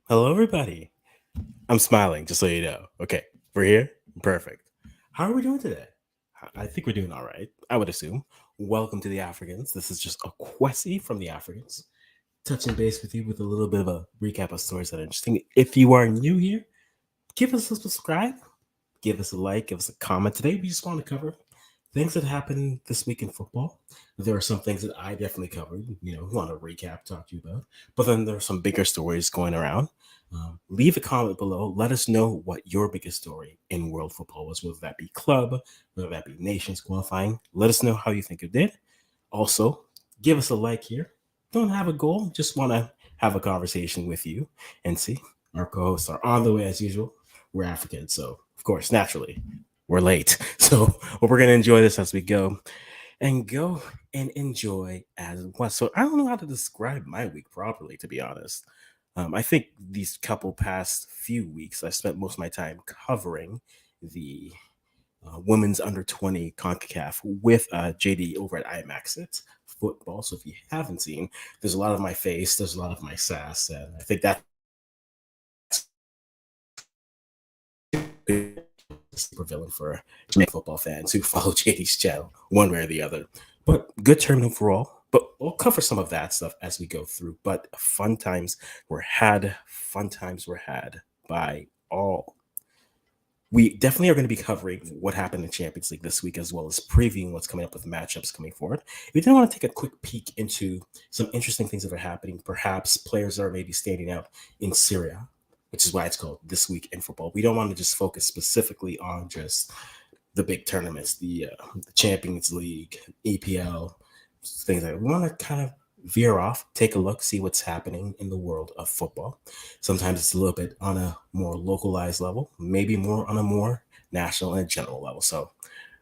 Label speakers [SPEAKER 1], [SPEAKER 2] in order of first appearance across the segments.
[SPEAKER 1] Hello, everybody. I'm smiling, just so you know. Okay, we're here. Perfect. How are we doing today? I think we're doing all right. I would assume. Welcome to the Afri-Cans. This is just a Kwesi from the Africans, touching base with you with a little bit of a recap of stories that are interesting. If you are new here, give us a subscribe, give us a like, give us a comment. Today, we just want to cover things that happened this week in football. There are some things that I definitely covered, want to recap, talk to you about. But then there are some bigger stories going around. Leave a comment below. Let us know what your biggest story in world football was, whether that be club, whether that be nations qualifying. Let us know how you think it did. Also, give us a like here. Don't have a goal, just want to have a conversation with you and see. Our co hosts are on the way as usual. We're African, so of course, naturally, we're late. So we're going to enjoy this as we go and go and enjoy as well. So I don't know how to describe my week properly, to be honest. I think these couple past few weeks, I spent most of my time covering the women's under 20 CONCACAF with JD over at IMAX. It's football. So if you haven't seen, there's a lot of my face, there's a lot of my sass. And I think that's super villain for Jamaican football fans who follow JD's channel one way or the other. But good tournament overall. But we'll cover some of that stuff as we go through. But fun times were had by all. We definitely are going to be covering what happened in Champions League this week, as well as previewing what's coming up with matchups coming forward. We then want to take a quick peek into some interesting things that are happening. Perhaps players that are maybe standing out in Serie A, which is why it's called This Week in Football. We don't want to just focus specifically on just the big tournaments, the Champions League, EPL, things like that. We want to kind of veer off, take a look, see what's happening in the world of football. Sometimes it's a little bit on a more localized level, maybe more on a more national and general level. So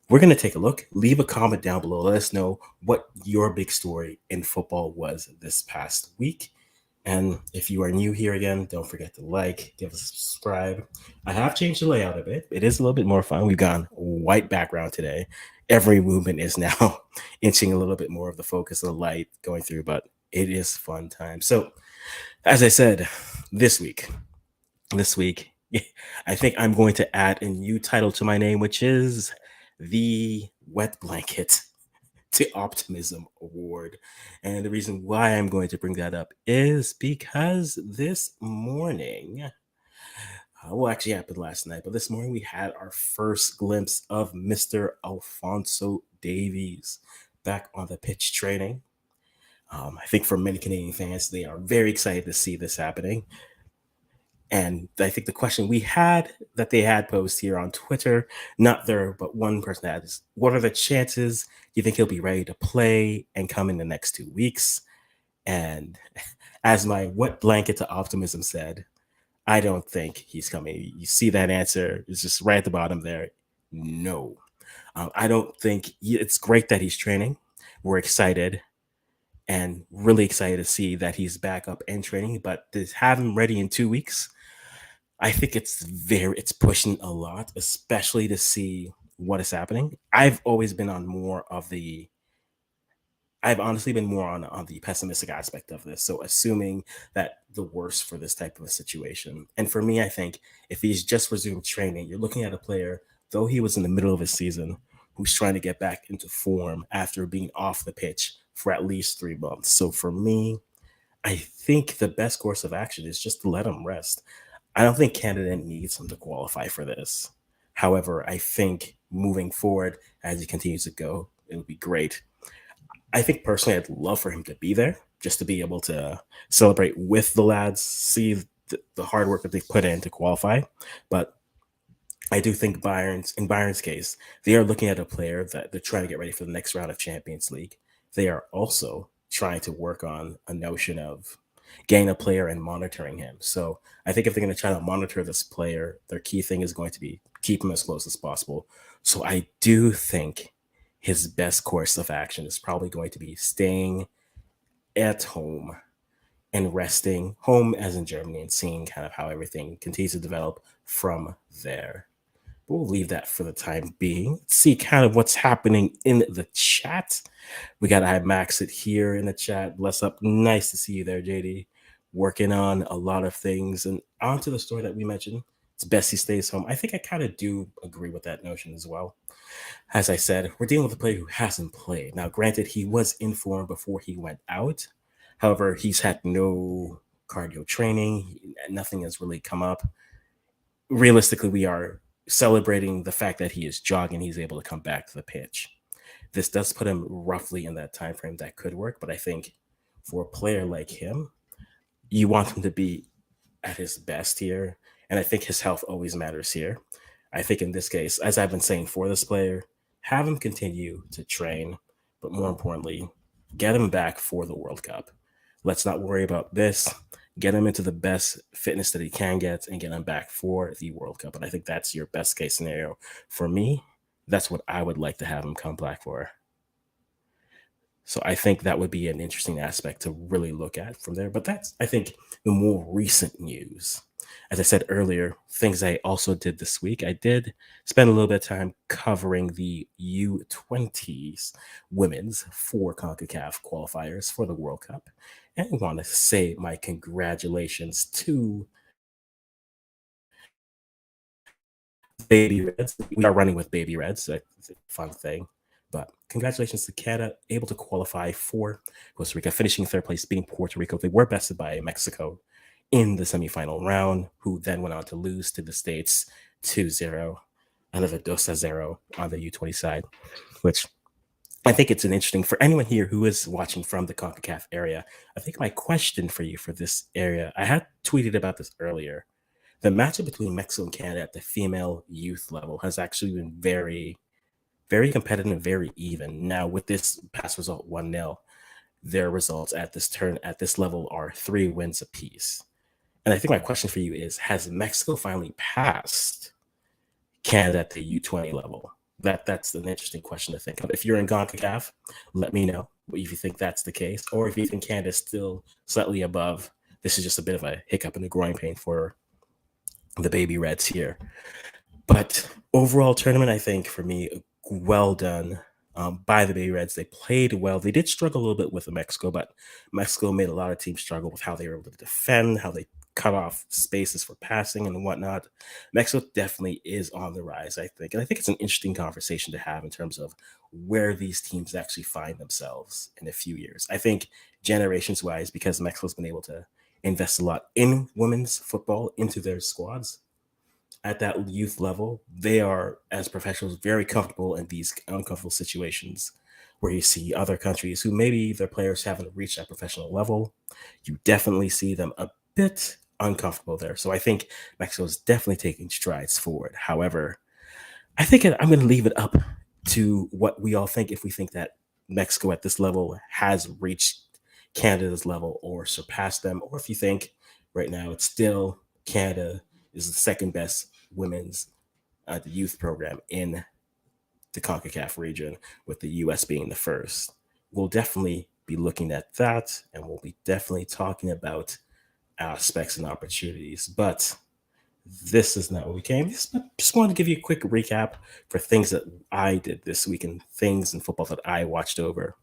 [SPEAKER 1] we're going to take a look. Leave a comment down below. Let us know what your big story in football was this past week. And if you are new here again, don't forget to like, give us a subscribe. I have changed the layout a bit. It is a little bit more fun. We've gone white background today. Every movement is now inching a little bit more of the focus of the light going through, but it is fun time. So, as I said, this week, this week, I think I'm going to add a new title to my name, which is the Wet Blanket to Optimism Award. And the reason why I'm going to bring that up is because this morning, well, actually happened last night, but this morning we had our first glimpse of Mr. Alfonso Davies back on the pitch training. I think for many Canadian fans, they are very excited to see this happening. And I think the question we had that they had posed here on Twitter, not there, but one person had is, what are the chances you think he'll be ready to play and come in the next 2 weeks? And as my wet blanket to optimism said, I don't think he's coming. You see that answer is just right at the bottom there. No, I don't think it's great that he's training. We're excited and really excited to see that he's back up and training, but to have him ready in 2 weeks, I think it's pushing a lot, especially to see what is happening. I've honestly been more on the pessimistic aspect of this. So assuming that the worst for this type of a situation. And for me, I think if he's just resumed training, you're looking at a player, though he was in the middle of his season, who's trying to get back into form after being off the pitch for at least 3 months. So for me, I think the best course of action is just to let him rest. I don't think Canada needs him to qualify for this. However, I think moving forward as he continues to go, it would be great. I think personally, I'd love for him to be there just to be able to celebrate with the lads, see the hard work that they put in to qualify. But I do think in Bayern's case, they are looking at a player that they're trying to get ready for the next round of Champions League. They are also trying to work on a notion of getting a player and monitoring him. So I think if they're going to try to monitor this player, their key thing is going to be keep him as close as possible. So I do think his best course of action is probably going to be staying at home and resting home as in Germany and seeing kind of how everything continues to develop from there. We'll leave that for the time being. See kind of what's happening in the chat. We got I Max it here in the chat. Bless up. Nice to see you there, JD. working on a lot of things. And on to the story that we mentioned, it's best he stays home. I think I kind of do agree with that notion as well. As I said, we're dealing with a player who hasn't played. Now, granted, he was in form before he went out. However, he's had no cardio training. Nothing has really come up. Realistically, we are celebrating the fact that he is jogging. He's able to come back to the pitch. This does put him roughly in that time frame that could work. But I think for a player like him, you want him to be at his best here. And I think his health always matters here. I think in this case, as I've been saying for this player, have him continue to train, but more importantly, get him back for the World Cup. Let's not worry about this. Get him into the best fitness that he can get and get him back for the World Cup. And I think that's your best case scenario. For me, that's what I would like to have him come back for. So I think that would be an interesting aspect to really look at from there. But that's, I think, the more recent news. As I said earlier, things I also did this week, I did spend a little bit of time covering the U20s women's for CONCACAF qualifiers for the World Cup. And I want to say my congratulations to Baby Reds. We are running with Baby Reds. So it's a fun thing. But congratulations to Canada, able to qualify for Costa Rica, finishing third place, beating Puerto Rico. They were bested by Mexico in the semifinal round, who then went on to lose to the States 2-0, another 2-0 on the U20 side, which I think it's an interesting for anyone here who is watching from the CONCACAF area. I think my question for you for this area, I had tweeted about this earlier. The matchup between Mexico and Canada at the female youth level has actually been very competitive and very even. Now, with this past result 1-0, their results at this turn at this level are 3 wins apiece. And I think my question for you is: has Mexico finally passed Canada at the U20 level? That's an interesting question to think of. If you're in CONCACAF, let me know if you think that's the case, or if you think Canada's still slightly above. This is just a bit of a hiccup in the growing pain for the Baby Reds here. But overall tournament, I think for me, well done by the Bay Reds. They played well. They did struggle a little bit with Mexico, but Mexico made a lot of teams struggle with how they were able to defend, how they cut off spaces for passing and whatnot. Mexico definitely is on the rise, I think. And I think it's an interesting conversation to have in terms of where these teams actually find themselves in a few years. I think generations wise, because Mexico's been able to invest a lot in women's football into their squads at that youth level, they are, as professionals, very comfortable in these uncomfortable situations where you see other countries who maybe their players haven't reached that professional level. You definitely see them a bit uncomfortable there. So I think Mexico is definitely taking strides forward. However, I think I'm going to leave it up to what we all think. If we think that Mexico at this level has reached Canada's level or surpassed them, or if you think right now it's still Canada is the second best women's the youth program in the CONCACAF region, with the US being the first. We'll definitely be looking at that, and we'll be definitely talking about aspects and opportunities. But this is not what we came. Just wanted to give you a quick recap for things that I did this week and things in football that I watched over.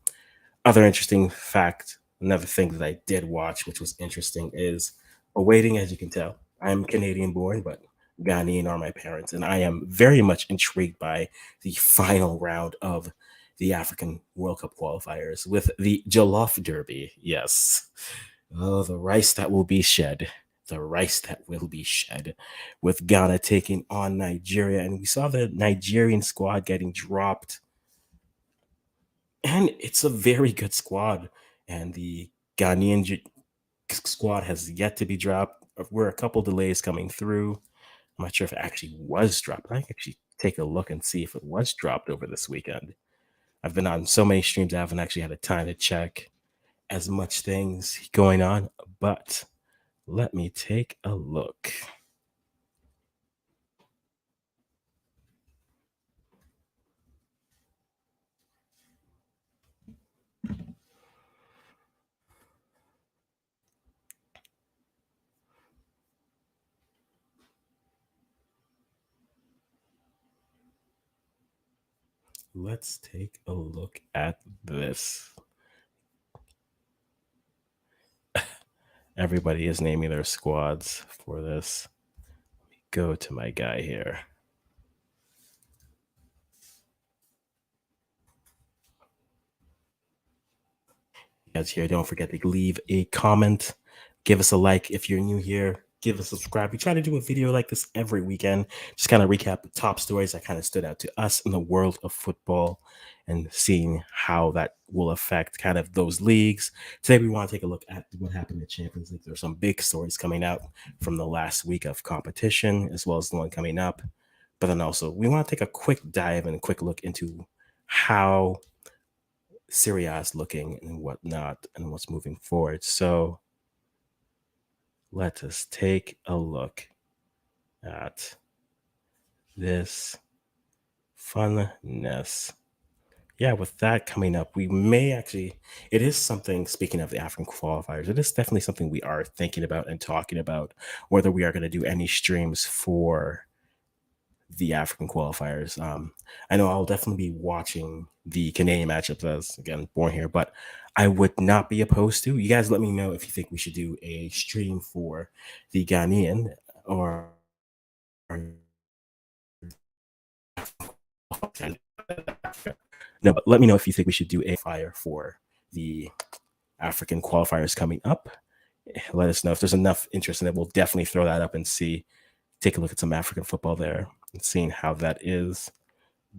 [SPEAKER 1] Other interesting fact, another thing that I did watch, which was interesting, is awaiting, as you can tell. I'm Canadian born, but Ghanaian are my parents, and I am very much intrigued by the final round of the African World Cup qualifiers with the Jollof Derby. Yes. Oh, the rice that will be shed. The rice that will be shed with Ghana taking on Nigeria. And we saw the Nigerian squad getting dropped. And it's a very good squad. And the Ghanaian squad has yet to be dropped. We're a couple delays coming through. I'm not sure if it actually was dropped. I can actually take a look and see if it was dropped over this weekend. I've been on so many streams, I haven't actually had the time to check as much things going on, but let me take a look. Let's take a look at this. Everybody is naming their squads for this. Go to my guy here. Guys here, don't forget to leave a comment, give us a like if you're new here, give us a subscribe. We try to do a video like this every weekend, just kind of recap the top stories that kind of stood out to us in the world of football and seeing how that will affect kind of those leagues. Today we want to take a look at what happened in the Champions League. There's some big stories coming out from the last week of competition as well as the one coming up. But then also we want to take a quick dive and a quick look into how Serie A is looking and whatnot and what's moving forward. So let us take a look at this funness. Yeah, with that coming up, we may actually, it is something, speaking of the African qualifiers, it is definitely something we are thinking about and talking about whether we are going to do any streams for the African qualifiers. I know I'll definitely be watching the Canadian matchups as again born here, but I would not be opposed to. You guys let me know if you think we should do a stream for the Ghanaian or no, but let me know if you think we should do a fire for the African qualifiers coming up. Let us know if there's enough interest in it. We'll definitely throw that up and see, take a look at some African football there and seeing how that is.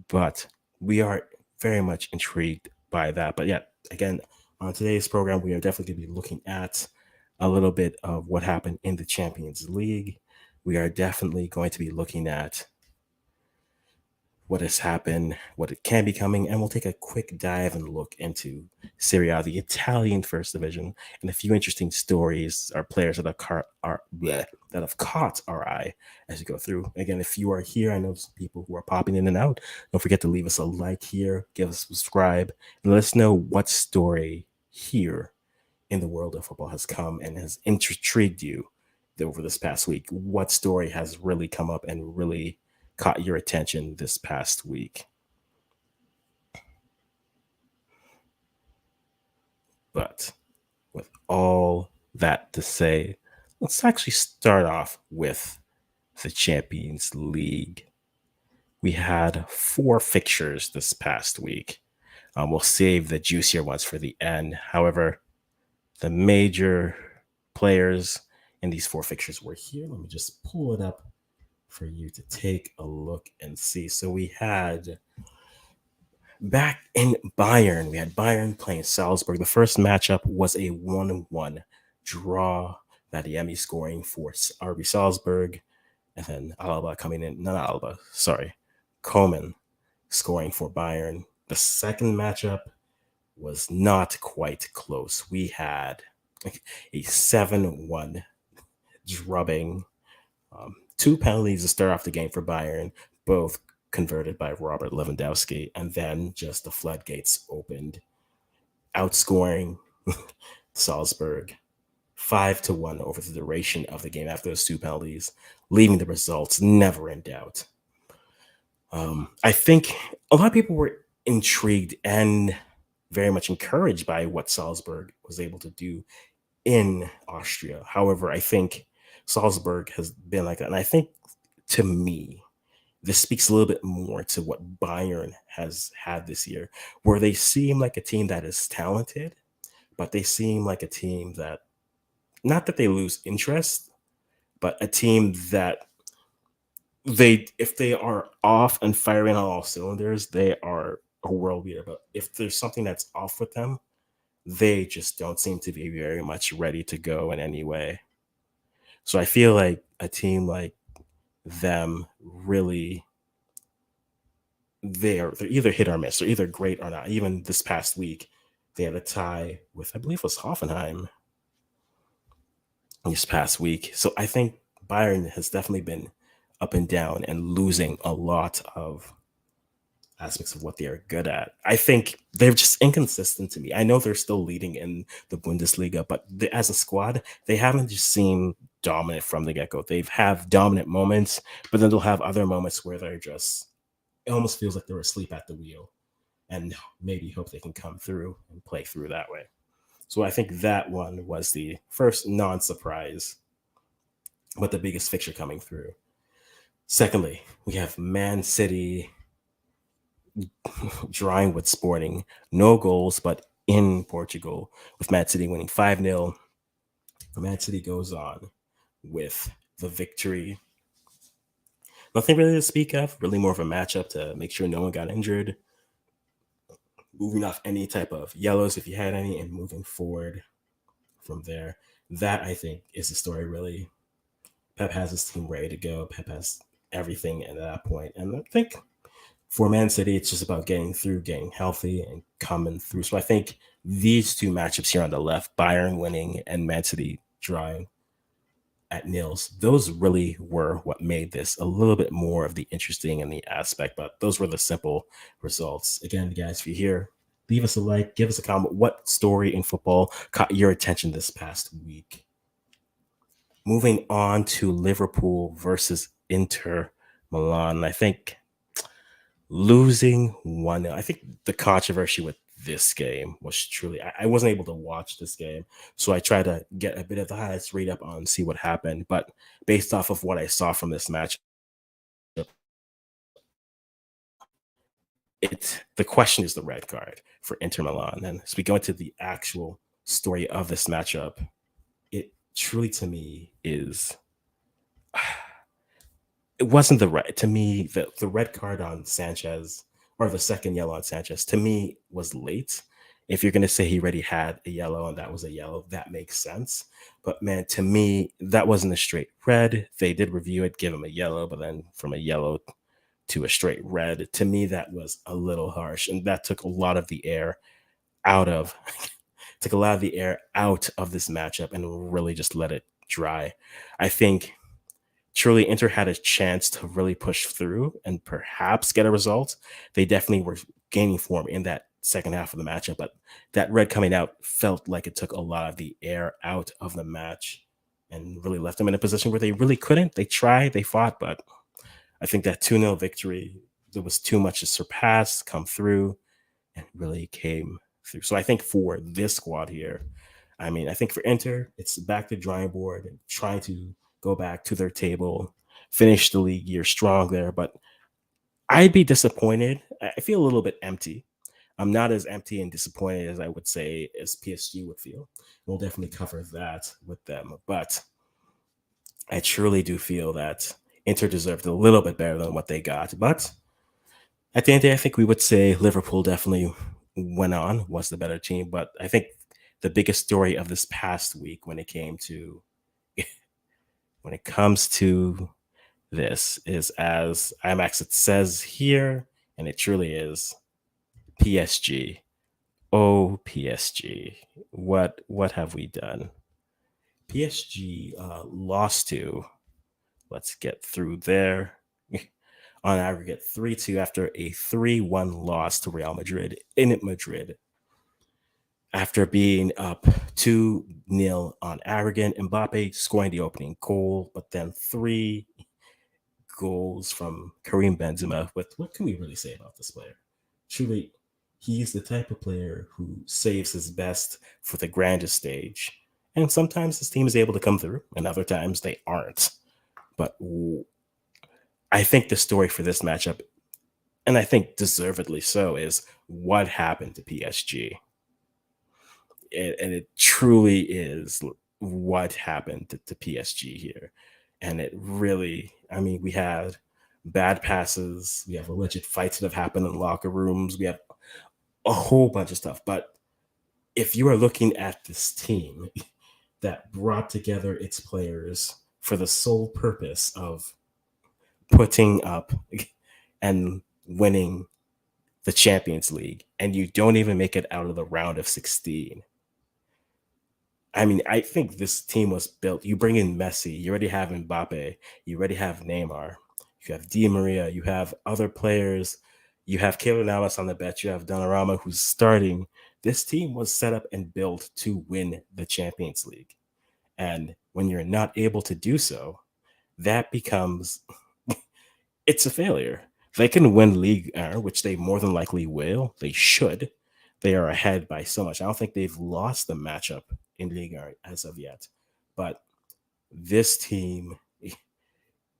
[SPEAKER 1] But we are very much intrigued by that. But yeah, again, on today's program, we are definitely going to be looking at a little bit of what happened in the Champions League. We are definitely going to be looking at what has happened, what it can be coming, and we'll take a quick dive and look into Serie A, the Italian first division, and a few interesting stories or players that have caught our eye as we go through. Again, if you are here, I know some people who are popping in and out. Don't forget to leave us a like here, give us a subscribe, and let us know what story here in the world of football has come and has intrigued you over this past week. What story has really come up and really caught your attention this past week? But with all that to say, let's actually start off with the Champions League. We had 4 fixtures this past week. We'll save the juicier ones for the end. However, the major players in these 4 fixtures were here. Let me just pull it up for you to take a look and see. So we had back in Bayern, we had Bayern playing Salzburg. The first matchup was a 1-1 draw. That Yemi scoring for RB Salzburg, and then Alaba coming in. Not Alaba, sorry, Coman scoring for Bayern. The second matchup was not quite close. We had a 7-1 drubbing. 2 penalties to start off the game for Bayern, both converted by Robert Lewandowski, and then just the floodgates opened, outscoring Salzburg 5-1 over the duration of the game after those 2 penalties, leaving the results never in doubt. I think a lot of people were intrigued and very much encouraged by what Salzburg was able to do in Austria. However, I think Salzburg has been like that. And I think, to me, this speaks a little bit more to what Bayern has had this year, where they seem like a team that is talented, but they seem like a team that, not that they lose interest, but a team that if they are off and firing on all cylinders, they are a world beater. But if there's something that's off with them, they just don't seem to be very much ready to go in any way. So I feel like a team like them really, they're either hit or miss. They're either great or not. Even this past week, they had a tie with, I believe it was Hoffenheim this past week. So I think Bayern has definitely been up and down and losing a lot of aspects of what they are good at. I think they're just inconsistent to me. I know they're still leading in the Bundesliga, but as a squad, they haven't just seemed dominant from the get-go. They've have dominant moments, but then they'll have other moments where they're just, it almost feels like they're asleep at the wheel, and maybe hope they can come through and play through that way. So I think that one was the first non-surprise, but the biggest fixture coming through. Secondly, we have Man City drawing with Sporting. No goals, but in Portugal, with Man City winning 5-0. Man City goes on with the victory. Nothing really to speak of, really more of a matchup to make sure no one got injured. Moving off any type of yellows if you had any, and moving forward from there. That, I think, is the story, really. Pep has his team ready to go. Pep has everything at that point. And I think for Man City, it's just about getting through, getting healthy, and coming through. So I think these two matchups here on the left, Bayern winning and Man City drawing at nils, those really were what made this a little bit more of the interesting and the aspect. But those were the simple results. Again, guys, if you're here, leave us a like, give us a comment. What story in football caught your attention this past week? Moving on to Liverpool versus Inter Milan. I think losing 1-0. I think the controversy with this game was truly, I wasn't able to watch this game. So I tried to get a bit of the highlights, read up on, see what happened. But based off of what I saw from this match, the question is the red card for Inter Milan. And as we go into the actual story of this matchup, it truly to me is it wasn't the red to me the red card on Sanchez, or the second yellow on Sanchez, to me was late. If you're going to say he already had a yellow and that was a yellow, that makes sense. But man, to me, that wasn't a straight red. They did review it, give him a yellow, but then from a yellow to a straight red, to me, that was a little harsh. And that took a lot of the air out of took a lot of the air out of this matchup and really just let it dry. I think truly Inter had a chance to really push through and perhaps get a result. They definitely were gaining form in that second half of the matchup, but that red coming out felt like it took a lot of the air out of the match and really left them in a position where they really couldn't. They tried, they fought, but I think that 2-0 victory, there was too much to surpass, come through, and really came through. So I think for this squad here, I mean, I think for Inter, it's back to drawing board and trying to go back to their table, finish the league year strong there. But I'd be disappointed. I feel a little bit empty. I'm not as empty and disappointed as I would say as PSG would feel. We'll definitely cover that with them. But I truly do feel that Inter deserved a little bit better than what they got. But at the end of the day, I think we would say Liverpool definitely went on, was the better team. But I think the biggest story of this past week when it comes to this is, as IMAX it says here, and it truly is, PSG. Oh, PSG. What have we done? PSG lost to, let's get through there, on aggregate 3-2 after a 3-1 loss to Real Madrid in Madrid. After being up 2-0 on aggregate, Mbappe scoring the opening goal, but then 3 goals from Karim Benzema. But what can we really say about this player? Truly, he's the type of player who saves his best for the grandest stage. And sometimes his team is able to come through, and other times they aren't. But I think the story for this matchup, and I think deservedly so, is what happened to PSG. And it truly is what happened to PSG here. And it really, I mean, we had bad passes, we have alleged fights that have happened in locker rooms, we have a whole bunch of stuff. But if you are looking at this team that brought together its players for the sole purpose of putting up and winning the Champions League, and you don't even make it out of the round of 16. I mean, I think this team was built. You bring in Messi, you already have Mbappe, you already have Neymar, you have Di Maria, you have other players, you have Keylor Navas on the bench, you have Donnarumma who's starting. This team was set up and built to win the Champions League. And when you're not able to do so, that becomes it's a failure. They can win League, which they more than likely will. They should, they are ahead by so much. I don't think they've lost the matchup in Liga as of yet. But this team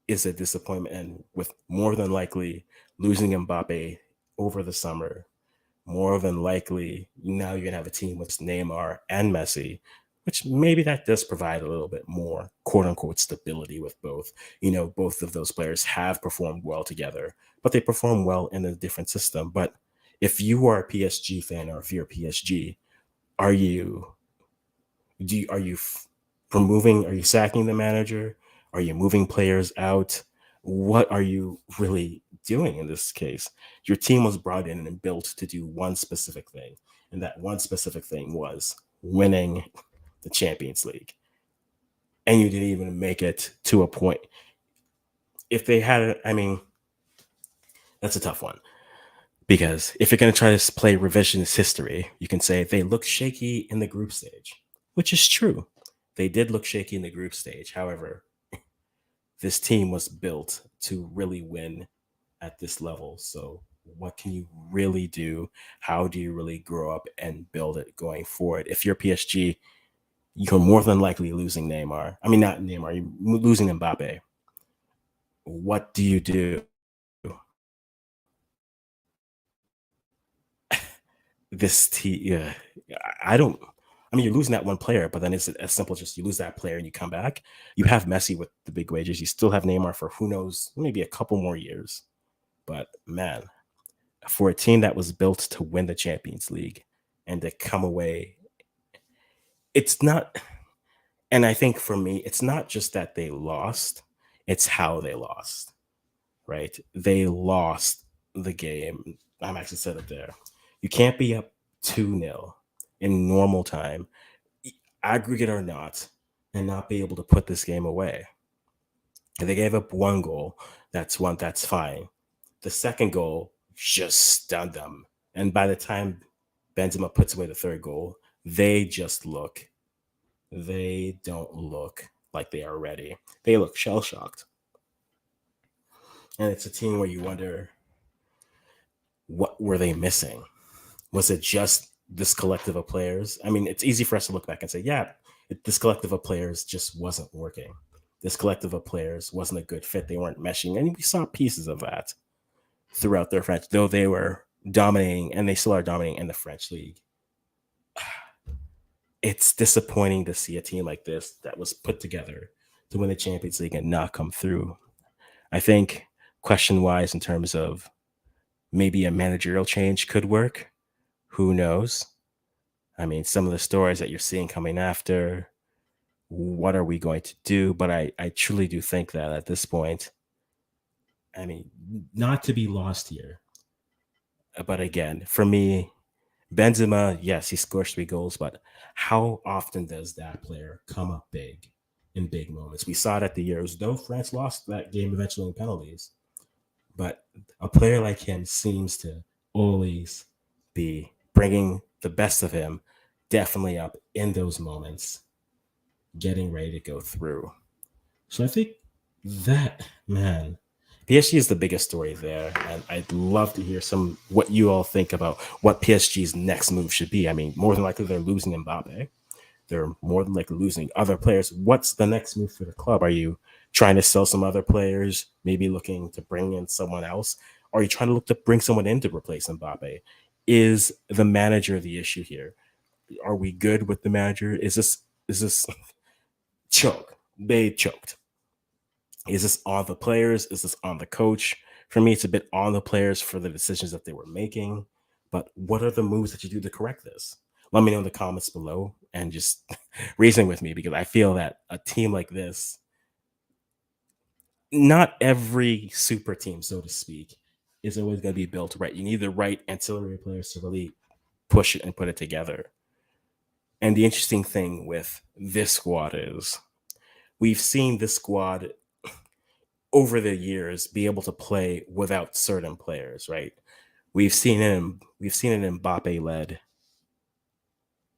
[SPEAKER 1] is a disappointment, and with more than likely losing Mbappe over the summer, more than likely now you're gonna have a team with Neymar and Messi, which maybe that does provide a little bit more quote unquote stability with both. Both of those players have performed well together, but they perform well in a different system. But if you are a PSG fan, or if you're PSG, are you are you removing? Are you sacking the manager? Are you moving players out? What are you really doing in this case? Your team was brought in and built to do one specific thing, and that one specific thing was winning the Champions League. And you didn't even make it to a point. If they had it, I mean, that's a tough one. Because if you're going to try to play revisionist history, you can say they looked shaky in the group stage, which is true. They did look shaky in the group stage. However, this team was built to really win at this level. So, what can you really do? How do you really grow up and build it going forward? If you're PSG, you're more than likely losing Neymar. I mean, not Neymar, you're losing Mbappe. What do you do? This team, yeah, I don't. I mean, you're losing that one player, but then it's as simple as just you lose that player and you come back. You have Messi with the big wages. You still have Neymar for who knows, maybe a couple more years. But man, for a team that was built to win the Champions League and to come away, it's not. And I think for me, it's not just that they lost; it's how they lost. Right? They lost the game. I'm actually said it there. You can't be up 2-0 in normal time, aggregate or not, and not be able to put this game away. And they gave up one goal. That's fine. The second goal just stunned them. And by the time Benzema puts away the third goal, they don't look like they are ready. They look shell shocked. And it's a team where you wonder, what were they missing? Was it just this collective of players? I mean, it's easy for us to look back and say, yeah, this collective of players just wasn't working. This collective of players wasn't a good fit. They weren't meshing. And we saw pieces of that throughout their French, though they were dominating, and they still are dominating in the French league. It's disappointing to see a team like this that was put together to win the Champions League and not come through. I think question wise, in terms of maybe a managerial change could work. Who knows? I mean, some of the stories that you're seeing coming after, what are we going to do? But I truly do think that at this point, I mean, not to be lost here. But again, for me, Benzema, yes, he scores 3 goals, but how often does that player come up big in big moments? We saw it at the Euros, though France lost that game eventually in penalties. But a player like him seems to always be bringing the best of him definitely up in those moments, getting ready to go through. So I think that, man, PSG is the biggest story there, and I'd love to hear what you all think about what PSG's next move should be. I mean, more than likely they're losing Mbappe. They're more than likely losing other players. What's the next move for the club? Are you trying to sell some other players? Maybe looking to bring in someone else? Or are you trying to look to bring someone in to replace Mbappe? Is the manager the issue here? Are we good with the manager? Is this choke? They choked. Is this on the players? Is this on the coach? For me, it's a bit on the players for the decisions that they were making. But what are the moves that you do to correct this? Let me know in the comments below and just reason with me, because I feel that a team like this, not every super team, so to speak, is always going to be built right. You need the right ancillary players to really push it and put it together. And the interesting thing with this squad is we've seen this squad over the years be able to play without certain players, right? We've seen an Mbappe led,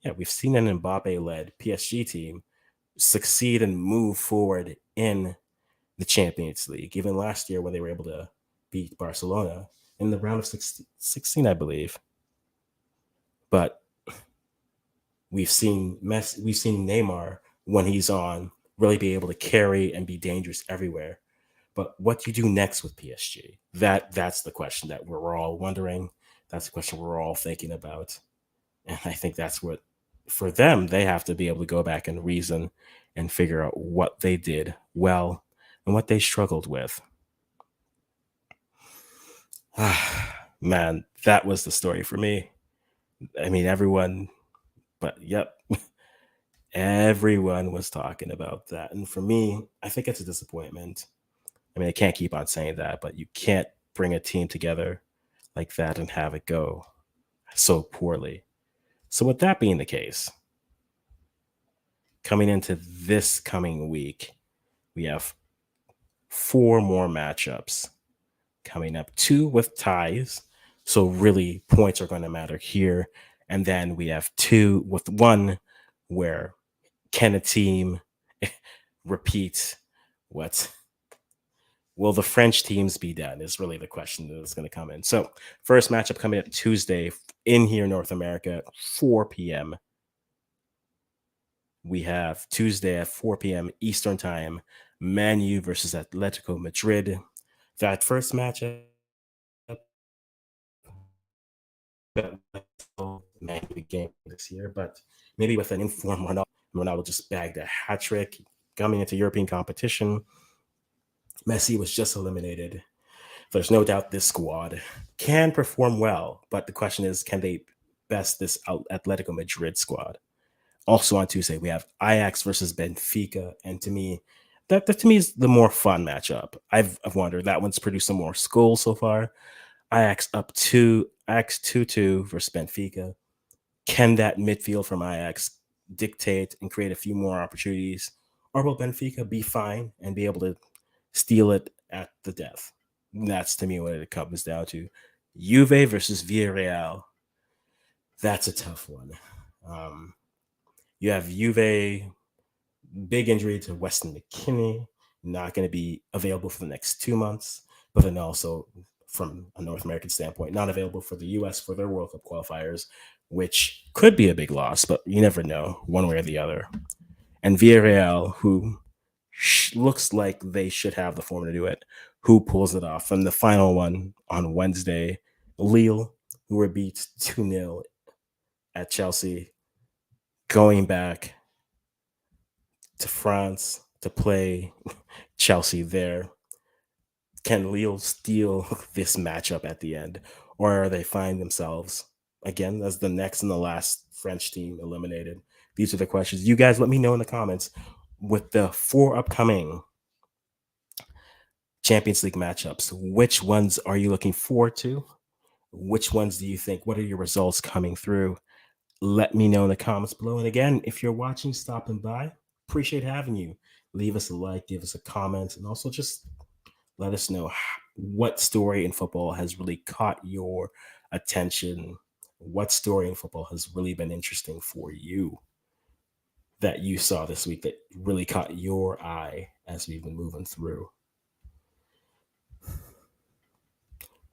[SPEAKER 1] yeah, we've seen an Mbappe led PSG team succeed and move forward in the Champions League. Even last year when they were able to beat Barcelona in the round of 16, I believe. but we've seen Neymar when he's on really be able to carry and be dangerous everywhere. But what do you do next with PSG? That's the question that we're all wondering. That's the question we're all thinking about. And I think that's what, for them, they have to be able to go back and reason and figure out what they did well and what they struggled with. Man, that was the story for me. I mean, everyone, but yep, everyone was talking about that. And for me, I think it's a disappointment. I mean, I can't keep on saying that, but you can't bring a team together like that and have it go so poorly. So, with that being the case, coming into this coming week, we have four more matchups coming up, two with ties. So, really, points are going to matter here. And then we have two with one where can a team repeat what will the French teams be done? Is really the question that's going to come in. So, first matchup coming up Tuesday in here, North America, 4 p.m. We have Tuesday at 4 p.m. Eastern Time, Man U versus Atletico Madrid. That first matchup, Man U game this year, but maybe with an informed Ronaldo just bagged a hat trick coming into European competition. Messi was just eliminated. There's no doubt this squad can perform well, but the question is, can they best this Atletico Madrid squad? Also on Tuesday, we have Ajax versus Benfica, and to me, that to me is the more fun matchup. I've wondered that one's produced some more goals so far. Ajax 2-2 versus Benfica. Can that midfield from Ajax dictate and create a few more opportunities, or will Benfica be fine and be able to steal it at the death? That's to me what it comes down to. Juve versus Villarreal. That's a tough one. You have Juve, big injury to Weston McKennie, not going to be available for the next 2 months, but then also from a North American standpoint, not available for the U.S. for their World Cup qualifiers, which could be a big loss, but you never know one way or the other. And Villarreal, who looks like they should have the form to do it, who pulls it off. And the final one on Wednesday, Lille, who were beat 2-0 at Chelsea, going back to France to play Chelsea there. Can Lille steal this matchup at the end? Or are they find themselves again as the next and the last French team eliminated? These are the questions. You guys let me know in the comments with the four upcoming Champions League matchups. Which ones are you looking forward to? Which ones do you think? What are your results coming through? Let me know in the comments below. And again, if you're watching, stopping by, appreciate having you. Leave us a like, give us a comment, and also just let us know what story in football has really caught your attention. What story in football has really been interesting for you that you saw this week that really caught your eye as we've been moving through?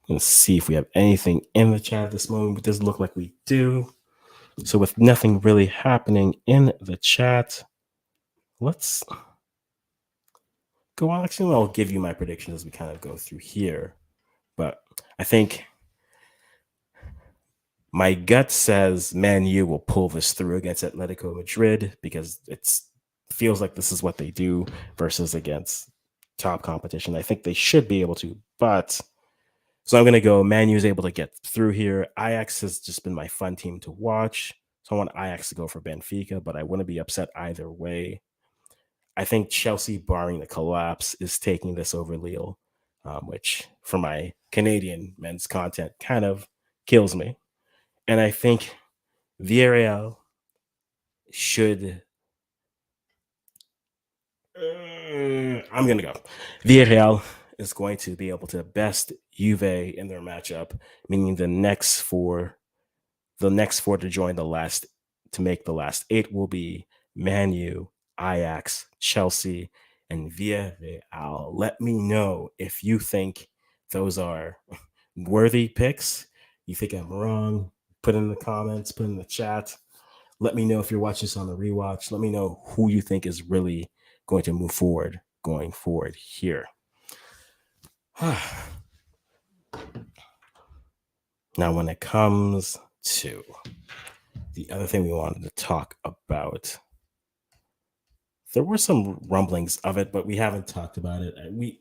[SPEAKER 1] Let's see if we have anything in the chat at this moment. It does look like we do. So with nothing really happening in the chat, let's go on. Actually, I'll give you my predictions as we kind of go through here. But I think my gut says Man U will pull this through against Atletico Madrid because it feels like this is what they do versus against top competition. I think they should be able to, but so I'm going to go Man U is able to get through here. Ajax has just been my fun team to watch. So I want Ajax to go for Benfica, but I wouldn't be upset either way. I think Chelsea, barring the collapse, is taking this over Lille, which for my Canadian men's content kind of kills me. And I think Villarreal should. I'm going to go. Villarreal is going to be able to best Juve in their matchup, meaning the next four to join to make the last eight will be Man U, Ajax, Chelsea, and Villarreal. Let me know if you think those are worthy picks. You think I'm wrong? Put in the comments, put in the chat. Let me know if you're watching this on the rewatch. Let me know who you think is really going to move forward going forward here. Now, when it comes to the other thing we wanted to talk about, there were some rumblings of it, but we haven't talked about it. We've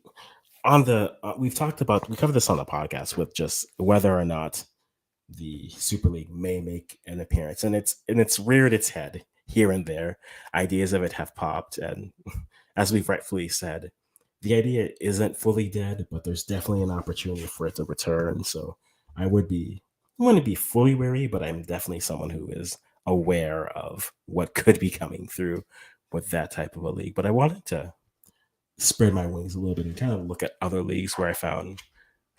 [SPEAKER 1] covered this on the podcast with just whether or not the Super League may make an appearance, and it's reared its head here and there. Ideas of it have popped, and as we've rightfully said, the idea isn't fully dead, but there's definitely an opportunity for it to return. So I wouldn't be fully wary, but I'm definitely someone who is aware of what could be coming through with that type of a league. But I wanted to spread my wings a little bit and kind of look at other leagues where I found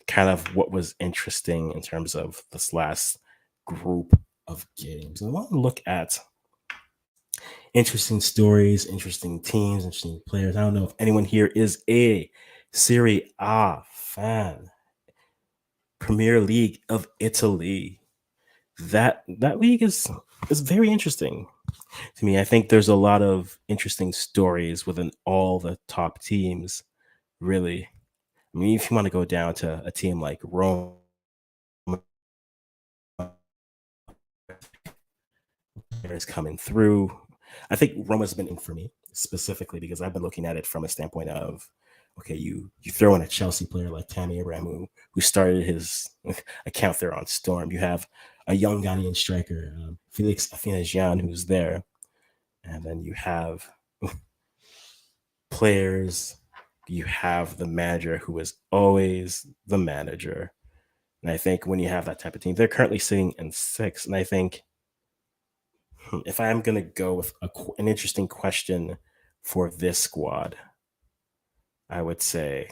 [SPEAKER 1] kind of what was interesting in terms of this last group of games. I want to look at interesting stories, interesting teams, interesting players. I don't know if anyone here is a Serie A fan. Premier League of Italy. That league is very interesting to me. I think there's a lot of interesting stories within all the top teams, really. I mean, if you want to go down to a team like Rome, is coming through. I think Roma's been in for me specifically because I've been looking at it from a standpoint of, okay, you throw in a Chelsea player like Tammy Abraham who started his account there on Storm. You have a young Ghanaian striker, Felix Afina-Gyan, who's there, and then you have players. You have the manager who is always the manager. And I think when you have that type of team, they're currently sitting in sixth. And I think if I am going to go with an interesting question for this squad, I would say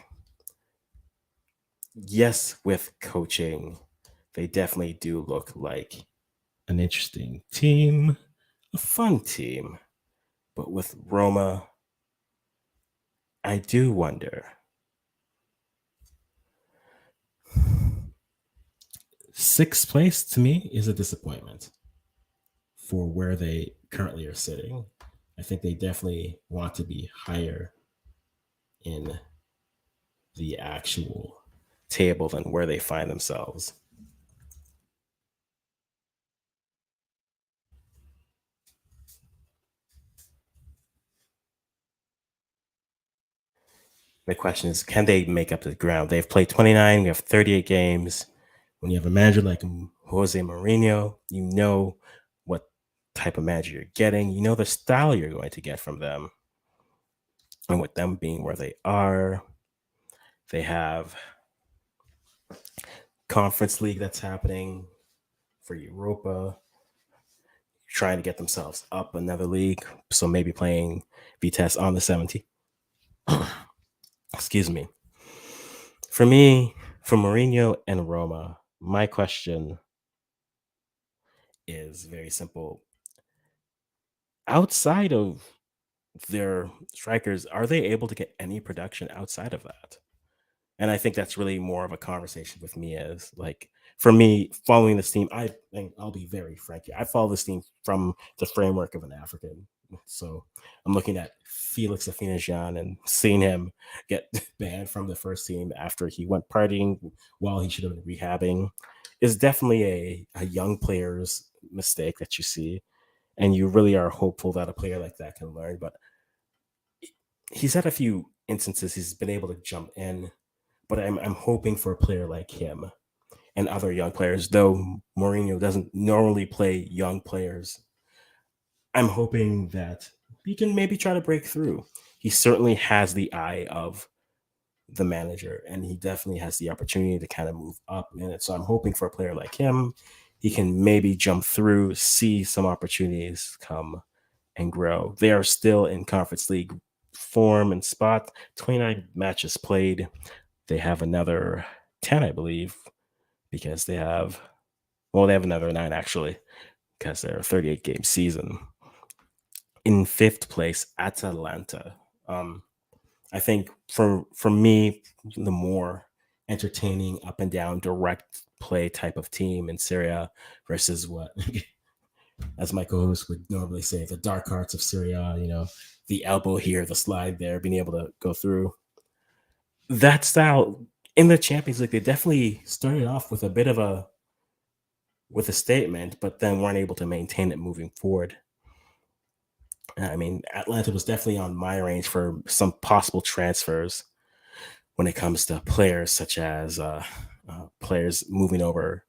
[SPEAKER 1] yes, with coaching, they definitely do look like an interesting team, a fun team. But with Roma, I do wonder. Sixth place to me is a disappointment for where they currently are sitting. I think they definitely want to be higher in the actual table than where they find themselves. The question is, can they make up the ground? They've played 29. We have 38 games. When you have a manager like Jose Mourinho, you know what type of manager you're getting. You know the style you're going to get from them. And with them being where they are, they have Conference League that's happening for Europa, trying to get themselves up another league. So maybe playing Vitesse on the 17th. Excuse me. For me, for Mourinho and Roma, my question is very simple. Outside of their strikers, are they able to get any production outside of that? And I think that's really more of a conversation with me as like for me, following this team, I think I'll be very frank here. I follow this team from the framework of an African. So I'm looking at Felix Afina-Gyan and seeing him get banned from the first team after he went partying while he should have been rehabbing is definitely a young player's mistake that you see. And you really are hopeful that a player like that can learn. But he's had a few instances he's been able to jump in, but I'm hoping for a player like him and other young players, though Mourinho doesn't normally play young players. I'm hoping that he can maybe try to break through. He certainly has the eye of the manager, and he definitely has the opportunity to kind of move up in it. So I'm hoping for a player like him. He can maybe jump through, see some opportunities come and grow. They are still in Conference League form and spot. 29 matches played. They have another 10, I believe, because they have another 9 actually, because they're a 38 game season. In fifth place, Atalanta. I think for me, the more entertaining, up and down, direct play type of team in Serie A versus what, as my co-host would normally say, the dark arts of Serie A. The elbow here, the slide there, being able to go through that style in the Champions League. They definitely started off with a bit of a statement, but then weren't able to maintain it moving forward. I mean, Atlanta was definitely on my range for some possible transfers when it comes to players such as players moving over.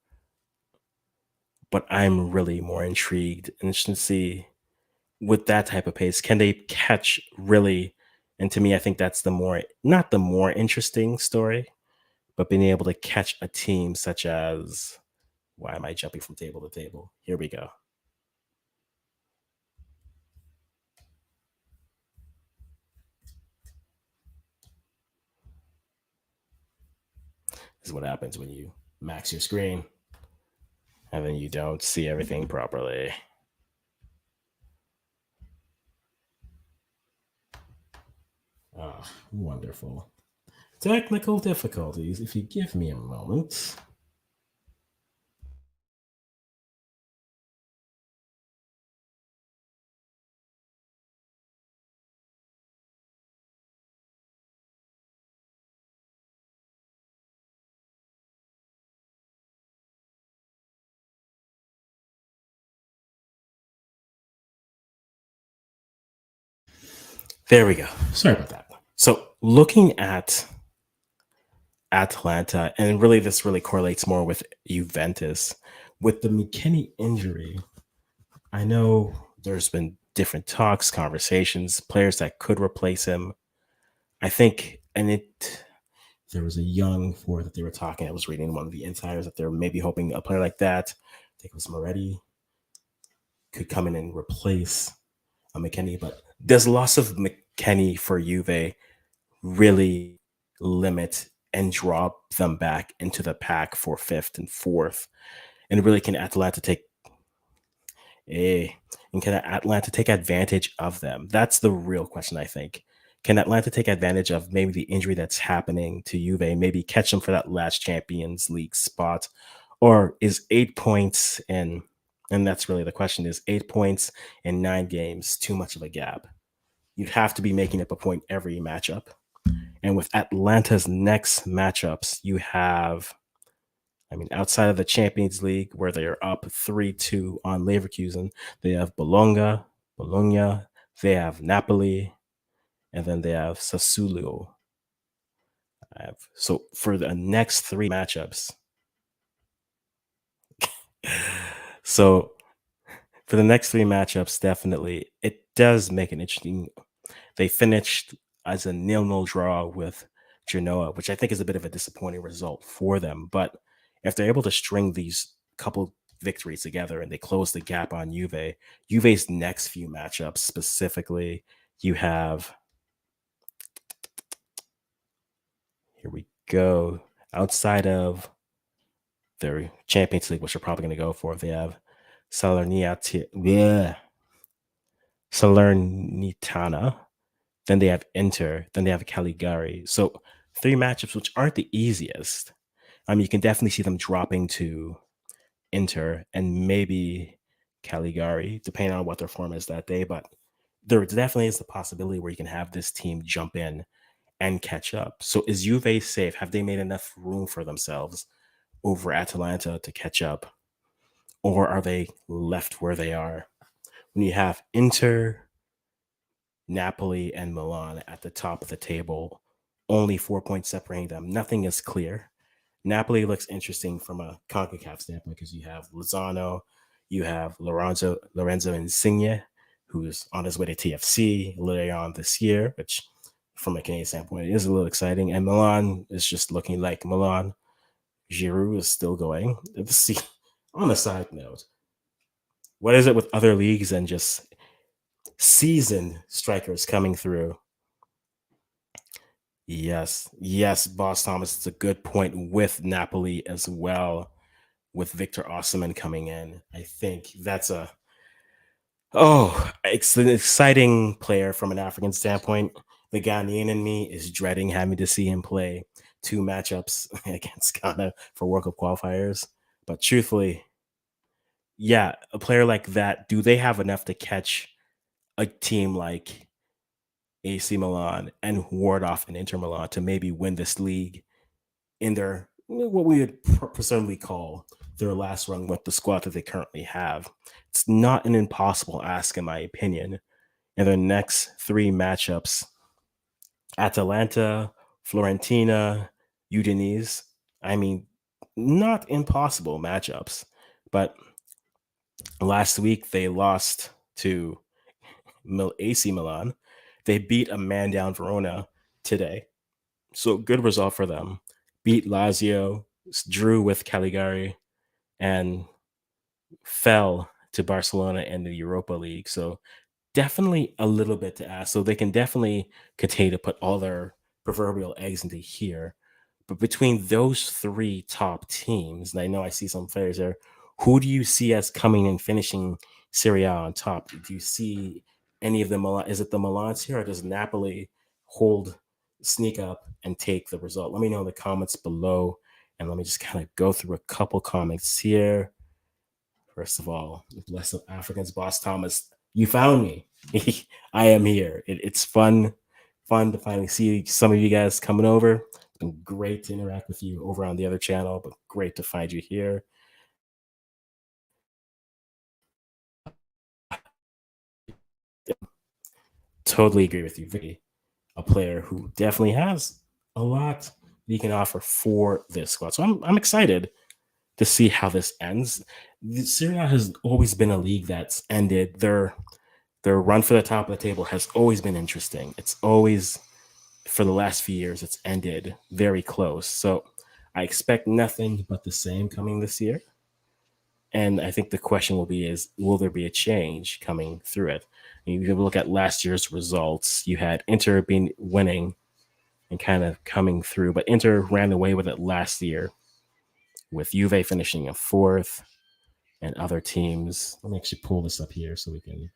[SPEAKER 1] But I'm really more intrigued and interested to see with that type of pace, can they catch really? And to me, I think that's not the more interesting story, but being able to catch a team such as, why am I jumping from table to table? Here we go. This is what happens when you max your screen and then you don't see everything properly. Ah, wonderful. Technical difficulties. If you give me a moment. There we go. Sorry about that. So, looking at Atlanta, and really this really correlates more with Juventus. With the McKennie injury, I know there's been different talks, conversations, players that could replace him. I think, there was a young forward that they were talking. I was reading one of the insiders that they're maybe hoping a player like that, I think it was Moretti, could come in and replace a McKennie. But does loss of McKennie for Juve really limit and drop them back into the pack for fifth and fourth? And really, can Atlanta take a and can Atlanta take advantage of them? That's the real question, I think. Can Atlanta take advantage of maybe the injury that's happening to Juve, maybe catch them for that last Champions League spot? Or is 8 points and that's really the question, is 8 points in 9 games too much of a gap? You'd have to be making up a point every matchup. And with Atlanta's next matchups, you have, I mean, outside of the Champions League, where they are up 3-2 on Leverkusen, they have Bologna, they have Napoli, and then they have Sassuolo. So for the next three matchups, so for the next three matchups, definitely it does make an interesting. They finished as a nil-nil draw with Genoa, which I think is a bit of a disappointing result for them. But if they're able to string these couple victories together and they close the gap on Juve's next few matchups specifically, you have, here we go, outside of their Champions League, which they're probably going to go for, they have Salernitana, then they have Inter, then they have Caligari. So three matchups which aren't the easiest. I mean, you can definitely see them dropping to Inter and maybe Caligari, depending on what their form is that day. But there definitely is the possibility where you can have this team jump in and catch up. So is Juve safe? Have they made enough room for themselves over Atalanta to catch up? Or are they left where they are? When you have Inter, Napoli, and Milan at the top of the table, only 4 points separating them. Nothing is clear. Napoli looks interesting from a CONCACAF standpoint because you have Lozano, you have Lorenzo Insigne, who's on his way to TFC later on this year, which from a Canadian standpoint is a little exciting. And Milan is just looking like Milan. Giroud is still going. Let's see. On a side note, what is it with other leagues and just seasoned strikers coming through? Yes, Boss Thomas. It's a good point with Napoli as well, with Victor Osimhen coming in. I think that's it's an exciting player from an African standpoint. The Ghanaian in me is dreading having to see him play two matchups against Ghana for World Cup qualifiers. But truthfully, yeah, a player like that, do they have enough to catch a team like AC Milan and ward off an Inter Milan to maybe win this league in their what we would presumably call their last run with the squad that they currently have? It's not an impossible ask, in my opinion. In their next three matchups, Atalanta, Florentina, Udinese. I mean, not impossible matchups. But last week they lost to AC Milan. They beat a man down Verona today. So good result for them. Beat Lazio, drew with Caligari, and fell to Barcelona in the Europa League. So definitely a little bit to ask. So they can definitely continue to put all their proverbial eggs into here. But between those three top teams, and I know I see some players there, who do you see as coming and finishing Serie A on top? Do you see any of them? Is it the Milans here, or does Napoli sneak up, and take the result? Let me know in the comments below, and let me just kind of go through a couple comments here. First of all, bless the Afri-Cans, boss Thomas. You found me. I am here. It's fun to finally see some of you guys coming over. It's been great to interact with you over on the other channel, but great to find you here. Totally agree with you, Vicky. A player who definitely has a lot he can offer for this squad. So I'm excited to see how this ends. The Serie A has always been a league that's ended. Their run for the top of the table has always been interesting. It's always, for the last few years, it's ended very close. So I expect nothing but the same coming this year. And I think the question will be will there be a change coming through it? And you look at last year's results, you had Inter winning and kind of coming through, but Inter ran away with it last year, with Juve finishing in fourth and other teams. Let me actually pull this up here so we can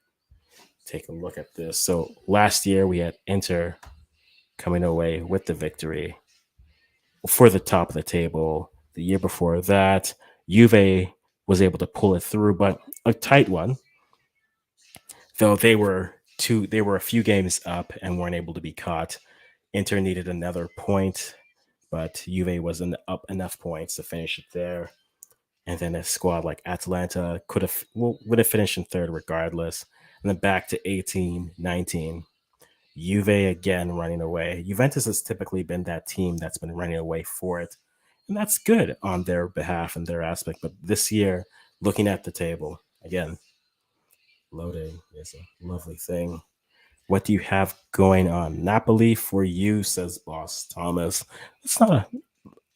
[SPEAKER 1] take a look at this. So last year we had Inter coming away with the victory for the top of the table. The year before that, Juve was able to pull it through, but a tight one. Though they were a few games up and weren't able to be caught. Inter needed another point, but Juve wasn't up enough points to finish it there. And then a squad like Atalanta would have finished in third regardless. And then back to 18, 19. Juve again running away. Juventus has typically been that team that's been running away for it. And that's good on their behalf and their aspect. But this year, looking at the table, again, loading is a lovely thing. What do you have going on? Napoli for you, says Boss Thomas. It's not a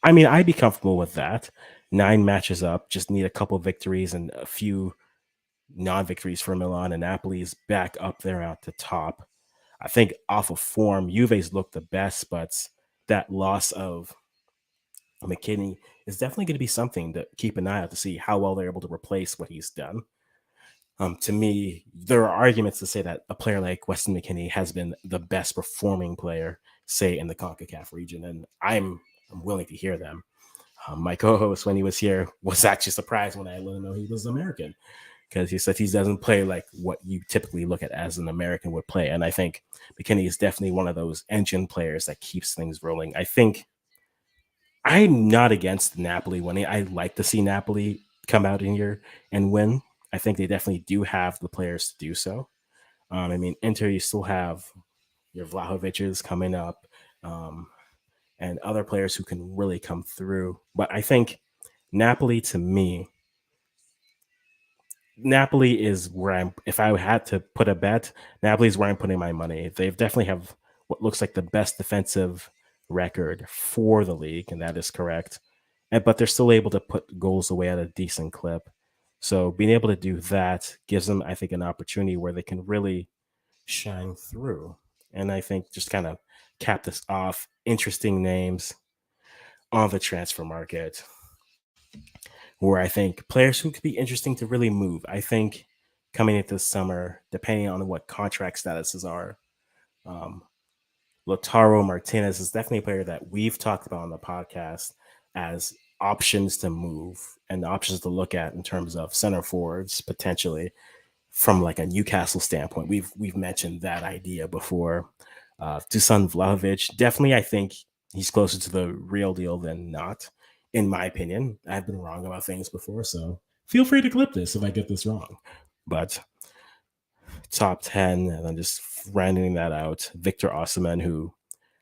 [SPEAKER 1] I mean, I'd be comfortable with that. 9 matches up, just need a couple victories and a few non-victories for Milan, and Napoli's back up there at the top. I think off of form, Juve's looked the best, but that loss of McKinney is definitely going to be something to keep an eye out to see how well they're able to replace what he's done. To me, there are arguments to say that a player like Weston McKinney has been the best performing player, say, in the CONCACAF region, and I'm willing to hear them. My co-host, when he was here, was actually surprised when I let him know he was American, because he said he doesn't play like what you typically look at as an American would play. And I think McKinney is definitely one of those engine players that keeps things rolling. I think I'm not against Napoli winning. I like to see Napoli come out in here and win. I think they definitely do have the players to do so. I mean, Inter, you still have your Vlahovic's coming up, and other players who can really come through. But I think Napoli, to me, Napoli is where I'm. If I had to put a bet, Napoli is where I'm putting my money. They've definitely have what looks like the best defensive record for the league, and that is correct. But they're still able to put goals away at a decent clip. So being able to do that gives them, I think, an opportunity where they can really shine through. And I think just kind of cap this off. Interesting names on the transfer market, where I think players who could be interesting to really move. I think coming into this summer, depending on what contract statuses are, um, Lautaro Martinez is definitely a player that we've talked about on the podcast as options to move and options to look at in terms of center forwards potentially from like a Newcastle standpoint. We've mentioned that idea before. Dusan Vlahovic, definitely, I think he's closer to the real deal than not, in my opinion. I've been wrong about things before, so feel free to clip this if I get this wrong. But top 10, and then just rounding that out, Victor Osimhen, who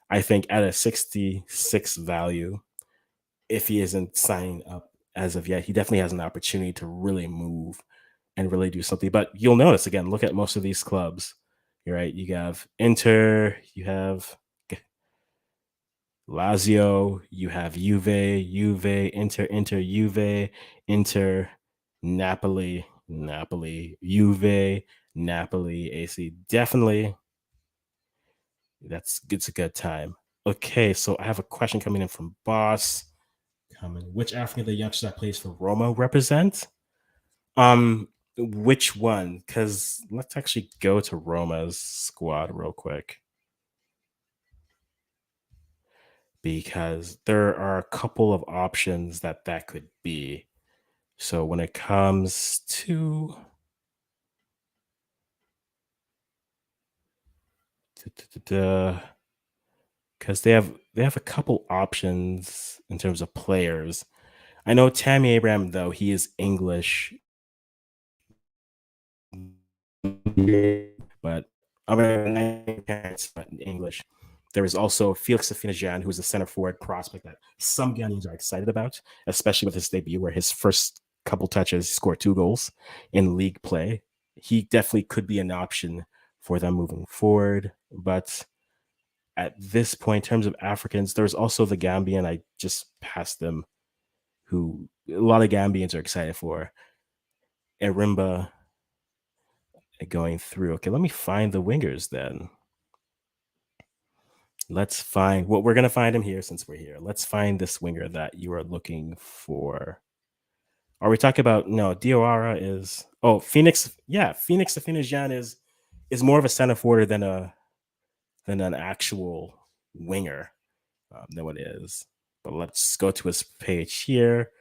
[SPEAKER 1] I think at a 66 value, if he isn't signing up as of yet, he definitely has an opportunity to really move and really do something. But you'll notice again, look at most of these clubs. You're right. You have Inter, you have Lazio, you have Juve, Inter, Juve, Inter, Napoli, Juve, Napoli, AC. Definitely, it's a good time. Okay, so I have a question coming in from Boss. Which African the youngster that plays for Roma represent? Which one? Because let's actually go to Roma's squad real quick. Because there are a couple of options that could be. So when it comes to because they have a couple options in terms of players. I know Tammy Abraham though he is English, but other parents but in English. There is also Felix Afinajan, who is a center forward prospect that some Ghanaians are excited about, especially with his debut, where his first couple touches scored 2 goals in league play. He definitely could be an option for them moving forward. But at this point, in terms of Africans, there's also the Gambian. I just passed them, who a lot of Gambians are excited for. Erimba going through. Okay, let me find the wingers then. Let's find what we're gonna find him here since we're here. Let's find this winger that you are looking for. Are we talking about no? Diawara is Phoenix. Yeah, Phoenix Afinajan is more of a center forward than an actual winger than what it is. But let's go to his page here.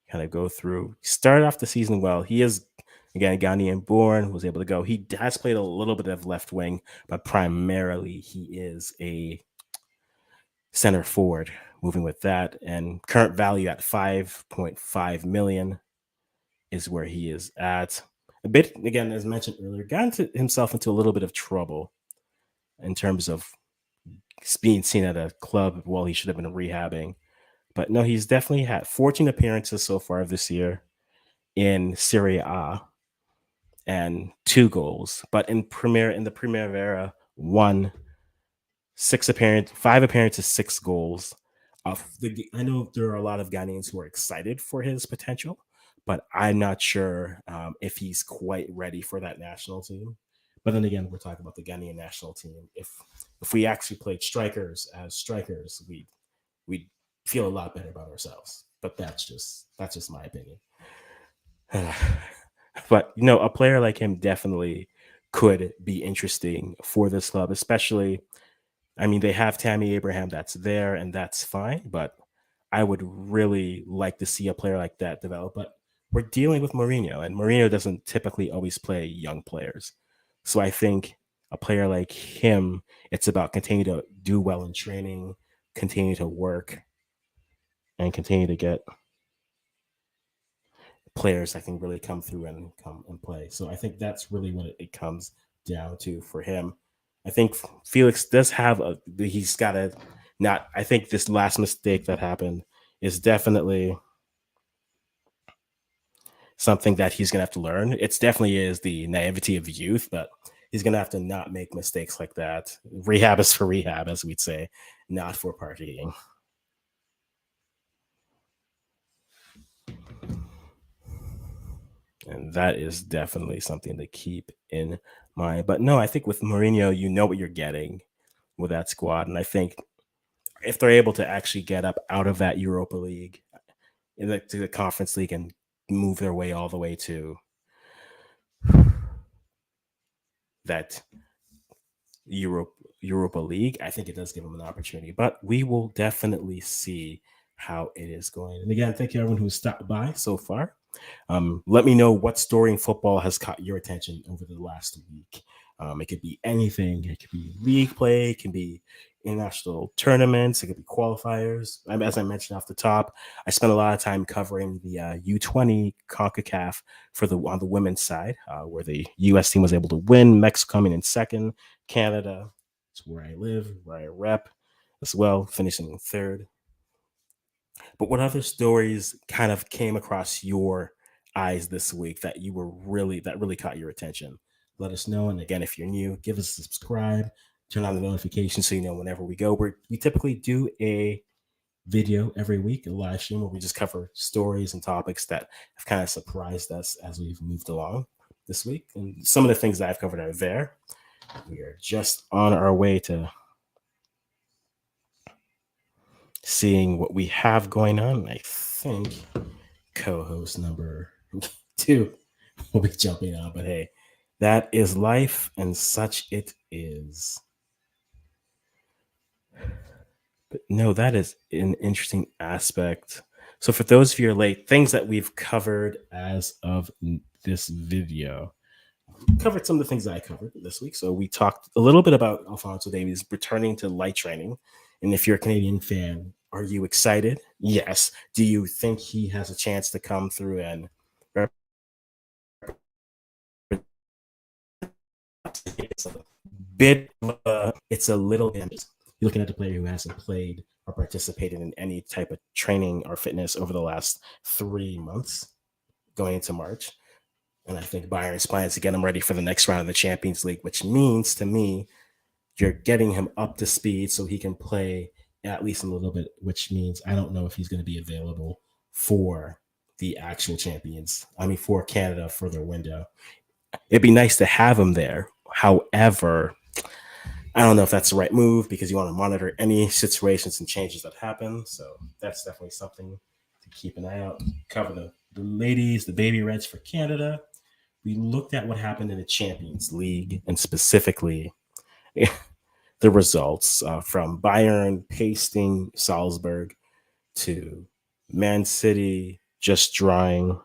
[SPEAKER 1] Kind of go through. He started off the season well. He is again Ghanaian born, was able to go. He has played a little bit of left wing, but primarily he is a center forward. Moving with that, and current value at 5.5 million is where he is at. A bit again, as mentioned earlier, got himself into a little bit of trouble in terms of being seen at a club while he should have been rehabbing. But no, he's definitely had 14 appearances so far this year in Serie A and 2 goals. But in the Primavera, 5 appearances, 6 goals. I know there are a lot of Ghanaians who are excited for his potential, but I'm not sure if he's quite ready for that national team. But then again, we're talking about the Ghanaian national team. If we actually played strikers as strikers, we'd feel a lot better about ourselves. But that's just my opinion. But a player like him definitely could be interesting for this club, especially. I mean, they have Tammy Abraham that's there, and that's fine. But I would really like to see a player like that develop. But we're dealing with Mourinho, and Mourinho doesn't typically always play young players. So I think a player like him, it's about continue to do well in training, continue to work, and continue to get players that can really come through and come and play. So I think that's really what it comes down to for him. I think Felix does have he's got to not. I think this last mistake that happened is definitely something that he's gonna have to learn. It's definitely is the naivety of youth, but he's gonna have to not make mistakes like that. Rehab is for rehab, as we'd say, not for partying. And that is definitely something to keep in mind. But no, I think with Mourinho, you know what you're getting with that squad. And I think if they're able to actually get up out of that Europa League to the Conference League and move their way all the way to that Europe Europa League, I think it does give him an opportunity. But we will definitely see how it is going. And again, thank you everyone who stopped by so far. Let me know what story in football has caught your attention over the last week. It could be anything. It could be league play. It can be international tournaments. It could be qualifiers. As I mentioned off the top, I spent a lot of time covering the U20 CONCACAF for the on the women's side, where the U.S. team was able to win. Mexico coming in second. Canada, it's where I live, where I rep, as well, finishing third. But what other stories kind of came across your eyes this week that really caught your attention? Let us know. And again, if you're new, give us a subscribe, turn on the notifications so you know whenever we go. We typically do a video every week, a live stream where we just cover stories and topics that have kind of surprised us as we've moved along this week. And some of the things that I've covered are there. We are just on our way to seeing what we have going on. I think co-host number 2 will be jumping on, but hey, that is life and such it is. But no, that is an interesting aspect. So for those of you who are late, things that we've covered as of this video, covered some of the things that I covered this week. So we talked a little bit about Alphonso Davies returning to light training. And if you're a Canadian fan, are you excited? Yes. Do you think he has a chance to come through and it's a it's a little bit. You're looking at a player who hasn't played or participated in any type of training or fitness over the last 3 months going into March. And I think Bayern's plans to get him ready for the next round of the Champions League, which means to me, you're getting him up to speed so he can play at least a little bit, which means I don't know if he's going to be available for the actual champions. I mean, for Canada for their window. It'd be nice to have him there. However, I don't know if that's the right move because you want to monitor any situations and changes that happen. So that's definitely something to keep an eye out. Cover the ladies, the baby reds for Canada. We looked at what happened in the Champions League and specifically the results from Bayern pasting Salzburg to Man City just drawing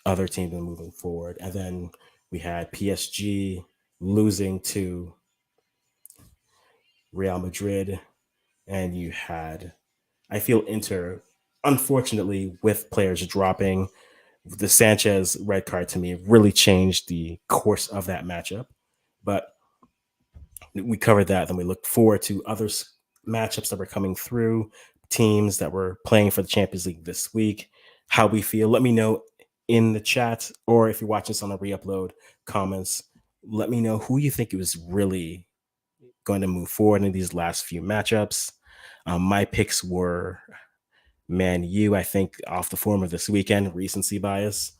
[SPEAKER 1] other teams and moving forward. And then we had PSG losing to Real Madrid. And you had, I feel, Inter, unfortunately, with players dropping, the Sanchez red card to me really changed the course of that matchup. But we covered that. Then we looked forward to other matchups that were coming through, teams that were playing for the Champions League this week, how we feel. Let me know in the chat, or if you're watching this on a re-upload, comments. Let me know who you think was really going to move forward in these last few matchups. My picks were Man U, I think, off the form of this weekend, recency bias.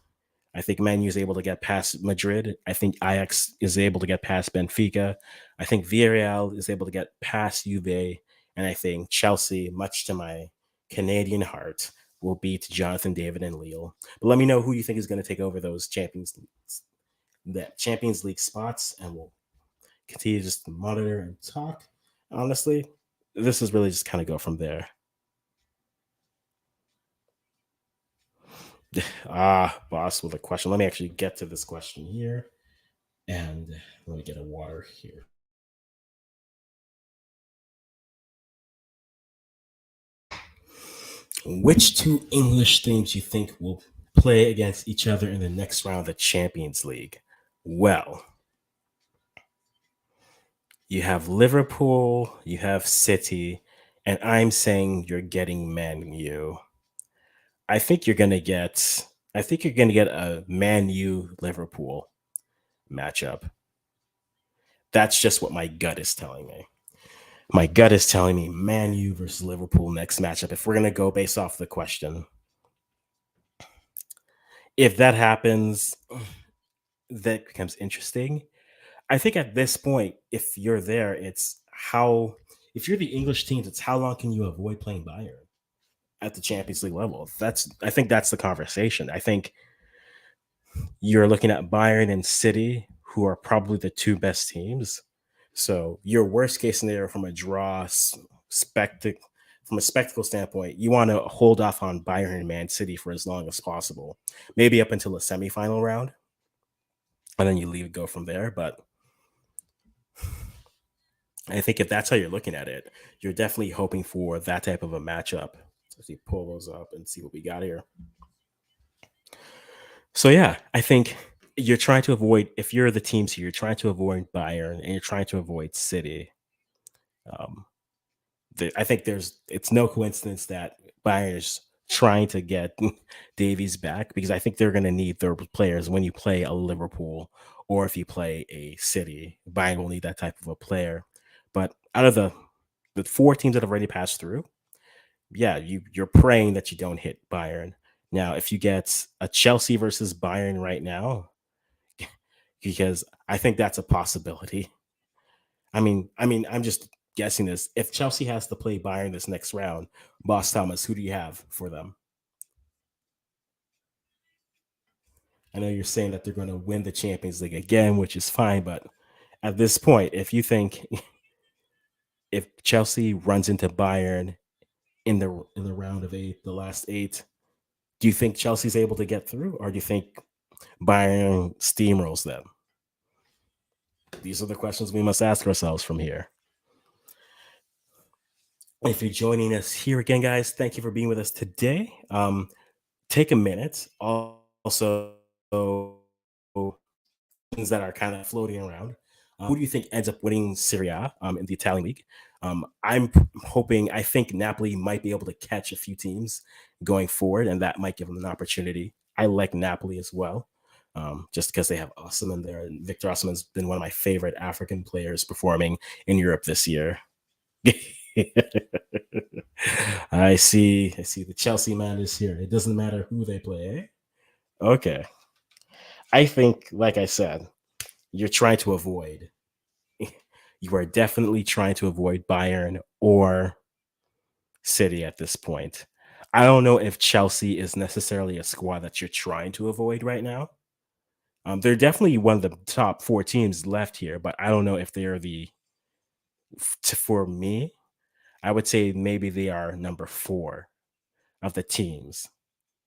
[SPEAKER 1] I think Man U is able to get past Madrid. I think Ajax is able to get past Benfica. I think Villarreal is able to get past Juve. And I think Chelsea, much to my Canadian heart, will beat Jonathan David and Lille. But let me know who you think is going to take over those Champions League spots, and we'll continue just to monitor and talk. Honestly, this is really just kind of go from there. Boss, with a question. Let me actually get to this question here. And let me get a water here. Which two English teams do you think will play against each other in the next round of the Champions League? Well, you have Liverpool, you have City, and I'm saying you're getting Man U. I think you're gonna get a Man U Liverpool matchup. That's just what my gut is telling me. My gut is telling me Man U versus Liverpool next matchup. If we're gonna go based off the question, if that happens, that becomes interesting. I think at this point, if you're there, if you're the English teams, it's how long can you avoid playing Bayern at the Champions League level? I think that's the conversation. I think you're looking at Bayern and City, who are probably the two best teams. So your worst case scenario from a spectacle from a spectacle standpoint, you want to hold off on Bayern and Man City for as long as possible, maybe up until the semifinal round, and then you leave go from there. But I think if that's how you're looking at it, you're definitely hoping for that type of a matchup. So let's see, pull those up and see what we got here. So yeah, I think you're trying to avoid if you're the teams here, you're trying to avoid Bayern and you're trying to avoid City. Um, I think it's no coincidence that Bayern is trying to get Davies back because I think they're going to need their players when you play a Liverpool or if you play a City. Bayern will need that type of a player. But out of the four teams that have already passed through, yeah, you're praying that you don't hit Bayern. Now, if you get a Chelsea versus Bayern right now, because I think that's a possibility. I'm just guessing this. If Chelsea has to play Bayern this next round, Boss Thomas, who do you have for them? I know you're saying that they're going to win the Champions League again, which is fine, but at this point, if you think if Chelsea runs into Bayern in the round of eight, the last eight, do you think Chelsea's able to get through, or do you think Bayern steamrolls them? These are the questions we must ask ourselves from here. If you're joining us here again, guys, thank you for being with us today. Take a minute. Also, things that are kind of floating around. Who do you think ends up winning Serie A in the Italian league? I think Napoli might be able to catch a few teams going forward, and that might give them an opportunity. I like Napoli as well, just because they have Osimhen there. And Victor Osimhen's been one of my favorite African players performing in Europe this year. I see. I see. The Chelsea man is here. It doesn't matter who they play. Eh? Okay. I think, like I said, you're trying to avoid. You are definitely trying to avoid Bayern or City at this point. I don't know if Chelsea is necessarily a squad that you're trying to avoid right now. They're definitely one of the top four teams left here, but I don't know if they're for me, I would say maybe they are number four of the teams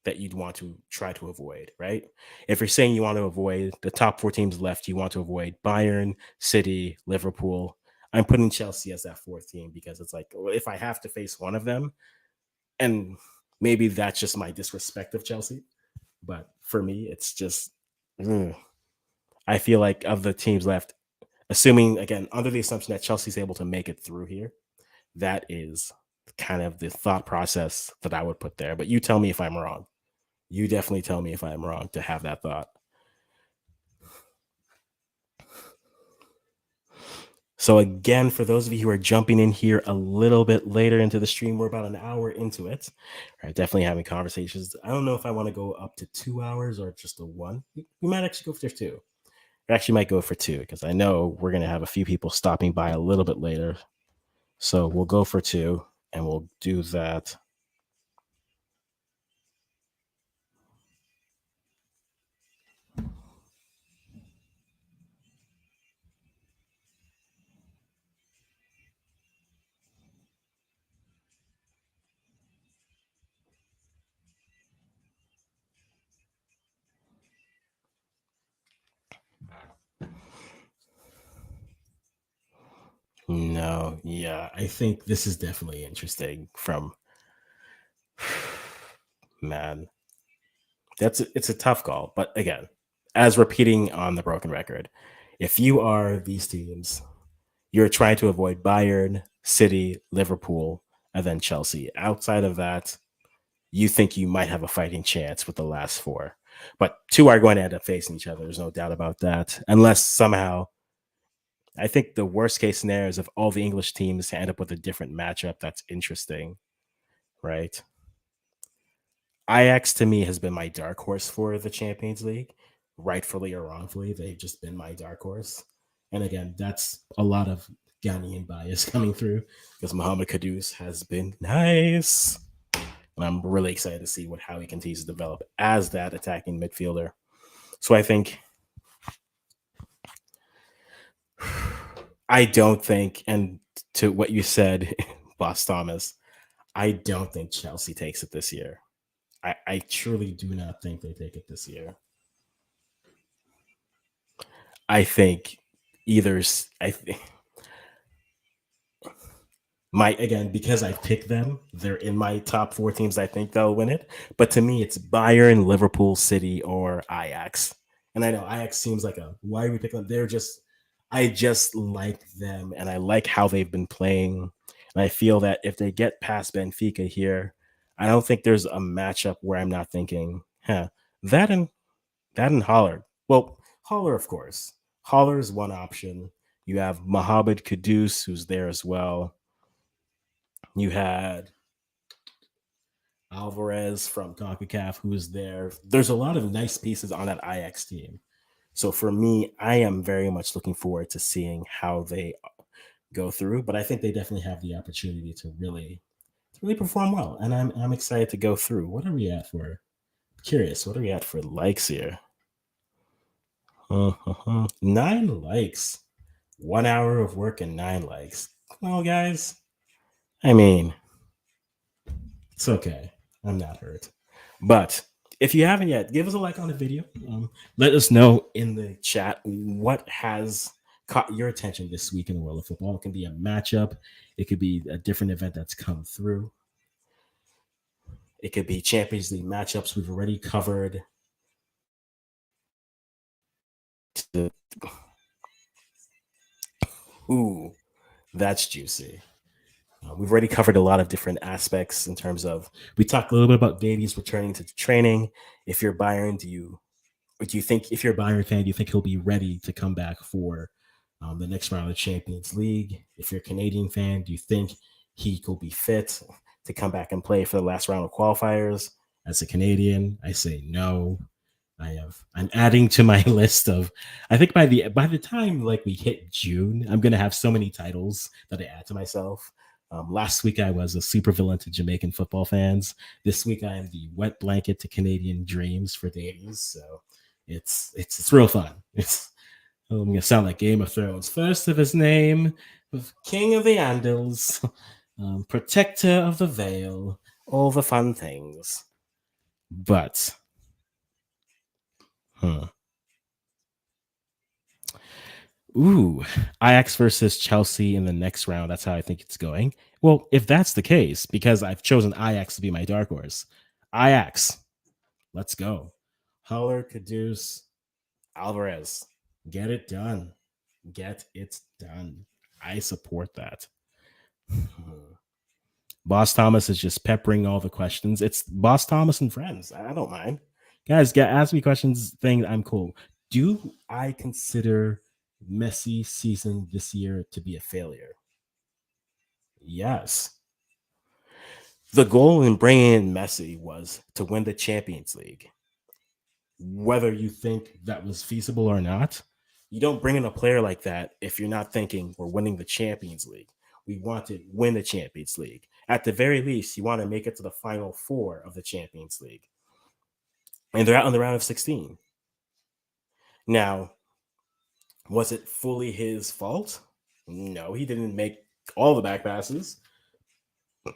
[SPEAKER 1] that you'd want to try to avoid, right? If you're saying you want to avoid the top four teams left, you want to avoid Bayern, City, Liverpool. I'm putting Chelsea as that fourth team because it's like, well, if I have to face one of them, and maybe that's just my disrespect of Chelsea, but for me, it's just, ugh. I feel like of the teams left, assuming again, under the assumption that Chelsea's able to make it through here, that is kind of the thought process that I would put there. But you tell me if I'm wrong. You definitely tell me if I'm wrong to have that thought. So again, for those of you who are jumping in here a little bit later into the stream, we're about an hour into it. Right, definitely having conversations. I don't know if I want to go up to 2 hours or just a one. We might actually go for two. We actually might go for two because I know we're going to have a few people stopping by a little bit later. So we'll go for two and we'll do that. No, yeah, I think this is definitely interesting from man. It's a tough call, but again, as repeating on the broken record, if you are these teams, you're trying to avoid Bayern, City, Liverpool, and then Chelsea. Outside of that, you think you might have a fighting chance with the last four. But two are going to end up facing each other. There's no doubt about that. Unless somehow, I think the worst case scenario is if all the English teams end up with a different matchup that's interesting, right? Ajax to me has been my dark horse for the Champions League, rightfully or wrongfully. They've just been my dark horse. And again, that's a lot of Ghanaian bias coming through because Mohamed Kudus has been nice. And I'm really excited to see how he continues to develop as that attacking midfielder. So I think I don't think, and to what you said, Boss Thomas, I don't think Chelsea takes it this year. I truly do not think they take it this year. I think I think my again because I picked them, they're in my top four teams. I think they'll win it, but to me, it's Bayern, Liverpool, City, or Ajax. And I know Ajax seems like a why are we picking them? They're just I just like them, and I like how they've been playing. And I feel that if they get past Benfica here, I don't think there's a matchup where I'm not thinking, huh, that and that and Holler. Well, Holler, of course. Holler is one option. You have Mohamed Kudus, who's there as well. You had Alvarez from CONCACAF, who is there. There's a lot of nice pieces on that IX team. So for me, I am very much looking forward to seeing how they go through. But I think they definitely have the opportunity to really perform well, and I'm excited to go through. What are we at for? Curious. What are we at for likes here? 9 likes. 1 hour of work and 9 likes. Well, guys, I mean, it's okay. I'm not hurt. But if you haven't yet, give us a like on the video. Let us know in the chat what has caught your attention this week in the world of football. It can be a matchup, it could be a different event that's come through, it could be Champions League matchups we've already covered. Ooh, that's juicy. We've already covered a lot of different aspects in terms of we talked a little bit about Davies returning to training. If you're Bayern, do you think if you're a Bayern fan, do you think he'll be ready to come back for the next round of the Champions League? If you're a Canadian fan, do you think he will be fit to come back and play for the last round of qualifiers? As a Canadian, I say no. I'm adding to my list of I think by the time like we hit June, I'm gonna have so many titles that I add to myself. Last week I was a supervillain to Jamaican football fans. This week I am the wet blanket to Canadian dreams for days. So it's real fun. I'm gonna sound like Game of Thrones. First of his name, King of the Andals, Protector of the Veil, all the fun things. But huh. Ooh, Ajax versus Chelsea in the next round. That's how I think it's going. Well, if that's the case, because I've chosen Ajax to be my dark horse, Ajax, let's go. Haller, Caduce, Alvarez, get it done. Get it done. I support that. Boss Thomas is just peppering all the questions. It's Boss Thomas and friends. I don't mind. Guys, ask me questions. Thing I'm cool. Do I consider Messi season this year to be a failure? Yes. The goal in bringing in Messi was to win the Champions League. Whether you think that was feasible or not, you don't bring in a player like that if you're not thinking we're winning the Champions League. We want to win the Champions League. At the very least, you want to make it to the final four of the Champions League. And they're out in the round of 16. Now, was it fully his fault? No, he didn't make all the back passes,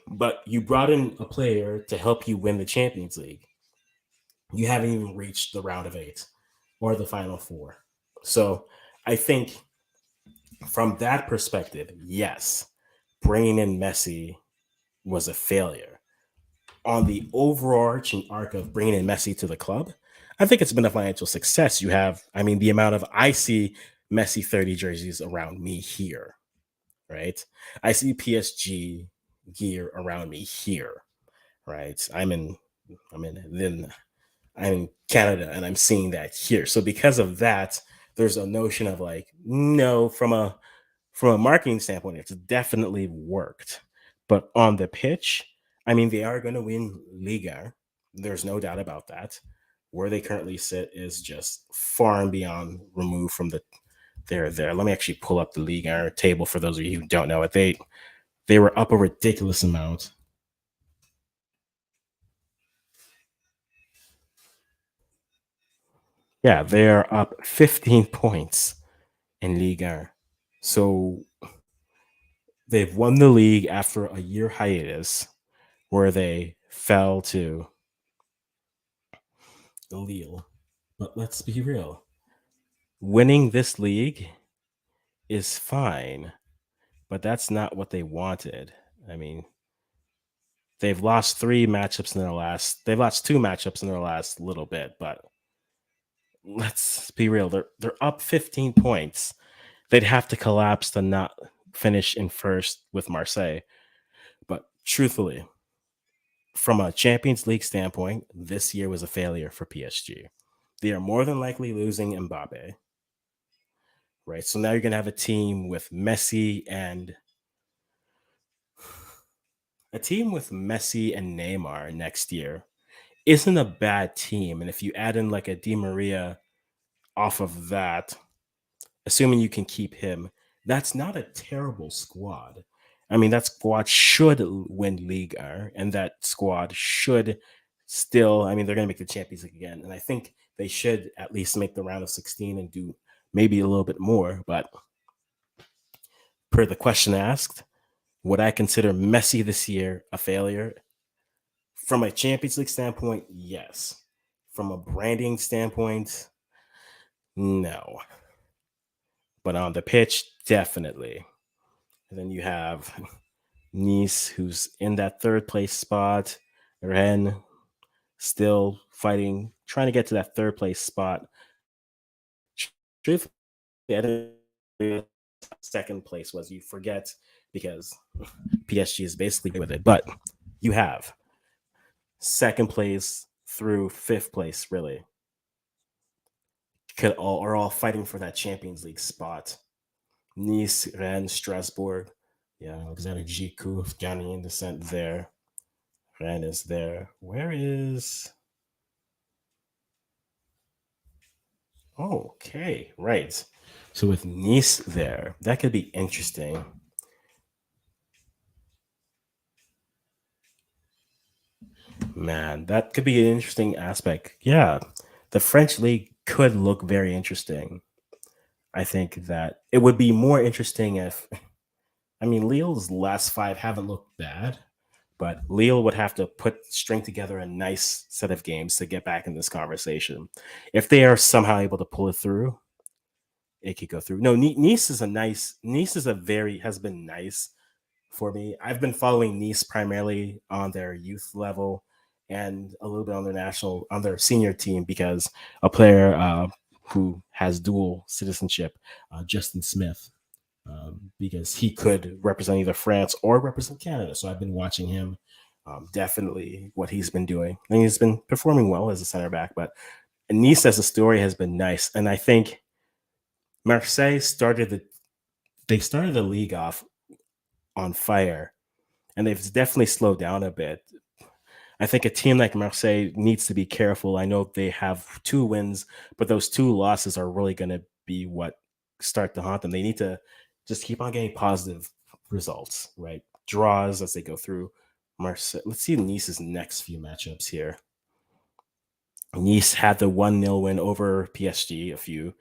[SPEAKER 1] but you brought in a player to help you win the Champions League. You haven't even reached the round of 8 or the final four. So I think from that perspective, yes, bringing in Messi was a failure. On the overarching arc of bringing in Messi to the club, I think it's been a financial success. You have, I mean, the amount of I see Messi 30 jerseys around me here, right? I see PSG gear around me here, right? Then I'm in Canada and I'm seeing that here. So because of that, there's a notion of like, no, from a marketing standpoint, it's definitely worked. But on the pitch, I mean, they are going to win Liga. There's no doubt about that. Where they currently sit is just far and beyond removed from the they're there. Let me actually pull up the Liga table for those of you who don't know it. They were up a ridiculous amount. Yeah, they are up 15 points in Liga. So they've won the league after a year hiatus where they fell to Lille. But let's be real. Winning this league is fine, but that's not what they wanted. I mean, they've lost two matchups in their last little bit, but let's be real. They're up 15 points. They'd have to collapse to not finish in first with Marseille. But truthfully, from a Champions League standpoint, this year was a failure for PSG. They are more than likely losing Mbappe, right? So now you're going to have a team with Messi and Neymar next year isn't a bad team. And if you add in like a Di Maria off of that, assuming you can keep him, that's not a terrible squad. I mean, that squad should win Liga, and that squad should still, I mean, they're going to make the Champions League again. And I think they should at least make the round of 16 and do maybe a little bit more. But per the question asked, would I consider Messi this year a failure? From a Champions League standpoint, yes. From a branding standpoint, no. But on the pitch, definitely. And then you have Nice, who's in that third place spot. Rennes still fighting, trying to get to that third place spot. Truthfully, I think second place was you forget because PSG is basically with it. But you have second place through fifth place, really, are all fighting for that Champions League spot. Nice, Rennes, Strasbourg. Yeah, Alexander Gikou, Ghanaian descent there. Rennes is there. Where is. Oh, okay, right. So with Nice there, that could be interesting. Man, that could be an interesting aspect. Yeah, the French league could look very interesting. I think that it would be more interesting if, I mean, Lille's last five haven't looked bad, but Lille would have to string together a nice set of games to get back in this conversation. If they are somehow able to pull it through, it could go through. No, Nice is a very has been nice for me. I've been following Nice primarily on their youth level and a little bit on their senior team because a player who has dual citizenship, Justin Smith, because he could represent either France or represent Canada. So I've been watching him. Definitely what he's been doing. And he's been performing well as a center back, but Nice as a story has been nice. And I think Marseille started the league off on fire, and they've definitely slowed down a bit. I think a team like Marseille needs to be careful. I know they have two wins, but those two losses are really going to be what start to haunt them. They need to just keep on getting positive results, right? Draws as they go through. Marseille. Let's see Nice's next few matchups here. Nice had the 1-0 win over PSG, a few,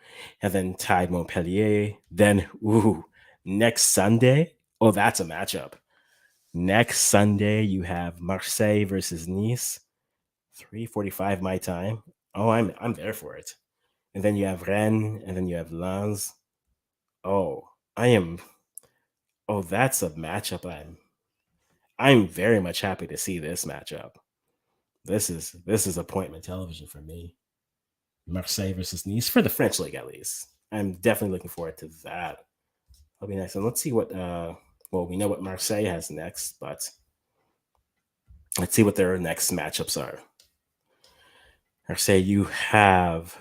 [SPEAKER 1] and then tied Montpellier. Then, next Sunday, oh, that's a matchup. Next Sunday, you have Marseille versus Nice, 3:45 my time. Oh, I'm there for it. And then you have Rennes, and then you have Lens. Oh, I am. Oh, that's a matchup. I'm very much happy to see this matchup. This is appointment television for me. Marseille versus Nice for the French league, at least. I'm definitely looking forward to that. That'll be nice. And let's see what. Well, we know what Marseille has next, but let's see what their next matchups are. Marseille, you have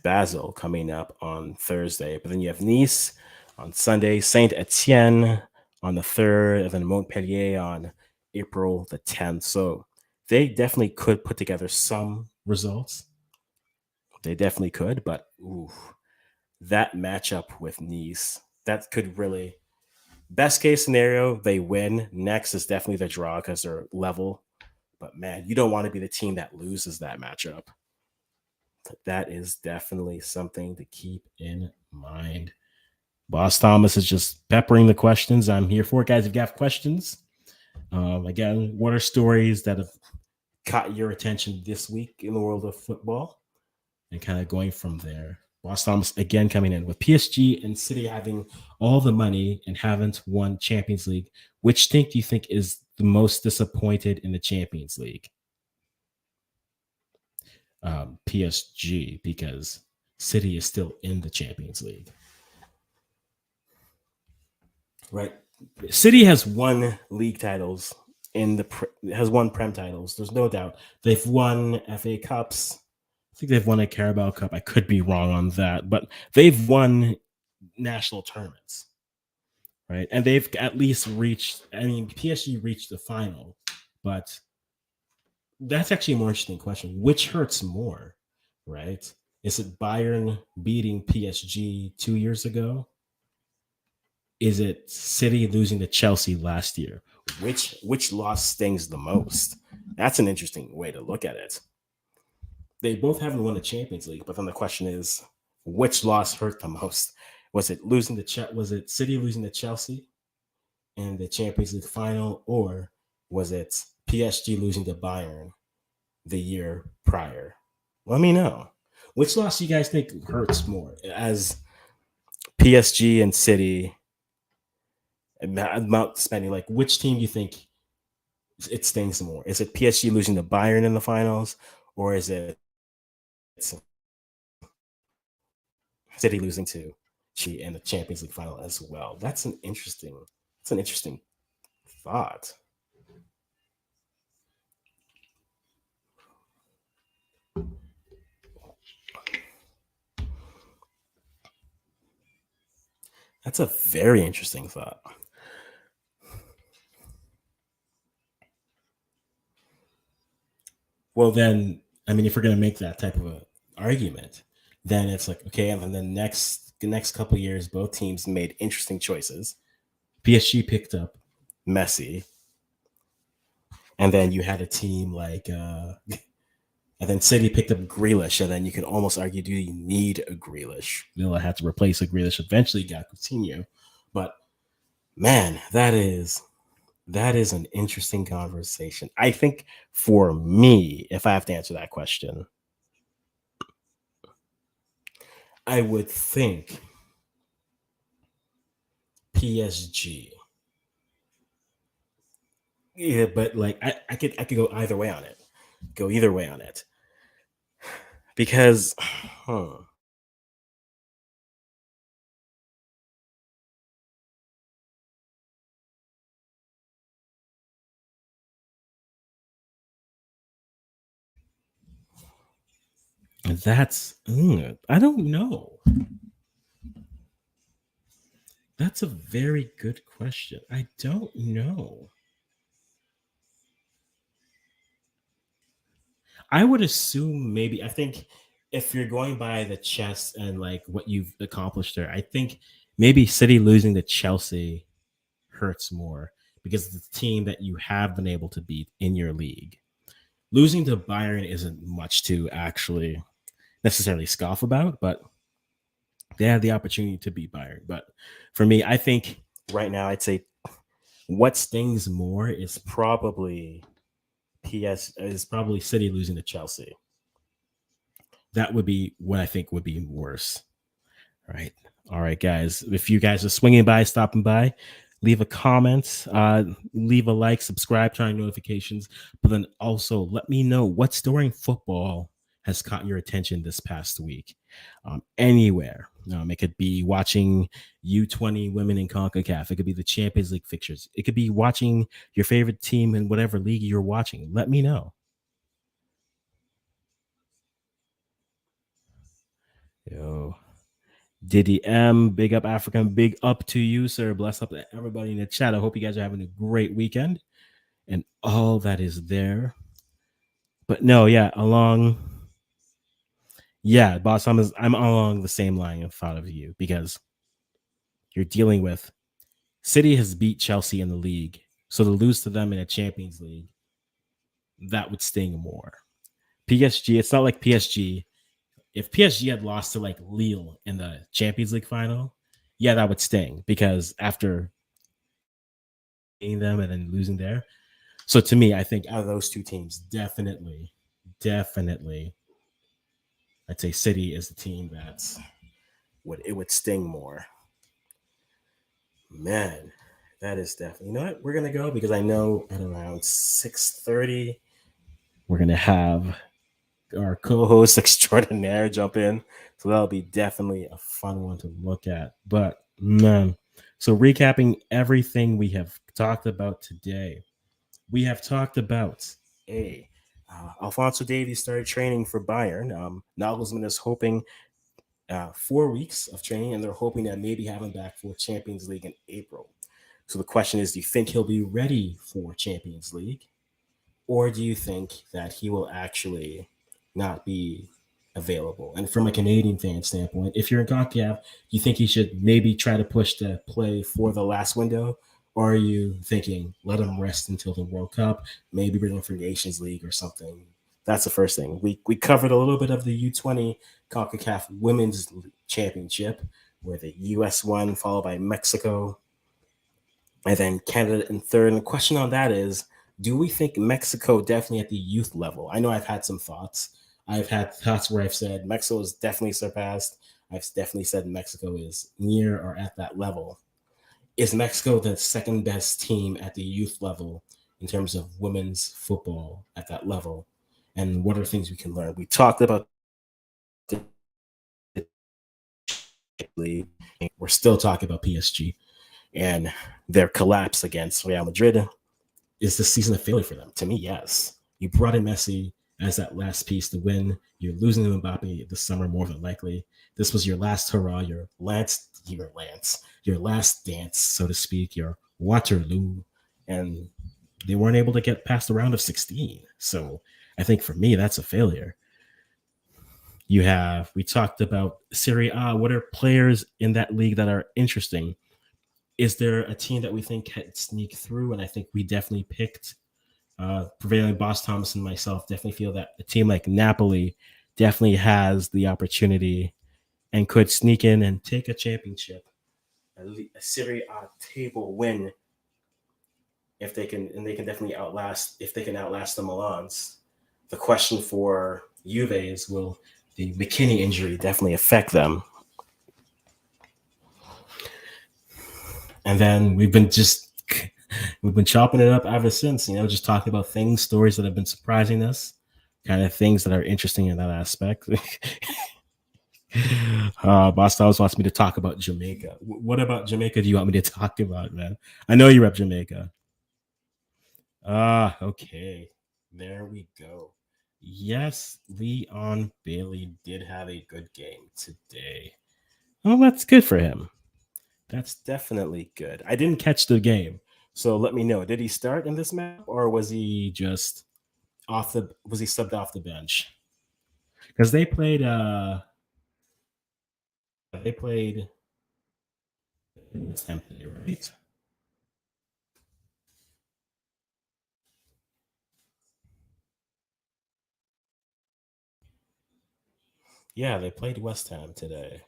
[SPEAKER 1] Basel coming up on Thursday, but then you have Nice on Sunday, Saint Etienne on the 3rd, and then Montpellier on April the 10th. So they definitely could put together some results. They definitely could, but that matchup with Nice, that could really best case scenario, they win. Next is definitely the draw because they're level. But man, you don't want to be the team that loses that matchup. That is definitely something to keep in mind. Boss Thomas is just peppering the questions. I'm here for it, guys. If you have questions, again, what are stories that have caught your attention this week in the world of football? And kind of going from there. Boss Thomas again coming in with PSG and City having all the money and haven't won Champions League. Which team do you think is the most disappointed in the Champions League? PSG, because City is still in the Champions League. Right. City has won league titles has won Prem titles. There's no doubt. They've won FA Cups. I think they've won a Carabao Cup. I could be wrong on that, but they've won national tournaments, right? And they've at least reached. I mean, PSG reached the final, but that's actually a more interesting question. Which hurts more, right? Is it Bayern beating PSG 2 years ago? Is it City losing to Chelsea last year? Which loss stings the most? That's an interesting way to look at it. They both haven't won the Champions League, but then the question is, which loss hurt the most? Was it City losing to Chelsea in the Champions League final, or was it PSG losing to Bayern the year prior? Let me know. Which loss do you guys think hurts more, as PSG and City amount spending? Like, which team do you think it stings more? Is it PSG losing to Bayern in the finals, or is it City losing to Chelsea in the Champions League final as well? That's an interesting thought. That's a very interesting thought. Well, then, I mean, if we're going to make that type of a argument, then it's like, okay, and then the next couple years, both teams made interesting choices. PSG picked up Messi, and then you had a team like, and then City picked up Grealish, and then you can almost argue, do you need a Grealish? Villa had to replace a Grealish. Eventually, got Coutinho, but man, that is an interesting conversation. I think for me, if I have to answer that question, I would think PSG. Yeah, but like I could go either way on it. Go either way on it. Because that's I don't know. That's a very good question. I don't know. I would assume maybe I think if you're going by the chess and like what you've accomplished there, I think maybe City losing to Chelsea hurts more because it's the team that you have been able to beat in your league. Losing to Bayern isn't much to actually necessarily scoff about, but they had the opportunity to beat Bayern. But for me, I think right now I'd say what stings more is probably City losing to Chelsea. That would be what I think would be worse. All right, guys. If you guys are swinging by, stopping by, leave a comment, leave a like, subscribe, turn on notifications. But then also let me know what story in football has caught your attention this past week. Anywhere. It could be watching U20 women in CONCACAF. It could be the Champions League fixtures. It could be watching your favorite team in whatever league you're watching. Let me know. Yo. Diddy M, big up African, big up to you, sir. Bless up to everybody in the chat. I hope you guys are having a great weekend and all that is there. But no, yeah, boss, I'm along the same line of thought of you because you're dealing with City has beat Chelsea in the league. So to lose to them in a Champions League, that would sting more. PSG, it's not like PSG If PSG had lost to like Lille in the Champions League final, yeah, that would sting because after beating them and then losing there. So to me, I think out of those two teams, definitely, I'd say City is the team that's would sting more. Man, that is definitely. You know what? We're gonna go because I know at around 6:30 we're gonna have our co-host extraordinaire jump in. So that'll be definitely a fun one to look at. But man, so recapping everything we have talked about today, we have talked about a Alfonso Davies started training for Bayern. Nagelsmann is hoping 4 weeks of training, and they're hoping that maybe have him back for Champions League in April. So the question is, do you think he'll be ready for Champions League? Or do you think that he will actually not be available? And from a Canadian fan standpoint, if you're in CONCACAF, do you think he should maybe try to push to play for the last window? Or are you thinking, let him rest until the World Cup, maybe bring him for Nations League or something? That's the first thing. We covered a little bit of the U20 CONCACAF Women's Championship, where the US won, followed by Mexico, and then Canada in third. And the question on that is, do we think Mexico definitely at the youth level? I know I've had some thoughts. I've had thoughts where I've said Mexico is definitely surpassed. I've definitely said Mexico is near or at that level. Is Mexico the second best team at the youth level in terms of women's football at that level? And what are things we can learn? We talked about the league. We're still talking about PSG and their collapse against Real Madrid. Is this season a failure for them? To me, yes. You brought in Messi as that last piece to win. You're losing to Mbappe this summer more than likely. This was your last hurrah, your last dance, so to speak, your Waterloo, and they weren't able to get past the round of 16. So I think for me, that's a failure. We talked about Serie A. What are players in that league that are interesting? Is there a team that we think can sneak through? And I think we definitely picked prevailing boss Thomas and myself definitely feel that a team like Napoli definitely has the opportunity and could sneak in and take a championship, a Serie A table win if they can, and they can definitely outlast if they can outlast the Milans. The question for Juve is, will the McKinney injury definitely affect them? And then we've been chopping it up ever since, just talking about stories that have been surprising us, kind of things that are interesting in that aspect. Boss always wants me to talk about Jamaica. What about Jamaica do you want me to talk about, man? I know you rep Jamaica. Okay. There we go. Yes, Leon Bailey did have a good game today. Oh, that's good for him. That's definitely good. I didn't catch the game, so let me know. Did he start in this map, or was he just was he subbed off the bench? Because they played empty, right? Yeah, they played West Ham today.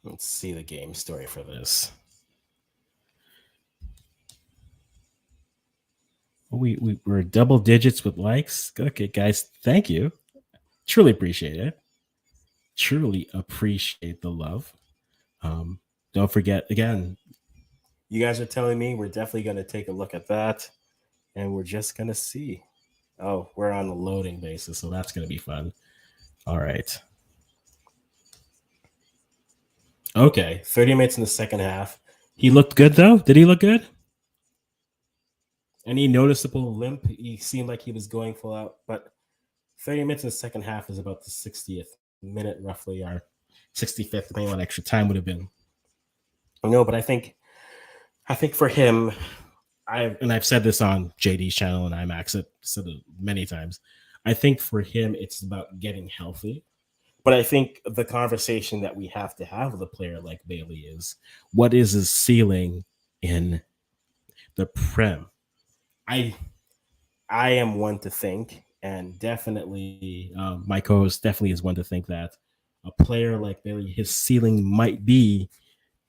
[SPEAKER 1] Let's see the game story for this. We're double digits with likes. Okay, guys, thank you. Truly appreciate it. Truly appreciate the love. Don't forget again. You guys are telling me we're definitely going to take a look at that, and we're just going to see. Oh, we're on a loading basis, so that's going to be fun. All right. Okay, 30 minutes in the second half. He looked good though. Did he look good? Any noticeable limp? He seemed like he was going full out, but 30 minutes in the second half is about the 60th minute, roughly, or 65th, depending on extra time would have been. No, but I think for him, I've said this on JD's channel and IMAX, said it many times. I think for him, it's about getting healthy. But I think the conversation that we have to have with a player like Bailey is, what is his ceiling in the Prem? I I am one to think, and definitely my co-host definitely is one to think that a player like Bailey, his ceiling might be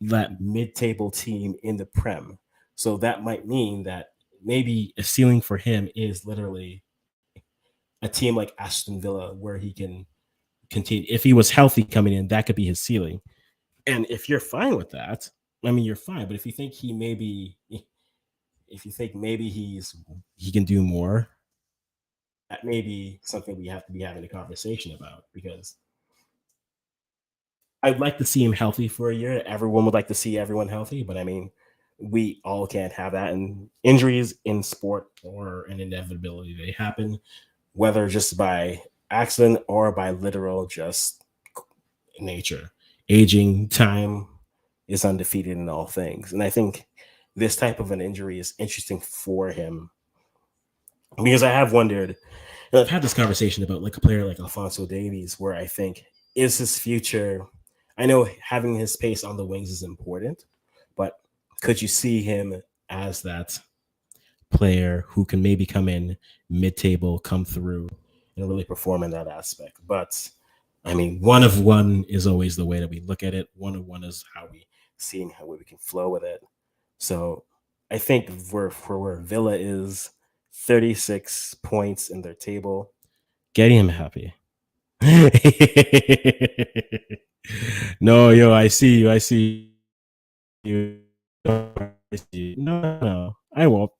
[SPEAKER 1] that mid-table team in the Prem. So that might mean that maybe a ceiling for him is literally a team like Aston Villa, where he can continue. If he was healthy coming in, that could be his ceiling. And if you're fine with that, I mean, you're fine. But if you think he maybe, if you think maybe he can do more, that may be something we have to be having a conversation about, because I'd like to see him healthy for a year. Everyone would like to see everyone healthy, but I mean, we all can't have that. And injuries in sport are an inevitability. They happen, whether just by accident or by literal just nature. Aging, time is undefeated in all things. And I think this type of an injury is interesting for him, because I have wondered, and I've had this conversation about like a player like Alfonso Davies, where I think, is his future? I know having his pace on the wings is important, but could you see him as that player who can maybe come in mid-table, come through, and really perform in that aspect? But I mean, one of one is always the way that we look at it. One of one is how we see and how we can flow with it. So I think for where Villa is, 36 points in their table, getting him happy. No, yo, I see you. I see you. I see you. No, no, I won't.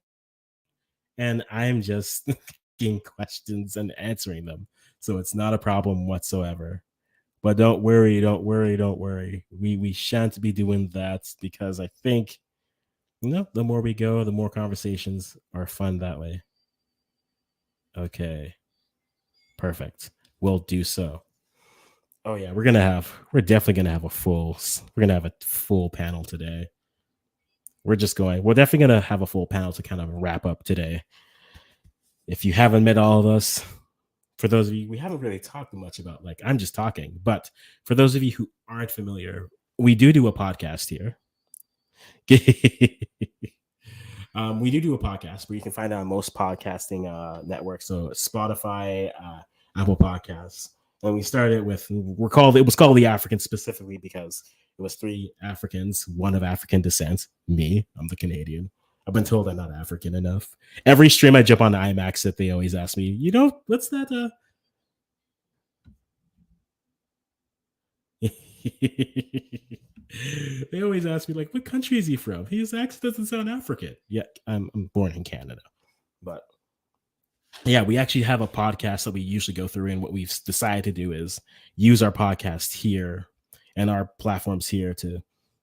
[SPEAKER 1] And I'm just asking questions and answering them. So it's not a problem whatsoever. But don't worry, don't worry, don't worry. We shan't be doing that, because I think, the more we go, the more conversations are fun that way. Okay, perfect. We'll do so. Oh yeah, we're definitely gonna have a full panel today. We're definitely gonna have a full panel to kind of wrap up today. If you haven't met all of us, for those of you, we haven't really talked much about, like, I'm just talking, but for those of you who aren't familiar, we do a podcast here. We do a podcast where you can find it on most podcasting networks, so Spotify, Apple Podcasts. And we started with, it was called the Afri-Can specifically because it was three Africans, one of African descent. Me, I'm the Canadian. I've been told I'm not African enough. Every stream I jump on the IMAX, that they always ask me, what's that? They always ask me, like, what country is he from? His accent doesn't sound African. Yeah, I'm born in Canada. But yeah, we actually have a podcast that we usually go through, and what we've decided to do is use our podcast here and our platforms here to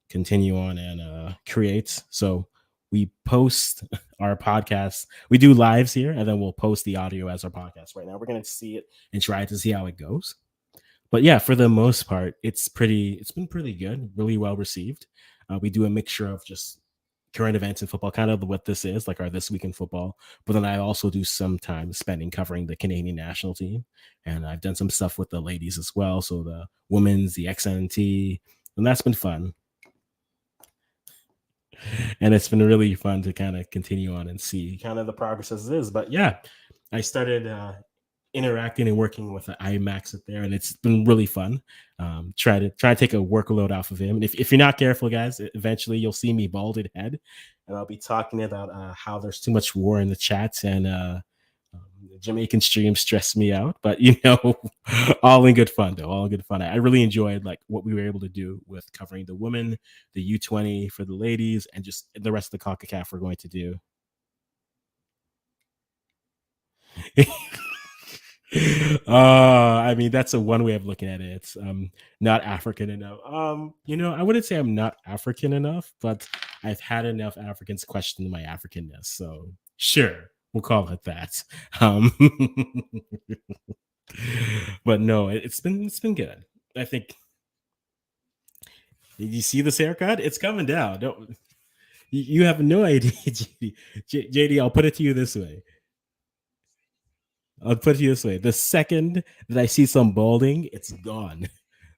[SPEAKER 1] continue on and create. So we post our podcast. We do lives here, and then we'll post the audio as our podcast. Right now, we're going to see it and try to see how it goes. But yeah, for the most part, it's been pretty good, really well received. We do a mixture of just current events in football, kind of what this is, like our This Week in Football. But then I also do some time spending covering the Canadian national team. And I've done some stuff with the ladies as well. So the women's, the XNT, and that's been fun. And it's been really fun to kind of continue on and see kind of the progress as it is. But yeah, I started interacting and working with the IMAX there, and it's been really fun. Try to take a workload off of him. And if you're not careful, guys, eventually you'll see me balded head, and I'll be talking about how there's too much war in the chats, and Jamaican streams stress me out. But all in good fun though. All in good fun. I really enjoyed like what we were able to do with covering the women, the U20 for the ladies, and just the rest of the CONCACAF we're going to do. I mean, that's a one way of looking at it. It's not African enough. I wouldn't say I'm not African enough, but I've had enough Africans question my Africanness. So sure, we'll call it that. Um, but no, it's been good. I think. Did you see this haircut? It's coming down. Don't you have no idea, JD? JD, I'll put it to you this way. I'll put it this way: the second that I see some balding, it's gone.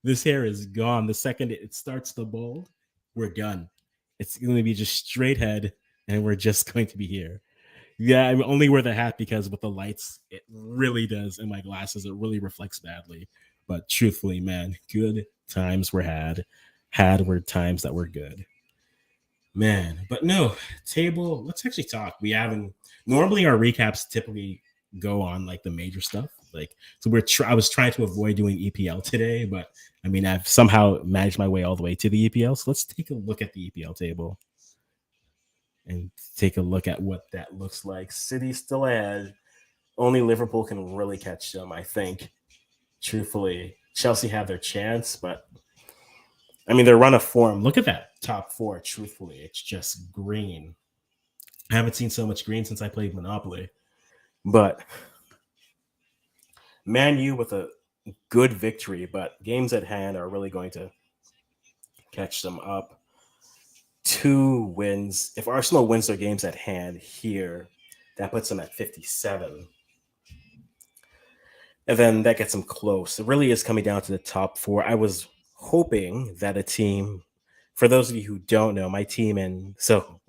[SPEAKER 1] This hair is gone. The second it starts to bald, we're done. It's going to be just straight head, and we're just going to be here. Yeah, I only wear the hat because with the lights, it really does, and my glasses, it really reflects badly. But truthfully, man, good times were had. Had were times that were good. Man, but no, table, let's actually talk. We haven't normally our recaps typically go on like the major stuff. Like so I was trying to avoid doing EPL today, but I mean I've somehow managed my way all the way to the EPL. So let's take a look at the EPL table and take a look at what that looks like. City still ahead. Only Liverpool can really catch them, I think. Truthfully, Chelsea have their chance, but I mean, their run of form. Look at that top four. Truthfully, it's just green. I haven't seen so much green since I played Monopoly. But Man U with a good victory, but games at hand are really going to catch them up. 2 wins. If Arsenal wins their games at hand here, that puts them at 57. And then that gets them close. It really is coming down to the top four. I was hoping that a team, for those of you who don't know, my team, and so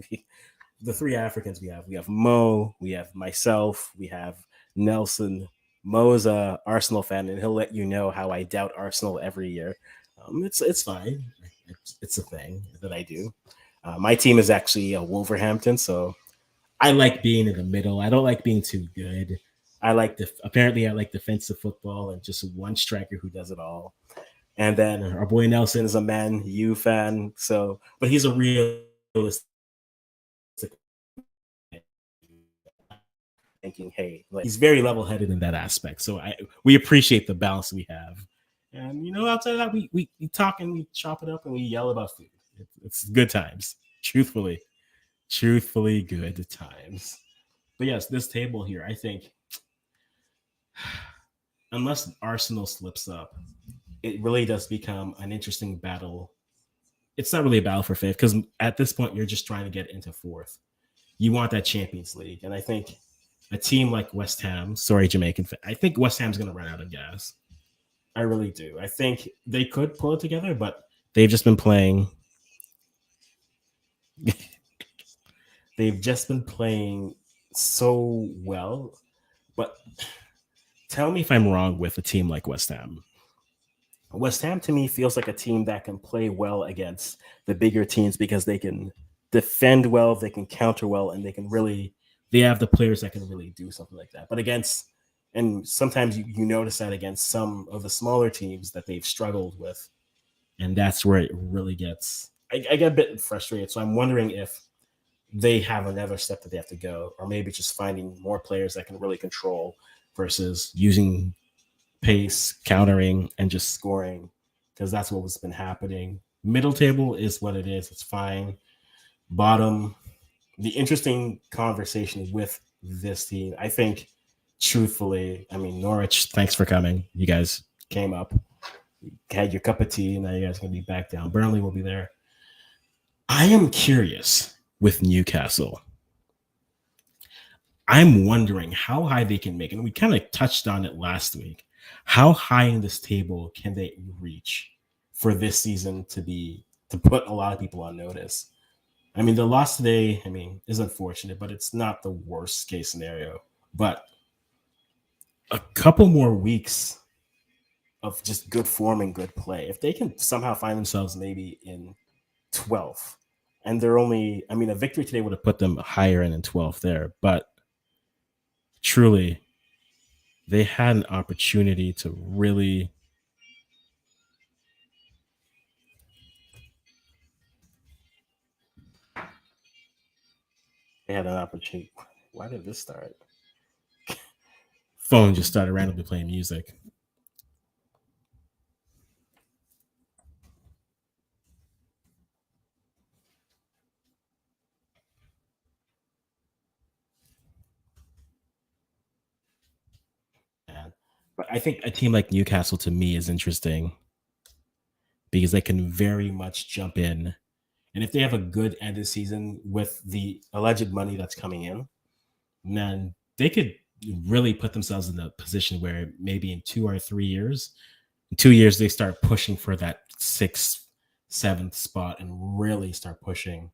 [SPEAKER 1] the three Africans we have Mo, we have myself, we have Nelson. Mo's a Arsenal fan, and he'll let you know how I doubt Arsenal every year. It's fine. It's a thing that I do. My team is actually a Wolverhampton, so I like being in the middle. I don't like being too good. I like apparently I like defensive football and just one striker who does it all. And then our boy Nelson is a Man U fan, so but he's a realist thinking, hey, like, he's very level headed in that aspect. So we appreciate the balance we have. And outside of that, we talk and we chop it up and we yell about food. It's good times. Truthfully good times. But yes, this table here, I think, unless Arsenal slips up, it really does become an interesting battle. It's not really a battle for fifth because at this point, you're just trying to get into fourth. You want that Champions League. And I think a team like West Ham, sorry, Jamaican, I think West Ham's going to run out of gas. I really do. I think they could pull it together, but they've just been playing. They've just been playing so well. But tell me if I'm wrong with a team like West Ham. West Ham to me feels like a team that can play well against the bigger teams because they can defend well, they can counter well, and they have the players that can really do something like that. But and sometimes you notice that against some of the smaller teams that they've struggled with. And that's where it really gets, I get a bit frustrated. So I'm wondering if they have another step that they have to go, or maybe just finding more players that can really control versus using pace, countering, and just scoring, because that's what's been happening. Middle table is what it is. It's fine. Bottom, the interesting conversation with this team, I think, truthfully, I mean, Norwich, thanks for coming. You guys came up, you had your cup of tea, and now you guys are going to be back down. Burnley will be there. I am curious with Newcastle. I'm wondering how high they can make, and we kind of touched on it last week. How high in this table can they reach for this season to put a lot of people on notice? I mean, the loss today, is unfortunate, but it's not the worst case scenario. But a couple more weeks of just good form and good play, if they can somehow find themselves maybe in 12th, and they're only, a victory today would have put them higher in 12th there, but truly, they had an opportunity to really. They had an opportunity. Why did this start? Phone just started randomly playing music. But I think a team like Newcastle to me is interesting because they can very much jump in. And if they have a good end of season with the alleged money that's coming in, then they could really put themselves in a position where maybe in 2 or 3 years, in 2 years, they start pushing for that sixth, seventh spot and really start pushing.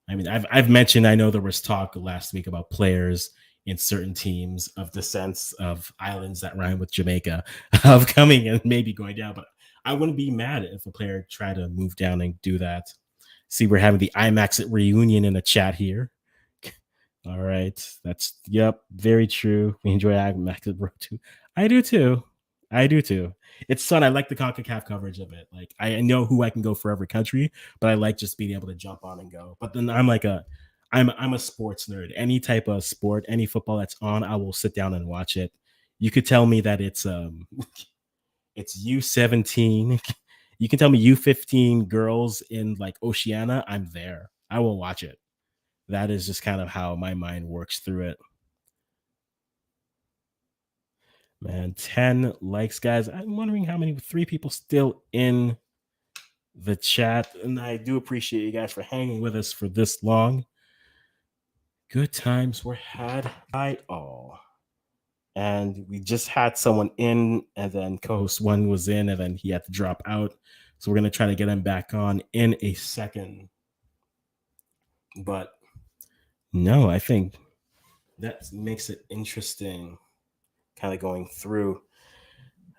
[SPEAKER 1] I mean, I've mentioned, I know there was talk last week about players in certain teams of descents of islands that rhyme with Jamaica of coming and maybe going down, but I wouldn't be mad if a player tried to move down and do that. See, we're having the IMAX reunion in the chat here. All right. That's, yep, very true. We enjoy IMAX Bro too. I do too. I do too. It's fun. I like the CONCACAF coverage of it. Like, I know who I can go for every country, but I like just being able to jump on and go. But then I'm a sports nerd. Any type of sport, any football that's on, I will sit down and watch it. You could tell me that it's U17. You can tell me U15 girls in like Oceania, I'm there. I will watch it. That is just kind of how my mind works through it. Man, 10 likes, guys. I'm wondering how many, 3 people still in the chat. And I do appreciate you guys for hanging with us for this long. Good times were had by all. And we just had someone in, and then co-host 1 was in, and then he had to drop out. So we're going to try to get him back on in a second. But no, I think that makes it interesting, kind of going through.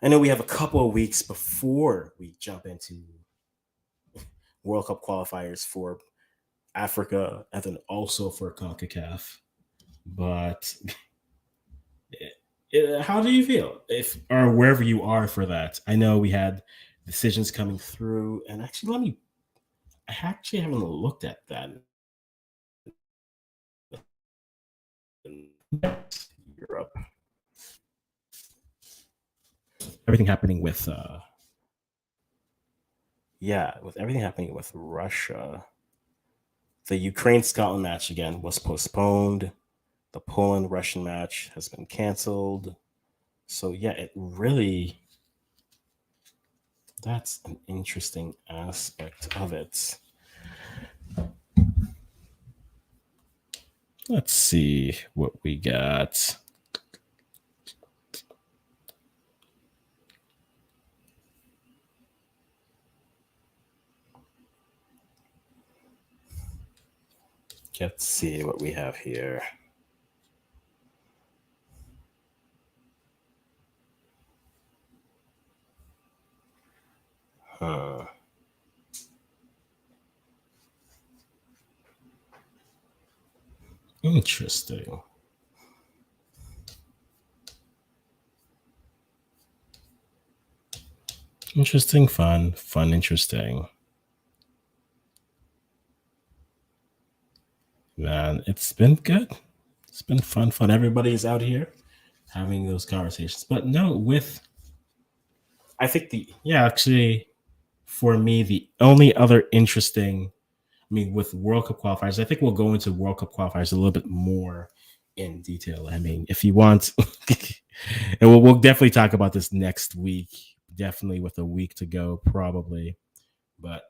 [SPEAKER 1] I know we have a couple of weeks before we jump into World Cup qualifiers for Africa and then also for CONCACAF. But how do you feel if or wherever you are for that? I know we had decisions coming through, and actually, I actually haven't looked at that in Europe. Everything happening with with everything happening with Russia, the Ukraine-Scotland match again was postponed. The Poland-Russian match has been canceled. So yeah, it really, that's an interesting aspect of it. Let's see what we got. Let's see what we have here. Huh. Interesting. Interesting, fun, interesting. Man, it's been good. It's been fun. Everybody's out here having those conversations. But no, I think actually, for me, the only other interesting, I mean, with World Cup qualifiers, I think we'll go into World Cup qualifiers a little bit more in detail. I mean, if you want, and we'll definitely talk about this next week, definitely with a week to go, probably. But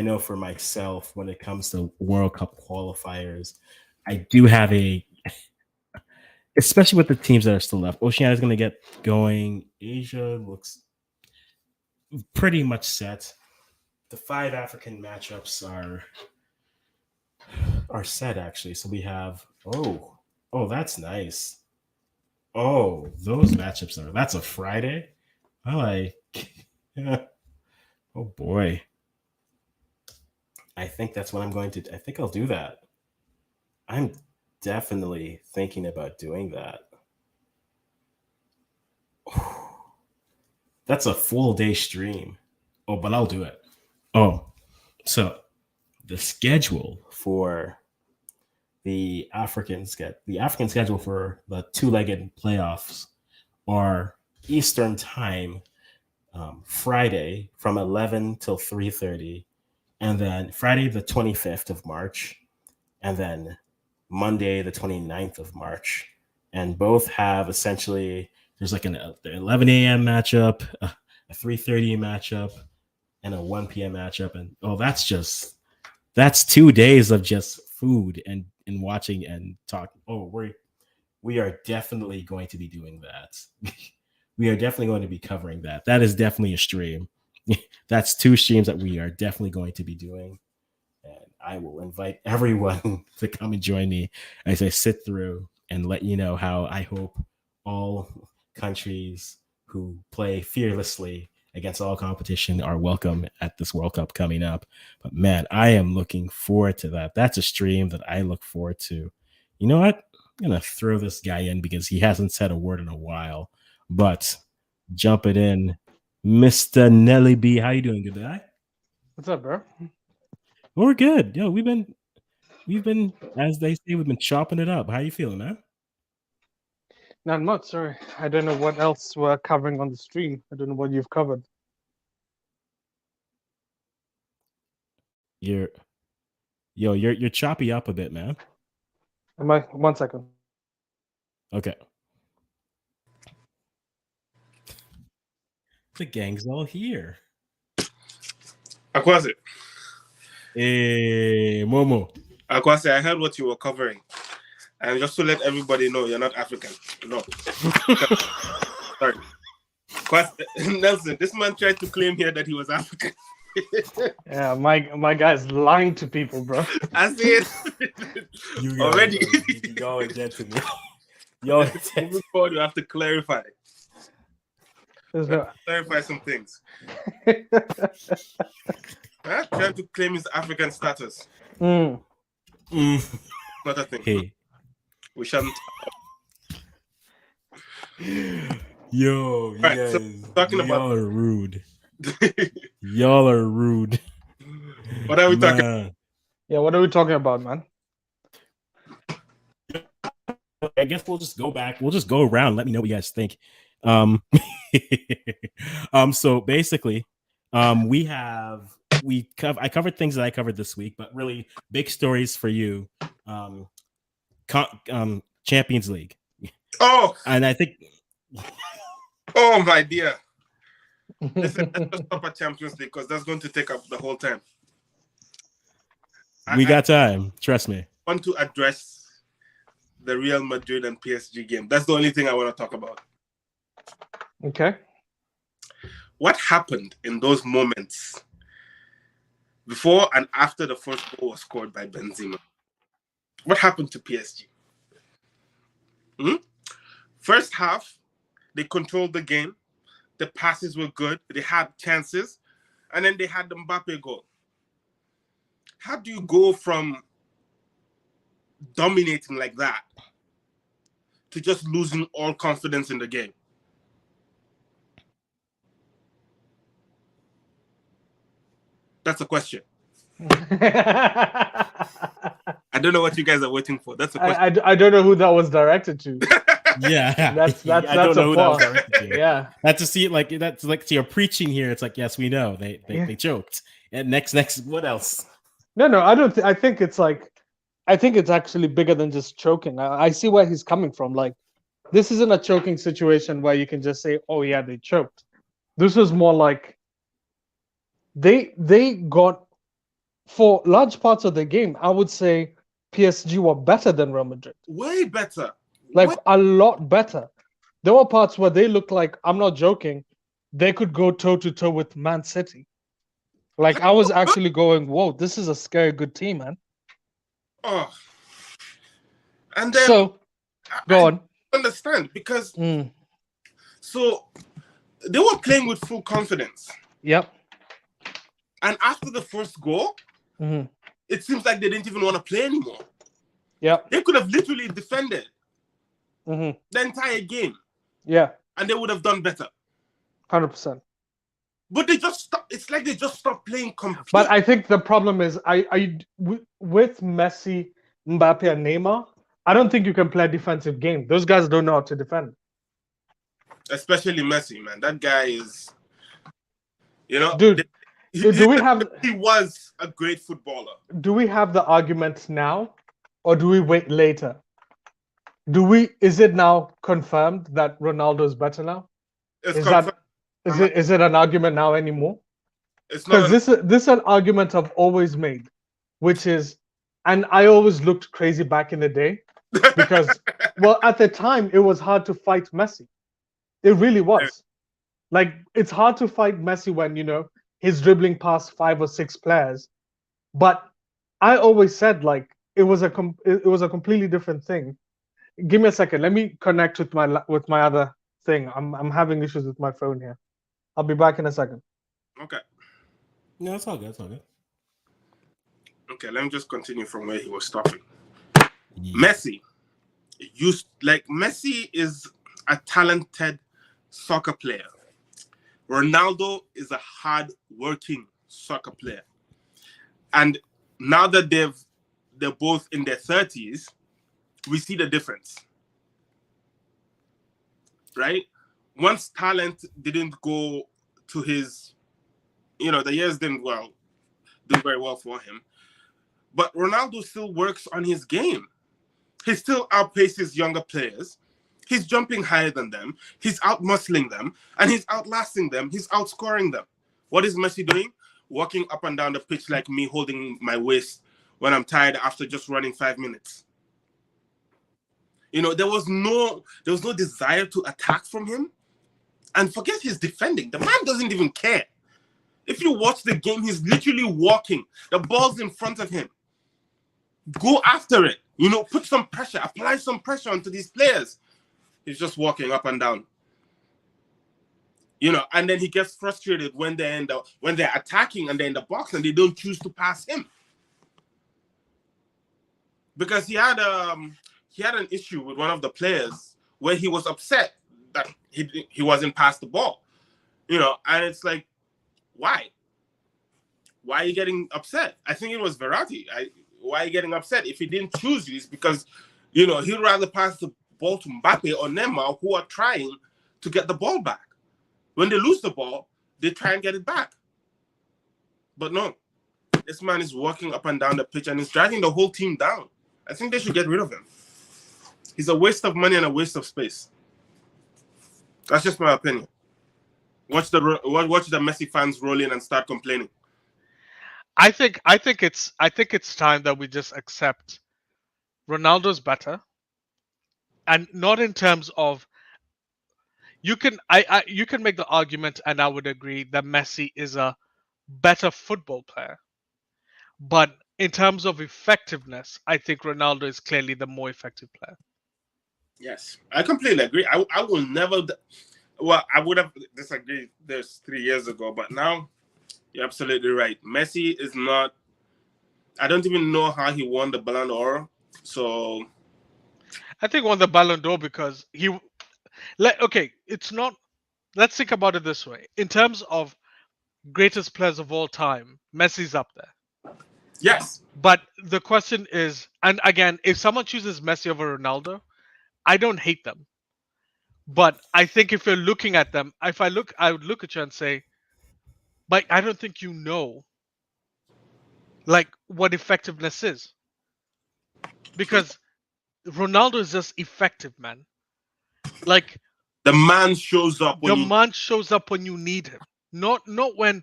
[SPEAKER 1] I know for myself, when it comes to World Cup qualifiers, I do have especially with the teams that are still left. Oceania is going to get going. Asia looks pretty much set. The 5 African matchups are set actually. So we have that's nice. Oh, those matchups that's a Friday. I like. Oh boy. I think that's what I'm going to. I think I'll do that. I'm definitely thinking about doing that. That's a full day stream. Oh, but I'll do it. Oh, so the schedule for the African schedule for the 2-legged playoffs are Eastern time, Friday from 11 till 3:30, and then Friday the 25th of March, and then Monday the 29th of March. And both have essentially, there's like an 11 a.m. matchup, a 3:30 matchup, and a 1 p.m. matchup. And that's 2 days of just food and and watching and talk. Oh, we are definitely going to be doing that. We are definitely going to be covering that. That is definitely a stream. That's 2 streams that we are definitely going to be doing. And I will invite everyone to come and join me as I sit through and let you know how I hope all countries who play fearlessly against all competition are welcome at this World Cup coming up. But man, I am looking forward to that. That's a stream that I look forward to. You know what? I'm going to throw this guy in because he hasn't said a word in a while. But jump it in. Mr. Nelly B, how you doing, good guy?
[SPEAKER 2] What's up, bro?
[SPEAKER 1] We're good. Yo, we've been, as they say, we've been chopping it up. How you feeling, man?
[SPEAKER 2] Not much, sorry. I don't know what else we're covering on the stream. I don't know what you've covered.
[SPEAKER 1] You're choppy up a bit, man.
[SPEAKER 2] Am I? 1 second.
[SPEAKER 1] Okay. The gang's all here.
[SPEAKER 3] Akwase.
[SPEAKER 1] Hey, Momo.
[SPEAKER 3] Akwase, I heard what you were covering. And just to let everybody know, you're not African. No. Sorry. Akwase, Nelson, this man tried to claim here that he was African.
[SPEAKER 2] Yeah, my guy's lying to people, bro.
[SPEAKER 3] I see it.
[SPEAKER 1] You
[SPEAKER 3] Already.
[SPEAKER 1] Y'all are dead to me. Y'all are dead.
[SPEAKER 3] Moving forward, you have to clarify.
[SPEAKER 2] There's no...
[SPEAKER 3] Clarify some things. Trying to claim his African status.
[SPEAKER 2] Mm.
[SPEAKER 3] Not a thing.
[SPEAKER 1] Hey.
[SPEAKER 3] We shouldn't.
[SPEAKER 1] Yo,
[SPEAKER 3] Right,
[SPEAKER 1] yes.
[SPEAKER 3] so talking about
[SPEAKER 1] y'all are rude. Y'all are rude.
[SPEAKER 3] What are we talking about?
[SPEAKER 2] Yeah, what are we talking about, man?
[SPEAKER 1] I guess we'll just go back. We'll just go around. Let me know what you guys think. So basically, I covered things that I covered this week, but really big stories for you. Champions League.
[SPEAKER 3] Oh,
[SPEAKER 1] and I think.
[SPEAKER 3] Oh my dear. Listen, let's just stop at Champions League because that's going to take up the whole time.
[SPEAKER 1] We got time. Trust me.
[SPEAKER 3] I want to address the Real Madrid and PSG game. That's the only thing I want to talk about.
[SPEAKER 2] Okay.
[SPEAKER 3] What happened in those moments before and after the first goal was scored by Benzema? What happened to PSG? First half, they controlled the game. The passes were good. They had chances. And then they had the Mbappe goal. How do you go from dominating like that to just losing all confidence in the game? That's a question. I don't know what you guys are waiting for. That's a question.
[SPEAKER 2] I don't know who that was directed to.
[SPEAKER 1] Yeah,
[SPEAKER 2] that's
[SPEAKER 1] I don't know who that was directed to.
[SPEAKER 2] Yeah,
[SPEAKER 1] that's to see it like that's like so you're preaching here. It's like yes, we know they joked. And next, what else?
[SPEAKER 2] No, I don't. I think it's like, I think it's actually bigger than just choking. I see where he's coming from. Like, this isn't a choking situation where you can just say, "Oh yeah, they choked." This was more like they got, for large parts of the game, I would say PSG were better than Real Madrid.
[SPEAKER 3] Way better.
[SPEAKER 2] Like a lot better. There were parts where they looked like, I'm not joking, they could go toe to toe with Man City. Like I was actually going, whoa, this is a scary good team, man.
[SPEAKER 3] Oh. And then
[SPEAKER 2] so go on.
[SPEAKER 3] Understand because so they were playing with full confidence.
[SPEAKER 2] Yep.
[SPEAKER 3] And after the first goal, it seems like they didn't even want to play anymore.
[SPEAKER 2] Yep.
[SPEAKER 3] They could have literally defended the entire game.
[SPEAKER 2] Yeah.
[SPEAKER 3] And they would have done better.
[SPEAKER 2] 100%.
[SPEAKER 3] But they just stopped. It's like they just stopped playing completely.
[SPEAKER 2] But I think the problem is, with Messi, Mbappe, and Neymar, I don't think you can play a defensive game. Those guys don't know how to defend.
[SPEAKER 3] Especially Messi, man. That guy is,
[SPEAKER 2] dude. Do we have?
[SPEAKER 3] He was a great footballer.
[SPEAKER 2] Do we have the argument now, or do we wait later? Is it now confirmed that Ronaldo is better now? Is it an argument now anymore?
[SPEAKER 3] It's not.
[SPEAKER 2] Because this is an argument I've always made, which is And I always looked crazy back in the day because, well, at the time, it was hard to fight Messi. It really was. Like, it's hard to fight Messi when, he's dribbling past 5 or 6 players. But I always said, like, it was a completely different thing. Give me a second. Let me connect with my other thing. I'm having issues with my phone here. I'll be back in a second.
[SPEAKER 3] Okay.
[SPEAKER 1] No, it's all good. It's all good.
[SPEAKER 3] Okay, let me just continue from where he was stopping.
[SPEAKER 1] Yeah.
[SPEAKER 3] Messi. Messi is a talented soccer player. Ronaldo is a hard-working soccer player. And now that they're both in their 30s, we see the difference. Right? Once talent didn't go to his, the years didn't do very well for him. But Ronaldo still works on his game. He still outpaces younger players. He's jumping higher than them. He's out-muscling them. And he's outlasting them. He's outscoring them. What is Messi doing? Walking up and down the pitch like me, holding my waist when I'm tired after just running 5 minutes. There was no desire to attack from him. And forget his defending. The man doesn't even care. If you watch the game, he's literally walking. The ball's in front of him. Go after it. Put some pressure. Apply some pressure onto these players. He's just walking up and down. And then he gets frustrated when they're attacking and they're in the box and they don't choose to pass him. Because he had an issue with one of the players where he was upset that he wasn't passed the ball. And it's like, why? Why are you getting upset? I think it was Verratti. Why are you getting upset? If he didn't choose you, it's because, he'd rather pass the ball to Mbappe or Neymar, who are trying to get the ball back. When they lose the ball, they try and get it back. But no, this man is walking up and down the pitch and he's dragging the whole team down. I think they should get rid of him. He's a waste of money and a waste of space. That's just my opinion. Watch the Messi fans roll in and start complaining.
[SPEAKER 4] I think it's time that we just accept Ronaldo's better, and not in terms of you can make the argument, and I would agree that Messi is a better football player, but in terms of effectiveness, I think Ronaldo is clearly the more effective player.
[SPEAKER 3] Yes, I completely agree. I will never. Well, I would have disagreed this 3 years ago, but now you're absolutely right. Messi is not. I don't even know how he won the Ballon d'Or. So
[SPEAKER 4] I think he won the Ballon d'Or because it's not. Let's think about it this way: in terms of greatest players of all time, Messi's up there.
[SPEAKER 3] Yes.
[SPEAKER 4] But the question is, and again, if someone chooses Messi over Ronaldo, I don't hate them. But I think if you're looking at them, I would look at you and say, but I don't think you know, like, what effectiveness is. Because Ronaldo is just effective, man. Like,
[SPEAKER 3] the man shows up.
[SPEAKER 4] Man shows up when you need him. Not when,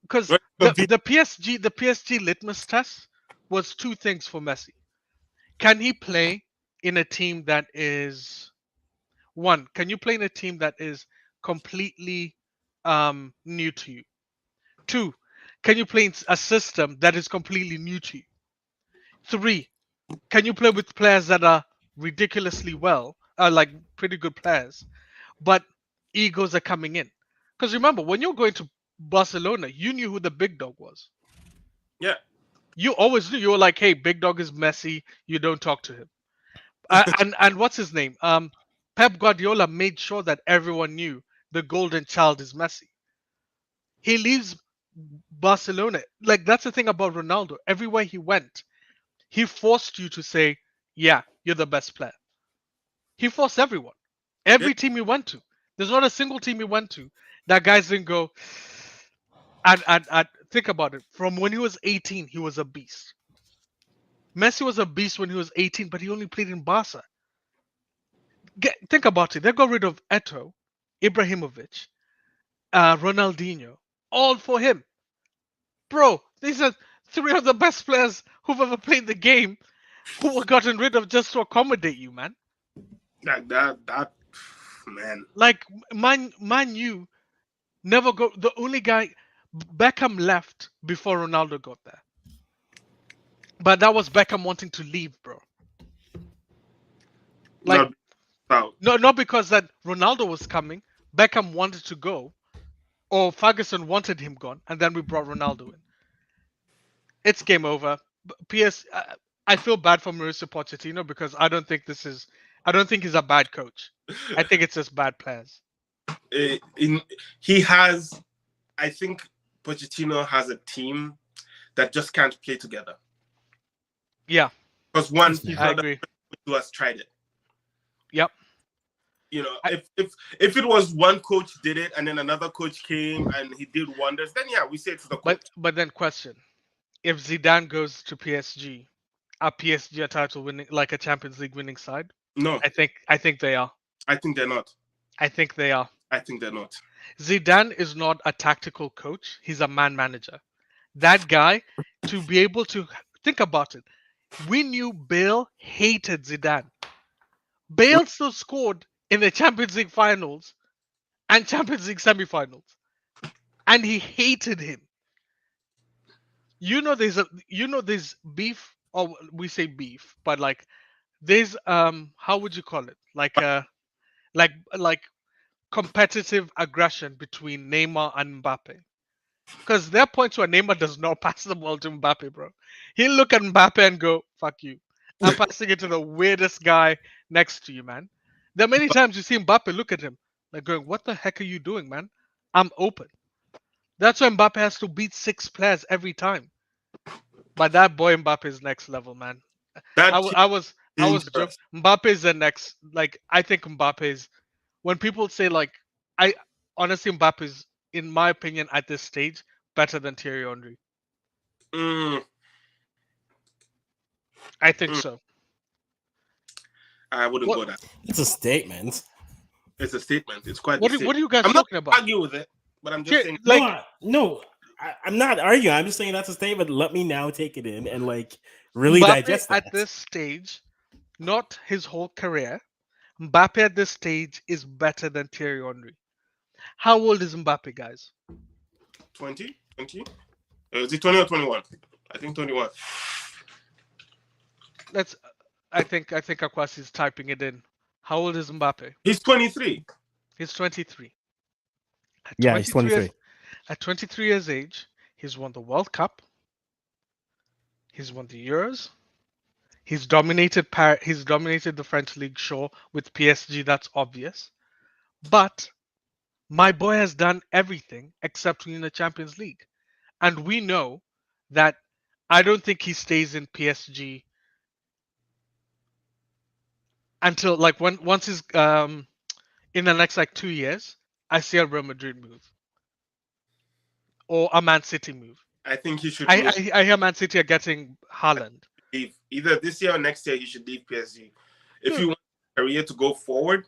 [SPEAKER 4] because the PSG litmus test was 2 things for Messi. Can he play in a team that is... One, can you play in a team that is completely new to you? 2, can you play in a system that is completely new to you? 3, can you play with players that are ridiculously like pretty good players, but egos are coming in? Because remember, when you're going to Barcelona, you knew who the big dog was.
[SPEAKER 3] Yeah.
[SPEAKER 4] You always knew. You were like, hey, big dog is Messi. You don't talk to him. And what's his name? Pep Guardiola made sure that everyone knew the golden child is Messi. He leaves Barcelona. Like, that's the thing about Ronaldo. Everywhere he went, he forced you to say, yeah, you're the best player. He forced everyone. Every team he went to. There's not a single team he went to that guys didn't go, and think about it. From when he was 18, he was a beast. Messi was a beast when he was 18, but he only played in Barca. Think about it. They got rid of Eto'o, Ibrahimovic, Ronaldinho, all for him. Bro, these are three of the best players who've ever played the game who were gotten rid of just to accommodate you, man.
[SPEAKER 3] That man.
[SPEAKER 4] Like Man U never go. The only guy Beckham left before Ronaldo got there, but that was Beckham wanting to leave, bro. Like
[SPEAKER 3] Not
[SPEAKER 4] no, not because that Ronaldo was coming. Beckham wanted to go, or Ferguson wanted him gone, and then we brought Ronaldo in. It's game over. I feel bad for Mauricio Pochettino because I don't think he's a bad coach. I think it's just bad players.
[SPEAKER 3] He has, I think Pochettino has a team that just can't play together.
[SPEAKER 4] Yeah,
[SPEAKER 3] because one, he's
[SPEAKER 4] I
[SPEAKER 3] not the
[SPEAKER 4] agree.
[SPEAKER 3] person who has tried it.
[SPEAKER 4] Yep.
[SPEAKER 3] You know, if it was one coach did it and then another coach came and he did wonders, then yeah, we say it's the coach.
[SPEAKER 4] But then question: if Zidane goes to PSG, are PSG a title winning, like a Champions League winning side?
[SPEAKER 3] No,
[SPEAKER 4] I think they are.
[SPEAKER 3] I think they're not.
[SPEAKER 4] I think they are.
[SPEAKER 3] I think they're not.
[SPEAKER 4] Zidane is not a tactical coach. He's a man manager. That guy, to be able to think about it, we knew Bale hated Zidane. Bale still scored in the Champions League finals and Champions League semifinals, and he hated him. There's beef, or we say beef, but like there's how would you call it? Like competitive aggression between Neymar and Mbappe. Because there are points where Neymar does not pass the ball to Mbappe, bro. He'll look at Mbappe and go, fuck you. I'm passing it to the weirdest guy next to you, man. There are many times you see Mbappe look at him, like going, what the heck are you doing, man? I'm open. That's why Mbappe has to beat 6 players every time. But that boy Mbappe is next level, man. I was joking. Mbappe is the next. Like, I think Mbappe is. When people say like, I honestly Mbappe is, in my opinion, at this stage, better than Thierry Henry. I think so.
[SPEAKER 3] I wouldn't go that.
[SPEAKER 1] It's a statement.
[SPEAKER 3] It's a statement. It's quite.
[SPEAKER 4] What are you guys
[SPEAKER 3] I'm
[SPEAKER 4] talking
[SPEAKER 3] not
[SPEAKER 4] about?
[SPEAKER 3] argue with it, but I'm just saying.
[SPEAKER 4] Like,
[SPEAKER 1] I'm not arguing. I'm just saying that's a statement. Let me now take it in and like really
[SPEAKER 4] Mbappe
[SPEAKER 1] digest that.
[SPEAKER 4] at this stage, not his whole career. Mbappe at this stage is better than Thierry Henry. How old is Mbappe, guys?
[SPEAKER 3] 20? 20? Is it 20 or 21? I think 21.
[SPEAKER 4] I think Akwasi is typing it in. How old is Mbappe?
[SPEAKER 3] He's 23.
[SPEAKER 4] He's 23.
[SPEAKER 1] Yeah, he's 23.
[SPEAKER 4] At 23 years age, he's won the World Cup. He's won the Euros. He's dominated the French league, sure, with PSG, that's obvious. But my boy has done everything except win the Champions League. And we know that I don't think he stays in PSG until like once he's in the next like 2 years. I see a Real Madrid move or a Man City move.
[SPEAKER 3] I think he should.
[SPEAKER 4] I hear Man City are getting Haaland.
[SPEAKER 3] Either this year or next year, he should leave PSG. If you want his career to go forward.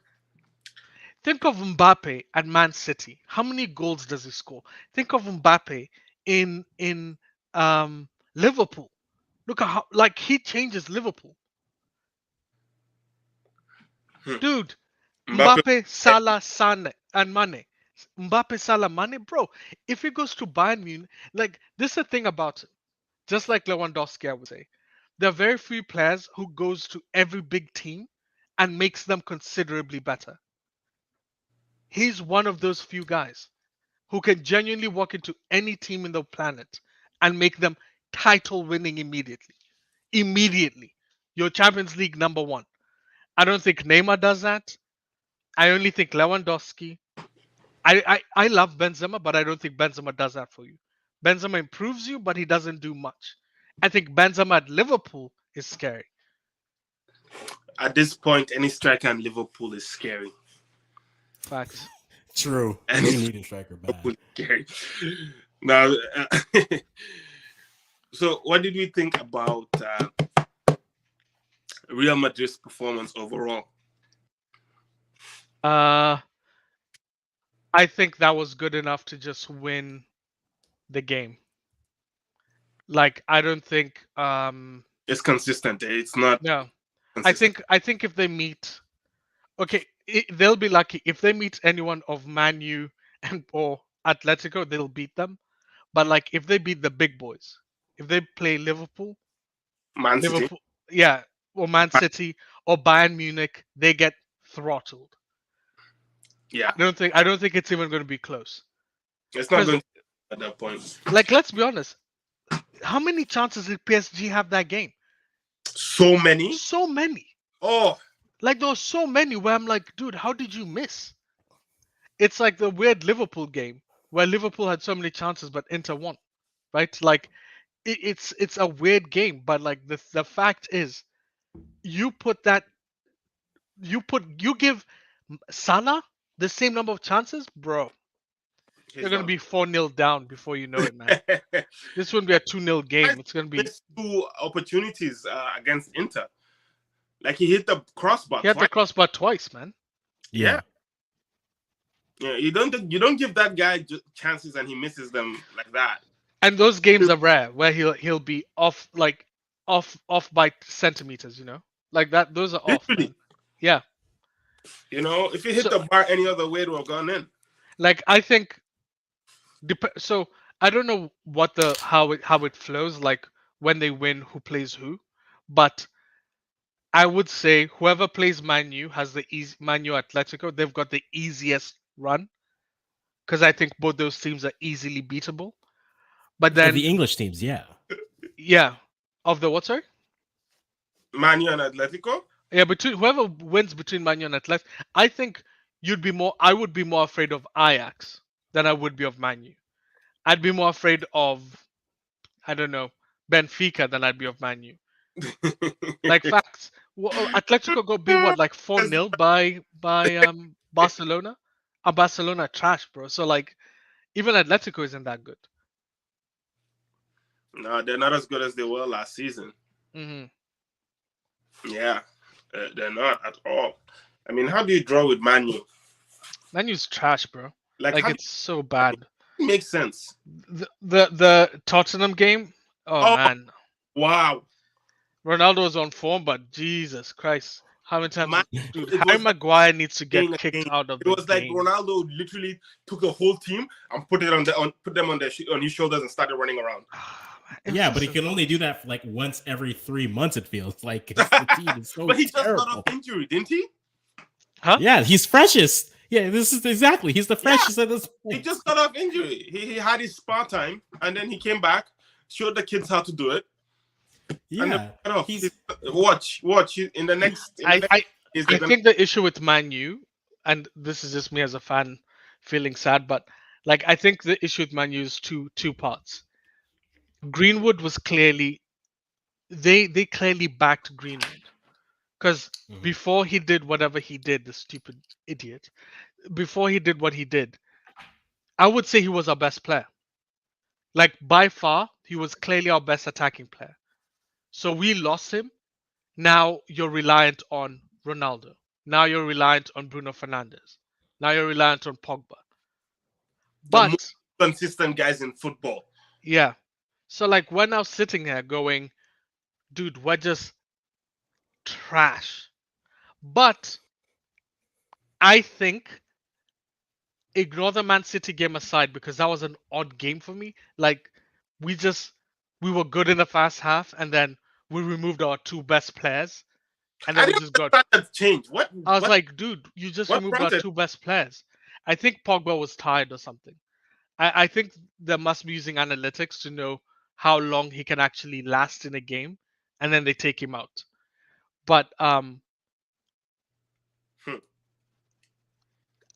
[SPEAKER 4] Think of Mbappe at Man City. How many goals does he score? Think of Mbappe in Liverpool. Look at how like he changes Liverpool. Dude, Mbappe, Salah, Sane, and Mane. Mbappe, Salah, Mane, bro. If he goes to Bayern Munich, like this is the thing about it. Just like Lewandowski, I would say, there are very few players who goes to every big team and makes them considerably better. He's one of those few guys who can genuinely walk into any team in the planet and make them title winning immediately. Immediately. Your Champions League number 1. I don't think Neymar does that. I only think Lewandowski. I love Benzema, but I don't think Benzema does that for you. Benzema improves you, but he doesn't do much. I think Benzema at Liverpool is scary.
[SPEAKER 3] At this point, any striker in Liverpool is scary.
[SPEAKER 4] Facts.
[SPEAKER 1] True. And you need a striker back.
[SPEAKER 3] Scary. Now, so what did we think about Real Madrid's performance overall?
[SPEAKER 4] I think that was good enough to just win the game. Like I don't think
[SPEAKER 3] It's consistent. It's not
[SPEAKER 4] no.
[SPEAKER 3] consistent.
[SPEAKER 4] I think if they meet, okay, they'll be lucky if they meet anyone of Man U and or Atletico, they'll beat them. But like if they beat the big boys, if they play Liverpool,
[SPEAKER 3] Man City.
[SPEAKER 4] yeah, or Man City or Bayern Munich, they get throttled.
[SPEAKER 3] Yeah,
[SPEAKER 4] I don't think it's even going to be close.
[SPEAKER 3] it's not
[SPEAKER 4] 'Cause,
[SPEAKER 3] going to at that point.
[SPEAKER 4] like, let's be honest. How many chances did PSG have that game?
[SPEAKER 3] So many.
[SPEAKER 4] So many.
[SPEAKER 3] Oh,
[SPEAKER 4] Like there were so many where I'm like, dude, how did you miss? It's like the weird Liverpool game where Liverpool had so many chances but Inter won, right? Like it's a weird game, but like the fact is, you give Salah the same number of chances, bro. You're gonna be 4-0 down before you know it, man. This wouldn't be a 2-0 game. It's gonna be.
[SPEAKER 3] Missed 2 opportunities against Inter. Like he hit the crossbar.
[SPEAKER 4] He had the
[SPEAKER 3] twice.
[SPEAKER 4] crossbar twice, man.
[SPEAKER 3] Yeah. Yeah, you don't give that guy chances and he misses them like that.
[SPEAKER 4] And those games are rare where he'll be off by centimeters, you know, like that. Those are off,
[SPEAKER 3] Literally.
[SPEAKER 4] man. Yeah.
[SPEAKER 3] You know, if he hit
[SPEAKER 4] So-
[SPEAKER 3] the bar any other way, it would have gone in.
[SPEAKER 4] Like I think, so I don't know how it flows, like when they win, who plays who, but I would say whoever plays Man U has the easy Man U Atletico. They've got the easiest run because I think both those teams are easily beatable. But
[SPEAKER 1] For
[SPEAKER 4] then,
[SPEAKER 1] the English teams, yeah.
[SPEAKER 4] yeah, of the what, sorry?
[SPEAKER 3] Man U and Atletico.
[SPEAKER 4] Yeah, between whoever wins between Man U and Atletico, I think I would be more afraid of Ajax than I would be of Man U. I'd be more afraid of, I don't know, Benfica than I'd be of Man U. Like facts. Atletico got beat what, like 4-0 by Barcelona? Barcelona trash, bro. So like even Atletico isn't that good.
[SPEAKER 3] No, they're not as good as they were last season.
[SPEAKER 4] Hmm.
[SPEAKER 3] Yeah, they're not at all. I mean, how do you draw with Man U?
[SPEAKER 4] Man U's trash, bro. Like
[SPEAKER 3] how
[SPEAKER 4] it's so bad.
[SPEAKER 3] it makes sense.
[SPEAKER 4] The Tottenham game. Oh man,
[SPEAKER 3] Wow.
[SPEAKER 4] Ronaldo was on form, but Jesus Christ, how many times?
[SPEAKER 3] Man, dude, it
[SPEAKER 4] Harry
[SPEAKER 3] was
[SPEAKER 4] Maguire needs to
[SPEAKER 3] game
[SPEAKER 4] get kicked
[SPEAKER 3] again.
[SPEAKER 4] out of
[SPEAKER 3] It
[SPEAKER 4] the
[SPEAKER 3] was like
[SPEAKER 4] game.
[SPEAKER 3] Ronaldo literally took the whole team and put them on his shoulders and started running around.
[SPEAKER 1] Yeah, but he can only do that like once every 3 months. It feels like the team is so
[SPEAKER 3] But he just
[SPEAKER 1] terrible.
[SPEAKER 3] got off injury, didn't he?
[SPEAKER 4] Huh?
[SPEAKER 1] Yeah, he's freshest. Yeah, this is exactly. He's the freshest at this
[SPEAKER 3] He
[SPEAKER 1] point.
[SPEAKER 3] just got off injury. He had his spa time and then he came back, showed the kids how to do it.
[SPEAKER 1] Yeah,
[SPEAKER 3] And
[SPEAKER 1] he's
[SPEAKER 3] watch in the next.
[SPEAKER 4] I
[SPEAKER 3] I
[SPEAKER 4] think the issue with Man U, and this is just me as a fan feeling sad, but like I think the issue with Man U is two parts. Greenwood was clearly they clearly backed Greenwood because
[SPEAKER 1] Mhm.
[SPEAKER 4] before he did whatever he did, the stupid idiot, before he did what he did, I would say he was our best player. Like by far, he was clearly our best attacking player. So we lost him. Now you're reliant on Ronaldo. Now you're reliant on Bruno Fernandes. Now you're reliant on Pogba. But
[SPEAKER 3] most consistent guys in football.
[SPEAKER 4] yeah. So like we're now sitting here going, dude, we're just trash. But I think ignore the Man City game aside because that was an odd game for me. Like we were good in the first half and then we removed our 2 best players and then
[SPEAKER 3] I
[SPEAKER 4] we
[SPEAKER 3] didn't
[SPEAKER 4] just got
[SPEAKER 3] understand that change. What?
[SPEAKER 4] I was
[SPEAKER 3] what-
[SPEAKER 4] like, dude, you just
[SPEAKER 3] what
[SPEAKER 4] removed our
[SPEAKER 3] prompted-
[SPEAKER 4] 2 best players. I think Pogba was tired or something. I think they must be using analytics to know how long he can actually last in a game, and then they take him out. But I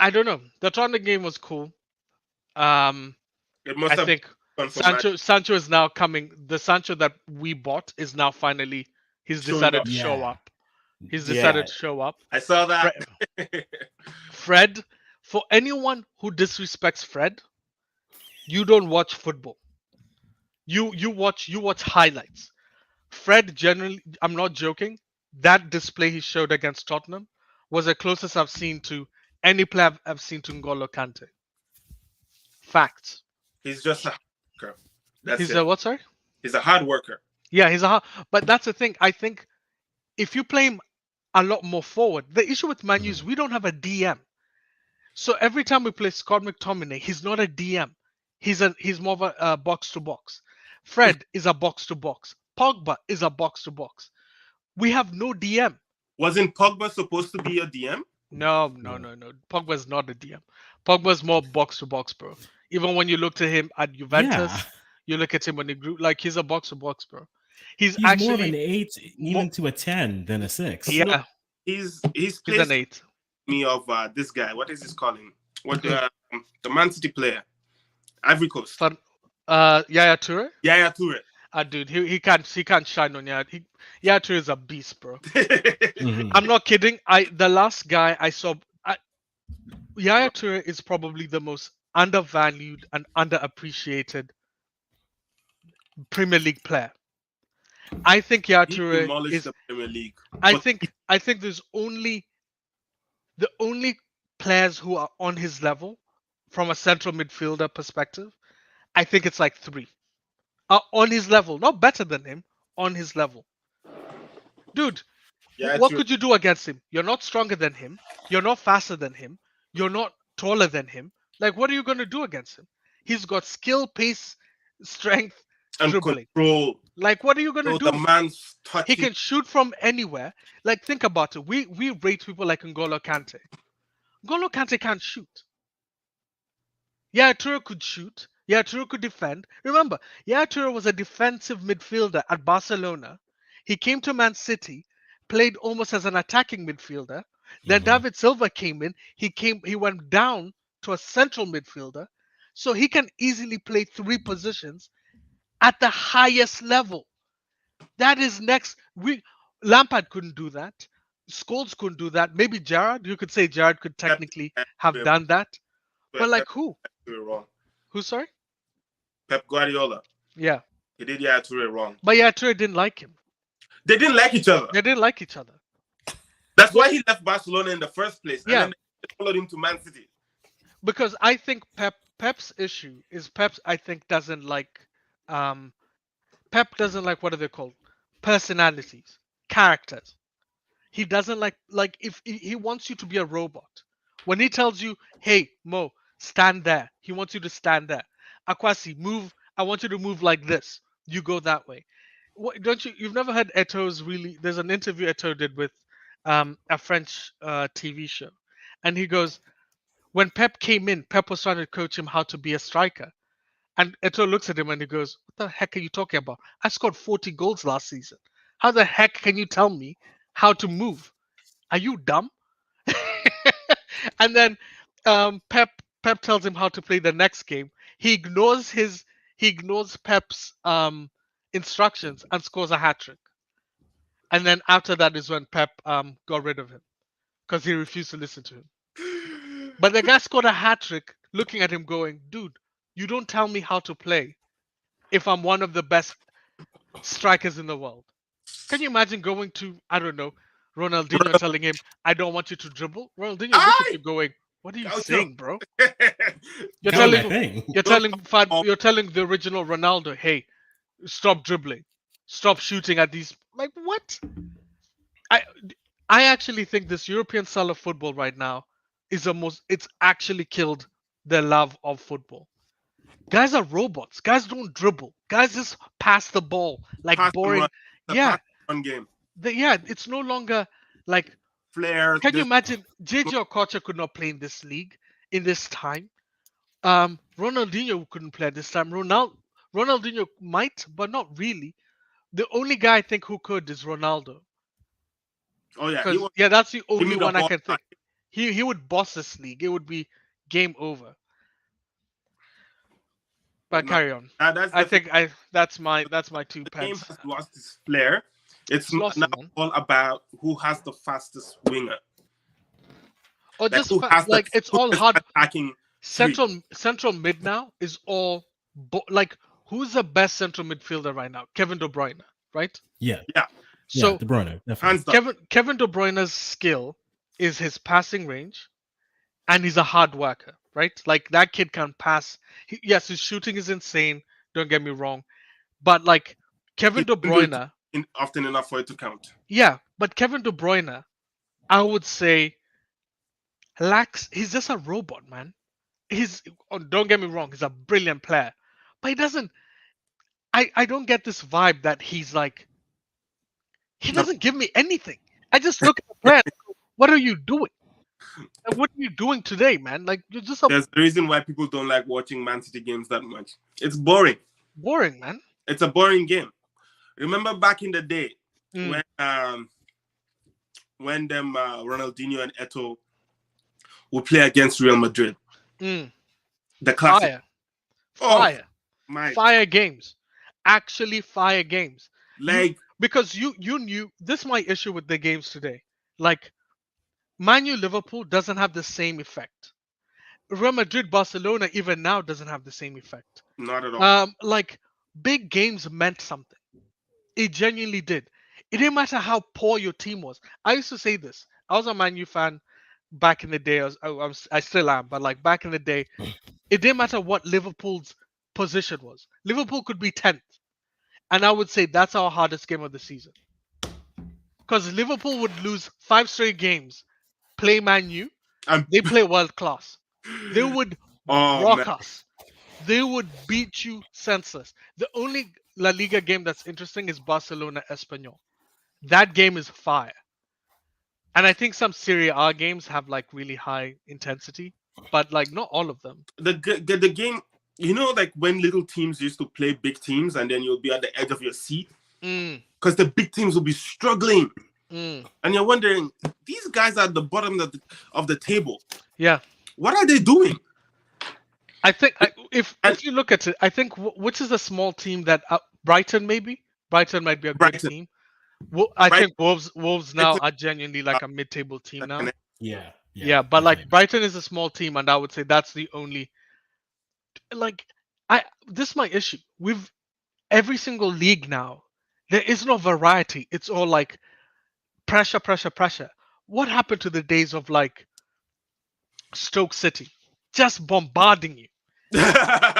[SPEAKER 4] don't know. The Tottenham game was cool.
[SPEAKER 3] it must
[SPEAKER 4] I
[SPEAKER 3] have
[SPEAKER 4] think
[SPEAKER 3] gone for Man-
[SPEAKER 4] Sancho is now coming. The Sancho that we bought is now finally he's
[SPEAKER 3] Showing
[SPEAKER 4] decided
[SPEAKER 3] up.
[SPEAKER 4] to show
[SPEAKER 1] Yeah.
[SPEAKER 4] up. He's decided to show up.
[SPEAKER 3] I saw that.
[SPEAKER 4] Fred, for anyone who disrespects Fred, you don't watch football. You watch highlights. Fred generally, I'm not joking. That display he showed against Tottenham was the closest I've seen to any player I've seen to N'Golo Kante. Facts.
[SPEAKER 3] He's just a hacker. That's
[SPEAKER 4] He's
[SPEAKER 3] it.
[SPEAKER 4] a what, sorry?
[SPEAKER 3] He's a hard worker.
[SPEAKER 4] Yeah, but that's the thing. I think if you play him a lot more forward, the issue with Man U is we don't have a DM. So every time we play Scott McTominay, he's not a DM. He's more of a box to box. Fred is a box to box. Pogba is a box to box. We have no DM.
[SPEAKER 3] Wasn't Pogba supposed to be a DM?
[SPEAKER 4] No. Pogba's not a DM. Pogba's more box to box, bro. Even when you look to him at Juventus, you look at him when he grew, like he's a box to box, bro. He's actually
[SPEAKER 1] more of an 8, even to a 10 than a 6.
[SPEAKER 4] Yeah,
[SPEAKER 3] No, he's
[SPEAKER 4] an 8.
[SPEAKER 3] Me of this guy. What is his calling? What the Man City player? Ivory Coast.
[SPEAKER 4] Yaya Toure.
[SPEAKER 3] Yaya Toure.
[SPEAKER 4] Dude, he can't shine on Yaya. Yaya Toure is a beast, bro. I'm not kidding. The last guy I saw, Yaya Toure is probably the most undervalued and underappreciated Premier League player. I think Yaya Toure is
[SPEAKER 3] the Premier League.
[SPEAKER 4] I think there's the only players who are on his level from a central midfielder perspective. I think it's like 3 are on his level, not better than him, on his level. Dude, what could you do against him? You're not stronger than him. You're not faster than him. You're not taller than him. Like, what are you going to do against him? He's got skill, pace, strength,
[SPEAKER 3] and
[SPEAKER 4] dribbling.
[SPEAKER 3] Control.
[SPEAKER 4] Like, what are you going to do?
[SPEAKER 3] The man's touching.
[SPEAKER 4] He can shoot from anywhere. Like, think about it. We rate people like N'Golo Kante. N'Golo Kante can't shoot. Yeah, Toure could shoot. Yeah, Toure could defend. Remember, yeah, Toure was a defensive midfielder at Barcelona. He came to Man City, played almost as an attacking midfielder. Then David Silva came in. He went down to a central midfielder. So he can easily play 3 positions at the highest level. That is next. Lampard couldn't do that. Scholes couldn't do that. Maybe Gerrard. You could say Gerrard could technically have done that. But like who?
[SPEAKER 3] Wrong.
[SPEAKER 4] Who, sorry?
[SPEAKER 3] Pep Guardiola.
[SPEAKER 4] Yeah.
[SPEAKER 3] He did Yaya Toure wrong.
[SPEAKER 4] But Yaya Toure didn't like him.
[SPEAKER 3] They didn't like each other.
[SPEAKER 4] They didn't like each other.
[SPEAKER 3] That's why he left Barcelona in the first place.
[SPEAKER 4] Yeah.
[SPEAKER 3] And then they followed him to Man City.
[SPEAKER 4] Because I think Pep's issue is I think doesn't like Pep doesn't like, what are they called? Personalities, characters. He doesn't like if he wants you to be a robot. When he tells you, "Hey, Mo, stand there," he wants you to stand there. Akwasi, move. I want you to move like this. You go that way. What, don't you? You've never heard Eto's really? There's an interview Eto did with a French TV show, and he goes, when Pep came in, Pep was trying to coach him how to be a striker. And Eto'o looks at him and he goes, "What the heck are you talking about? I scored 40 goals last season. How the heck can you tell me how to move? Are you dumb?" And then Pep tells him how to play the next game. He ignores Pep's instructions and scores a hat-trick. And then after that is when Pep got rid of him because he refused to listen to him. But the guy scored a hat-trick looking at him going, "Dude, you don't tell me how to play if I'm one of the best strikers in the world." Can you imagine going to, I don't know, Ronaldinho telling him, "I don't want you to dribble"? Ronaldinho looks at you going, "What are you saying, bro?" You're telling the original Ronaldo, "Hey, stop dribbling. Stop shooting at these." Like, what? I actually think this European style of football right now it's actually killed the love of football. Guys are robots. Guys don't dribble. Guys just pass the ball like boring.
[SPEAKER 3] One game.
[SPEAKER 4] It's no longer like
[SPEAKER 3] flair.
[SPEAKER 4] Can you imagine JJ Okocha could not play in this league in this time? Ronaldinho couldn't play at this time. Ronaldinho might, but not really. The only guy I think who could is Ronaldo.
[SPEAKER 3] Oh yeah,
[SPEAKER 4] that's the only one I can think. He would boss this league. It would be game over. But carry on. That's my 2 pence.
[SPEAKER 3] The game has lost its flair. It's now all about who has the fastest winger.
[SPEAKER 4] Or just it's all hard.
[SPEAKER 3] Attacking
[SPEAKER 4] central mid now is all who's the best central midfielder right now? Kevin De Bruyne, right?
[SPEAKER 1] Yeah.
[SPEAKER 4] So
[SPEAKER 1] De Bruyne, definitely.
[SPEAKER 4] Kevin De Bruyne's skill is his passing range, and he's a hard worker, right? Like that kid can pass. Yes, his shooting is insane. Don't get me wrong, But like Kevin
[SPEAKER 3] He
[SPEAKER 4] De
[SPEAKER 3] didn't do it
[SPEAKER 4] Bruyne,
[SPEAKER 3] often enough for it to count.
[SPEAKER 4] yeah, but Kevin De Bruyne, I would say lacks. He's just a robot, man. Don't get me wrong, he's a brilliant player, but he doesn't. I don't get this vibe that he's like he
[SPEAKER 3] No,
[SPEAKER 4] doesn't give me anything. I just look at the player. And go, what are you doing? Like, what are you doing today, man? Like you're just a
[SPEAKER 3] there's the reason why people don't like watching Man City games that much. It's boring.
[SPEAKER 4] boring man.
[SPEAKER 3] It's a boring game. Remember back in the day
[SPEAKER 4] Mm,
[SPEAKER 3] when them Ronaldinho and Eto'o would play against Real Madrid.
[SPEAKER 4] mm.
[SPEAKER 3] The classic.
[SPEAKER 4] Fire,
[SPEAKER 3] Oh
[SPEAKER 4] fire,
[SPEAKER 3] my!
[SPEAKER 4] fire games. Actually, fire games.
[SPEAKER 3] Like
[SPEAKER 4] Because you knew this is my issue with the games today. Like Man U Liverpool doesn't have the same effect. Real Madrid Barcelona even now doesn't have the same effect.
[SPEAKER 3] not at all.
[SPEAKER 4] Like big games meant something. It genuinely did. It didn't matter how poor your team was. I used to say this. I was a Man U fan back in the day. I still am, but like back in the day, it didn't matter what Liverpool's position was. Liverpool could be 10th, and I would say that's our hardest game of the season. Because Liverpool would lose 5 straight games, play Man U,
[SPEAKER 3] I'm-
[SPEAKER 4] they play world class. They would
[SPEAKER 3] Oh,
[SPEAKER 4] rock
[SPEAKER 3] man.
[SPEAKER 4] us. They would beat you senseless. The only La Liga game that's interesting is Barcelona Espanyol. That game is fire. And I think some Serie A games have like really high intensity, but like not all of them.
[SPEAKER 3] the game, like when little teams used to play big teams, and then you'll be at the edge of your seat
[SPEAKER 4] Mm,
[SPEAKER 3] because the big teams will be struggling,
[SPEAKER 4] mm.
[SPEAKER 3] and you're wondering, these guys are at the bottom of the table.
[SPEAKER 4] Yeah.
[SPEAKER 3] What are they doing?
[SPEAKER 4] I think if you look at it, I think which is a small team that Brighton maybe Brighton might be a good
[SPEAKER 3] Brighton.
[SPEAKER 4] team. I
[SPEAKER 3] Brighton.
[SPEAKER 4] think Wolves now are genuinely like a mid-table team now.
[SPEAKER 1] Yeah.
[SPEAKER 4] Yeah, but like
[SPEAKER 1] definitely.
[SPEAKER 4] Brighton is a small team, and I would say that's the only. Like this is my issue with every single league now. There is no variety. It's all like pressure, pressure, pressure. What happened to the days of like Stoke City just bombarding you?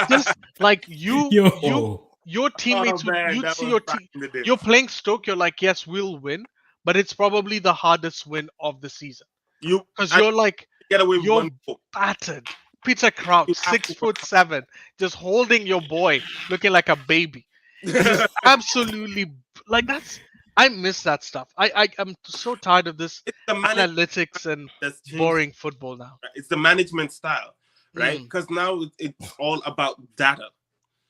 [SPEAKER 4] Just like your teammates
[SPEAKER 3] Oh, man,
[SPEAKER 4] you'd
[SPEAKER 3] that
[SPEAKER 4] see
[SPEAKER 3] was
[SPEAKER 4] your
[SPEAKER 3] back
[SPEAKER 4] team.
[SPEAKER 3] in the day.
[SPEAKER 4] You're playing Stoke. You're like, yes, we'll win, but it's probably the hardest win of the season because you're like
[SPEAKER 3] get away with
[SPEAKER 4] you're
[SPEAKER 3] one goal.
[SPEAKER 4] battered. Peter Crouch,
[SPEAKER 3] You have to
[SPEAKER 4] 6'7", just holding your boy, looking like a baby. Just absolutely like that's. I miss that stuff. I'm so tired of this
[SPEAKER 3] It's the
[SPEAKER 4] analytics and
[SPEAKER 3] that's changed.
[SPEAKER 4] boring football now.
[SPEAKER 3] It's the management style, right?
[SPEAKER 4] Mm.
[SPEAKER 3] Because now it's all about data.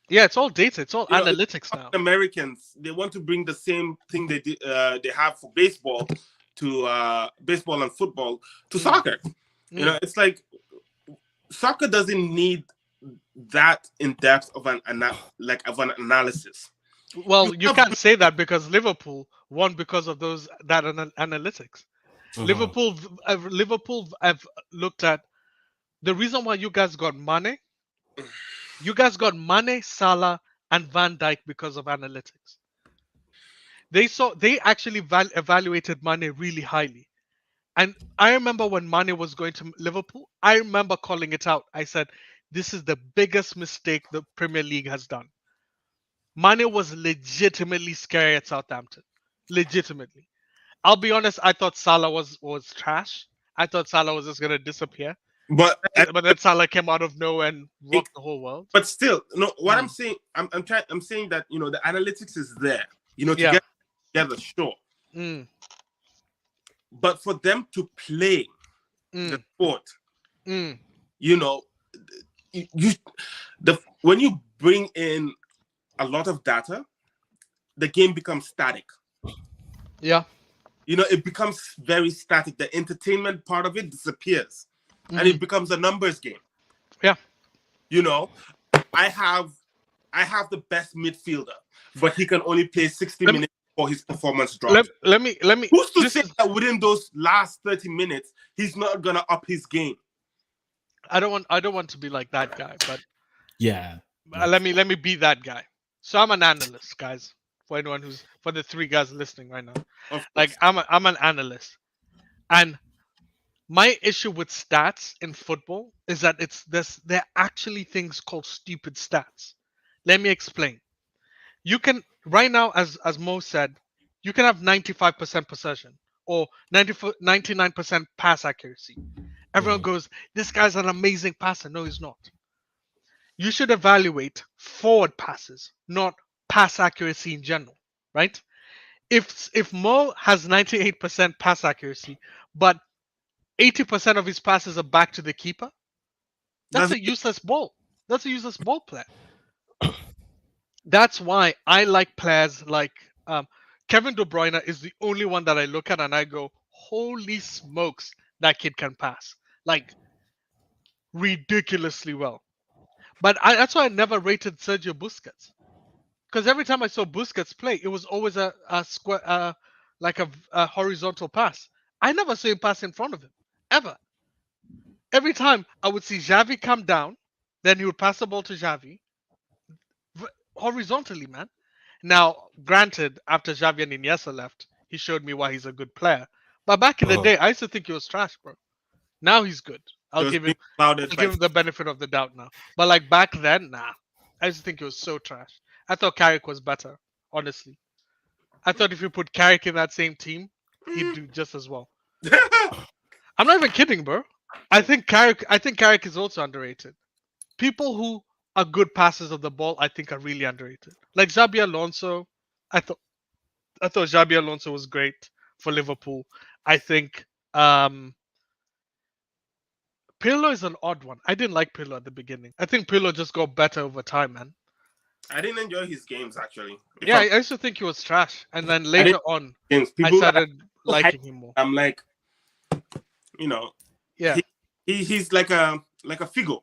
[SPEAKER 4] Yeah, it's all data. It's all
[SPEAKER 3] You know,
[SPEAKER 4] analytics now.
[SPEAKER 3] Americans, they want to bring the same thing they have for baseball to baseball and football to soccer. You know, it's like soccer doesn't need that in depth of an analysis.
[SPEAKER 4] Well, you can't say that because Liverpool won because of that analytics. Liverpool have looked at the reason why you guys got Mane. You guys got Mane, Salah, and Van Dijk because of analytics. They actually evaluated Mane really highly. And I remember when Mane was going to Liverpool, I remember calling it out. I said, this is the biggest mistake the Premier League has done. Mane was legitimately scary at Southampton. Legitimately. I'll be honest, I thought Salah was trash. I thought Salah was just going to disappear.
[SPEAKER 3] But
[SPEAKER 4] then Salah came out of nowhere and rocked the whole world.
[SPEAKER 3] But still, no. What I'm saying, I'm saying that the analytics is there. To get together, sure. But for them to play the sport, when you bring in a lot of data, the game becomes static.
[SPEAKER 4] Yeah.
[SPEAKER 3] It becomes very static. The entertainment part of it disappears. And it becomes a numbers game.
[SPEAKER 4] Yeah.
[SPEAKER 3] I have the best midfielder, but he can only play 60 minutes before his performance drops.
[SPEAKER 4] Let me.
[SPEAKER 3] Who's to say that within those last 30 minutes he's not gonna up his game?
[SPEAKER 4] I don't want to be like that guy, but
[SPEAKER 1] yeah.
[SPEAKER 4] Let me be that guy. So I'm an analyst, guys. For the 3 guys listening right now, like I'm an analyst, and my issue with stats in football is that there are actually things called stupid stats. Let me explain. You can right now, as Mo said, you can have 95% possession or 99% pass accuracy. Everyone goes, "This guy's an amazing passer." No, he's not. You should evaluate forward passes, not pass accuracy in general, right? If Mo has 98% pass accuracy, but 80% of his passes are back to the keeper, that's
[SPEAKER 3] Does
[SPEAKER 4] a useless ball. That's a useless ball player. That's why I like players like Kevin De Bruyne is the only one that I look at and I go, holy smokes, that kid can pass. Like ridiculously well. But that's why I never rated Sergio Busquets. Because every time I saw Busquets play, it was always a square, like a horizontal pass. I never saw him pass in front of him, ever. Every time I would see Xavi come down, then he would pass the ball to Xavi horizontally, man. Now, granted, after Xavi and Iniesta left, he showed me why he's a good player. But back in the day, I used to think he was trash, bro. Now he's good.
[SPEAKER 3] it was being clouded
[SPEAKER 4] I'll
[SPEAKER 3] by
[SPEAKER 4] give him the benefit of the doubt now. But like back then, nah. I used to think he was so trash. I thought Carrick was better, honestly. I thought if you put Carrick in that same team, he'd do just as well. I'm not even kidding, bro. I think Carrick is also underrated. People who are good passers of the ball, I think, are really underrated. Like Xabi Alonso, I thought Xabi Alonso was great for Liverpool. I think Pirlo is an odd one. I didn't like Pirlo at the beginning. I think Pirlo just got better over time, man.
[SPEAKER 3] I didn't enjoy his games actually.
[SPEAKER 4] Yeah, I used to think he was trash, and then later on,
[SPEAKER 3] games,
[SPEAKER 4] I started liking him more.
[SPEAKER 3] I'm like, you know,
[SPEAKER 4] Yeah.
[SPEAKER 3] He's like a Figo.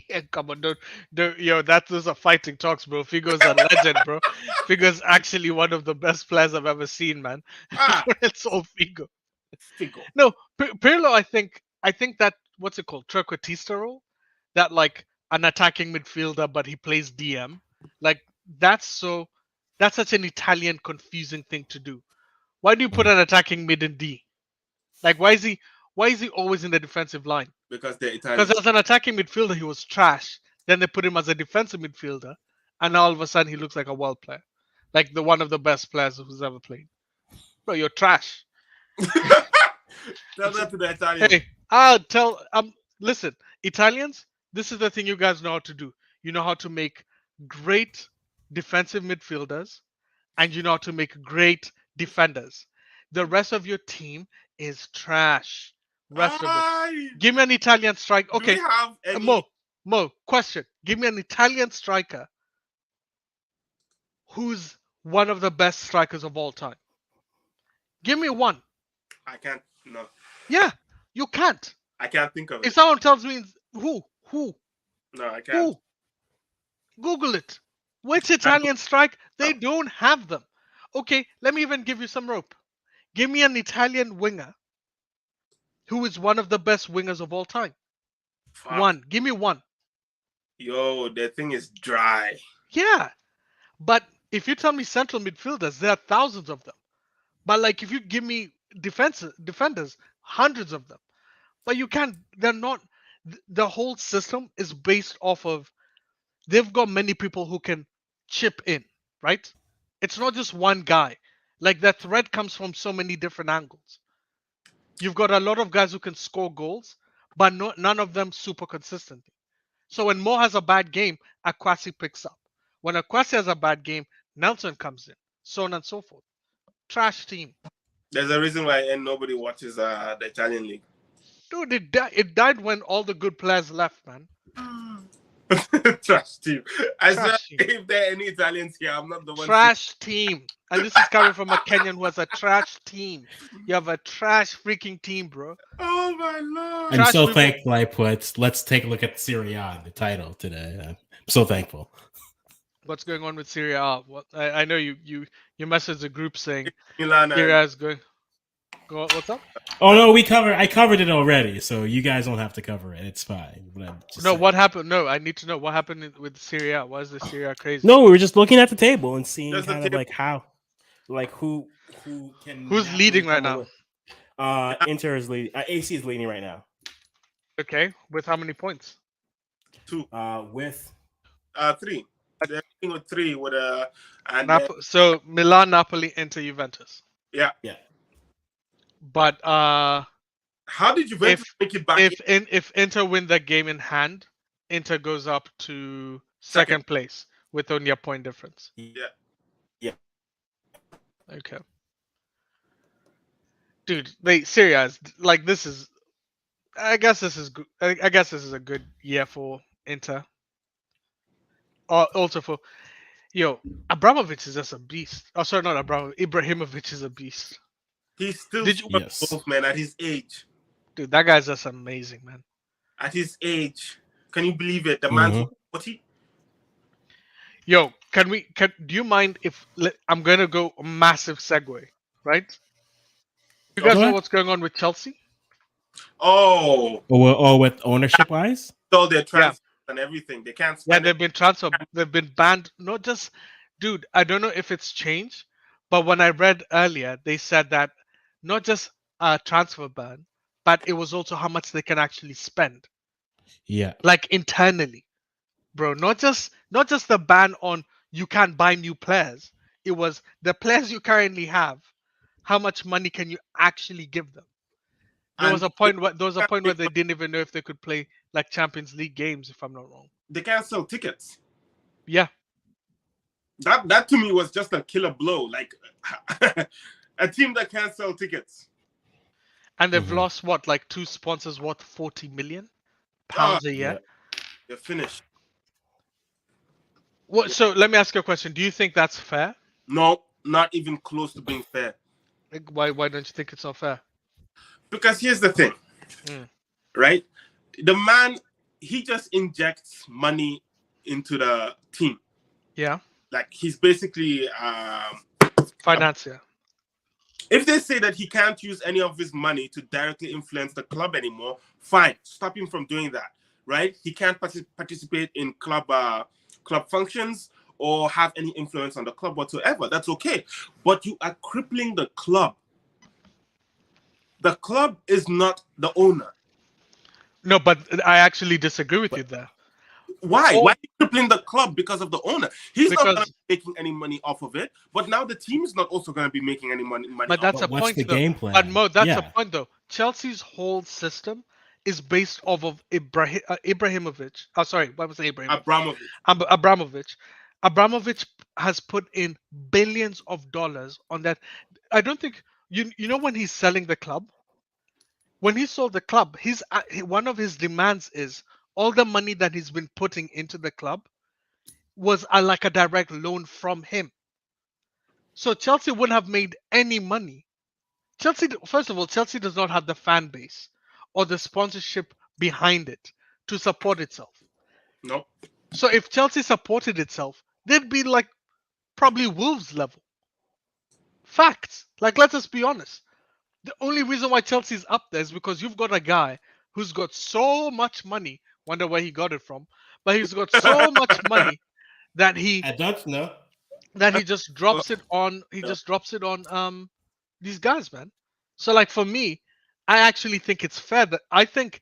[SPEAKER 4] Yeah, come on, don't, yo, those are fighting talks, bro. Figo's a legend, bro. Figo's actually one of the best players I've ever seen, man. It's all Figo.
[SPEAKER 3] Figo.
[SPEAKER 4] No, Pirlo, I think that what's it called, trequartista role, that like an attacking midfielder, but he plays DM. Like that's such an Italian confusing thing to do. Why do you put an attacking mid in D? Like why is he always in the defensive line?
[SPEAKER 3] Because they're Italian.
[SPEAKER 4] Because as an attacking midfielder, he was trash. Then they put him as a defensive midfielder, and now all of a sudden he looks like a world player, like the one of the best players who's ever played. Bro, you're trash.
[SPEAKER 3] Tell that to the Italians.
[SPEAKER 4] Hey, I'll tell. Listen, Italians. This is the thing you guys know how to do. You know how to make great defensive midfielders, and you know how to make great defenders. The rest of your team is trash. Rest of it. Give me an Italian striker. Okay,
[SPEAKER 3] Do we have any...
[SPEAKER 4] Mo, question. Give me an Italian striker who's one of the best strikers of all time. Give me one.
[SPEAKER 3] I can't. No.
[SPEAKER 4] Yeah, you can't.
[SPEAKER 3] I can't think of it.
[SPEAKER 4] If someone tells me who,
[SPEAKER 3] no, I can't.
[SPEAKER 4] Google it. Which Italian strike? They don't have them. Okay, let me even give you some rope. Give me an Italian winger who is one of the best wingers of all time.
[SPEAKER 3] Fuck.
[SPEAKER 4] One. Give me one.
[SPEAKER 3] Yo, that thing is dry.
[SPEAKER 4] Yeah. But if you tell me central midfielders, there are thousands of them. But like if you give me defenders, hundreds of them. But you can't, they're not, the whole system is based off of, they've got many people who can chip in, right? It's not just one guy. Like that thread comes from so many different angles. You've got a lot of guys who can score goals, but none of them super consistently. So when Mo has a bad game, Akwasi picks up. When Akwasi has a bad game, Nelson comes in, so on and so forth. Trash team.
[SPEAKER 3] There's a reason why nobody watches the Italian league.
[SPEAKER 4] Dude, it died when all the good players left, man.
[SPEAKER 3] Trash team. I said,
[SPEAKER 4] Trash team.
[SPEAKER 3] if there are any Italians here, I'm not the one.
[SPEAKER 4] Trash team. And this is coming from a Kenyan who has a trash team. You have a trash freaking team, bro.
[SPEAKER 3] Oh my lord.
[SPEAKER 1] I'm so thankful I put, let's take a look at Serie A in the title today. I'm so thankful.
[SPEAKER 4] What's going on with Serie A? I know you messaged the group saying
[SPEAKER 3] Milan
[SPEAKER 4] Serie A is going. What's up?
[SPEAKER 1] Oh no, I covered it already, so you guys don't have to cover it. It's fine. But
[SPEAKER 4] saying. What happened? No, I need to know what happened with Serie A. Why is the Serie A crazy?
[SPEAKER 1] No, we were just looking at the table and seeing kind of like how, like who's
[SPEAKER 4] leading right now.
[SPEAKER 1] Inter is leading. AC is leading right now.
[SPEAKER 4] Okay, with how many points?
[SPEAKER 3] 2.
[SPEAKER 1] With
[SPEAKER 3] 3. They're winning with 3 with
[SPEAKER 4] So Milan, Napoli, Inter, Juventus.
[SPEAKER 3] yeah.
[SPEAKER 4] But
[SPEAKER 3] How did Juventus make it back?
[SPEAKER 4] if Inter win the game in hand, Inter goes up to second place with only a point difference.
[SPEAKER 3] Yeah.
[SPEAKER 4] Okay. Dude, Serie A is like this is. I guess this is good. I guess this is a good year for Inter. Also for Abramovich is just a beast. Oh, sorry, not Abramovich. Ibrahimovic is a beast.
[SPEAKER 3] He's still
[SPEAKER 1] Yes.
[SPEAKER 3] both, man, at his age.
[SPEAKER 4] Dude, that guy's just amazing, man.
[SPEAKER 3] At his age. Can you believe it? The man's 40.
[SPEAKER 4] Yo, do you mind if I'm gonna go a massive segue, right? You guys know what's going on with Chelsea?
[SPEAKER 3] Oh.
[SPEAKER 1] Or with ownership wise?
[SPEAKER 3] So they're transfers and everything. They can't spend
[SPEAKER 4] they've been transferred. They've been banned. Not just, dude, I don't know if it's changed, but when I read earlier, they said that not just a transfer ban, but it was also how much they can actually spend.
[SPEAKER 1] Yeah.
[SPEAKER 4] Like internally. Bro, not just the ban on you can't buy new players. It was the players you currently have. How much money can you actually give them? There was a point where they didn't even know if they could play like Champions League games, if I'm not wrong.
[SPEAKER 3] They can't sell tickets.
[SPEAKER 4] Yeah.
[SPEAKER 3] That to me was just a killer blow. Like a team that can't sell tickets.
[SPEAKER 4] And they've lost what, like 2 sponsors worth £40 million a year.
[SPEAKER 3] Yeah. They're finished.
[SPEAKER 4] What? So let me ask you a question. Do you think that's fair?
[SPEAKER 3] No, not even close to being fair.
[SPEAKER 4] Like, why don't you think it's not fair?
[SPEAKER 3] Because here's the thing, right? The man, he just injects money into the team.
[SPEAKER 4] Yeah.
[SPEAKER 3] Like he's basically
[SPEAKER 4] financier.
[SPEAKER 3] If they say that he can't use any of his money to directly influence the club anymore, fine, stop him from doing that, right? He can't participate in club functions or have any influence on the club whatsoever. That's okay. But you are crippling the club. The club is not the owner.
[SPEAKER 4] No, but I actually disagree with you there.
[SPEAKER 3] Why? Why are you crippling the club because of the owner? He's not going to be making any money off of it, but now the team is not also going to be making any money.
[SPEAKER 4] But that's a point.
[SPEAKER 1] What's the game plan?
[SPEAKER 4] But Mo, that's a point though. Chelsea's whole system is based off of Ibrahimovic. Oh, sorry, what was it? Abramovich. Abramovich has put in billions of dollars on that. I don't think you know when he's selling the club. When he sold the club, one of his demands is all the money that he's been putting into the club was like a direct loan from him. So Chelsea wouldn't have made any money. First of all, Chelsea does not have the fan base or the sponsorship behind it to support itself.
[SPEAKER 3] No.
[SPEAKER 4] So if Chelsea supported itself, they'd be like probably Wolves level. Facts. Like, let us be honest. The only reason why Chelsea's up there is because you've got a guy who's got so much money. Wonder where he got it from, but he's got so much money that
[SPEAKER 1] I don't know.
[SPEAKER 4] That he just drops it on. He just drops it on these guys, man. So like for me, I actually think it's fair that I think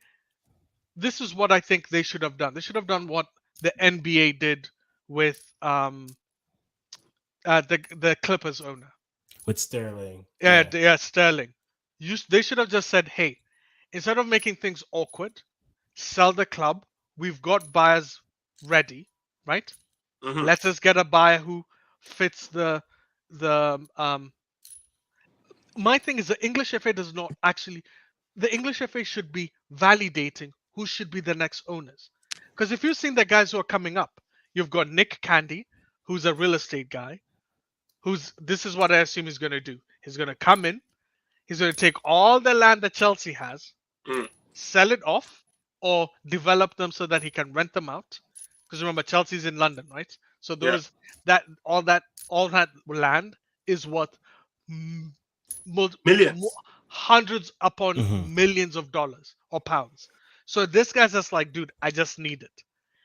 [SPEAKER 4] this is what I think they should have done. They should have done what the NBA did with the Clippers owner.
[SPEAKER 1] With Sterling.
[SPEAKER 4] Yeah, Sterling. They should have just said, hey, instead of making things awkward, sell the club. We've got buyers ready, right?
[SPEAKER 3] Mm-hmm.
[SPEAKER 4] Let's just get a buyer who fits the my thing is the English FA does not actually. The English FA should be validating who should be the next owners. Because if you've seen the guys who are coming up, you've got Nick Candy, who's a real estate guy, this is what I assume he's going to do. He's going to come in, he's going to take all the land that Chelsea has, sell it off, or develop them so that he can rent them out. Because remember, Chelsea's in London, right? So all that land is worth
[SPEAKER 3] millions,
[SPEAKER 4] hundreds upon millions of dollars or pounds. So this guy's just like, dude, I just need it.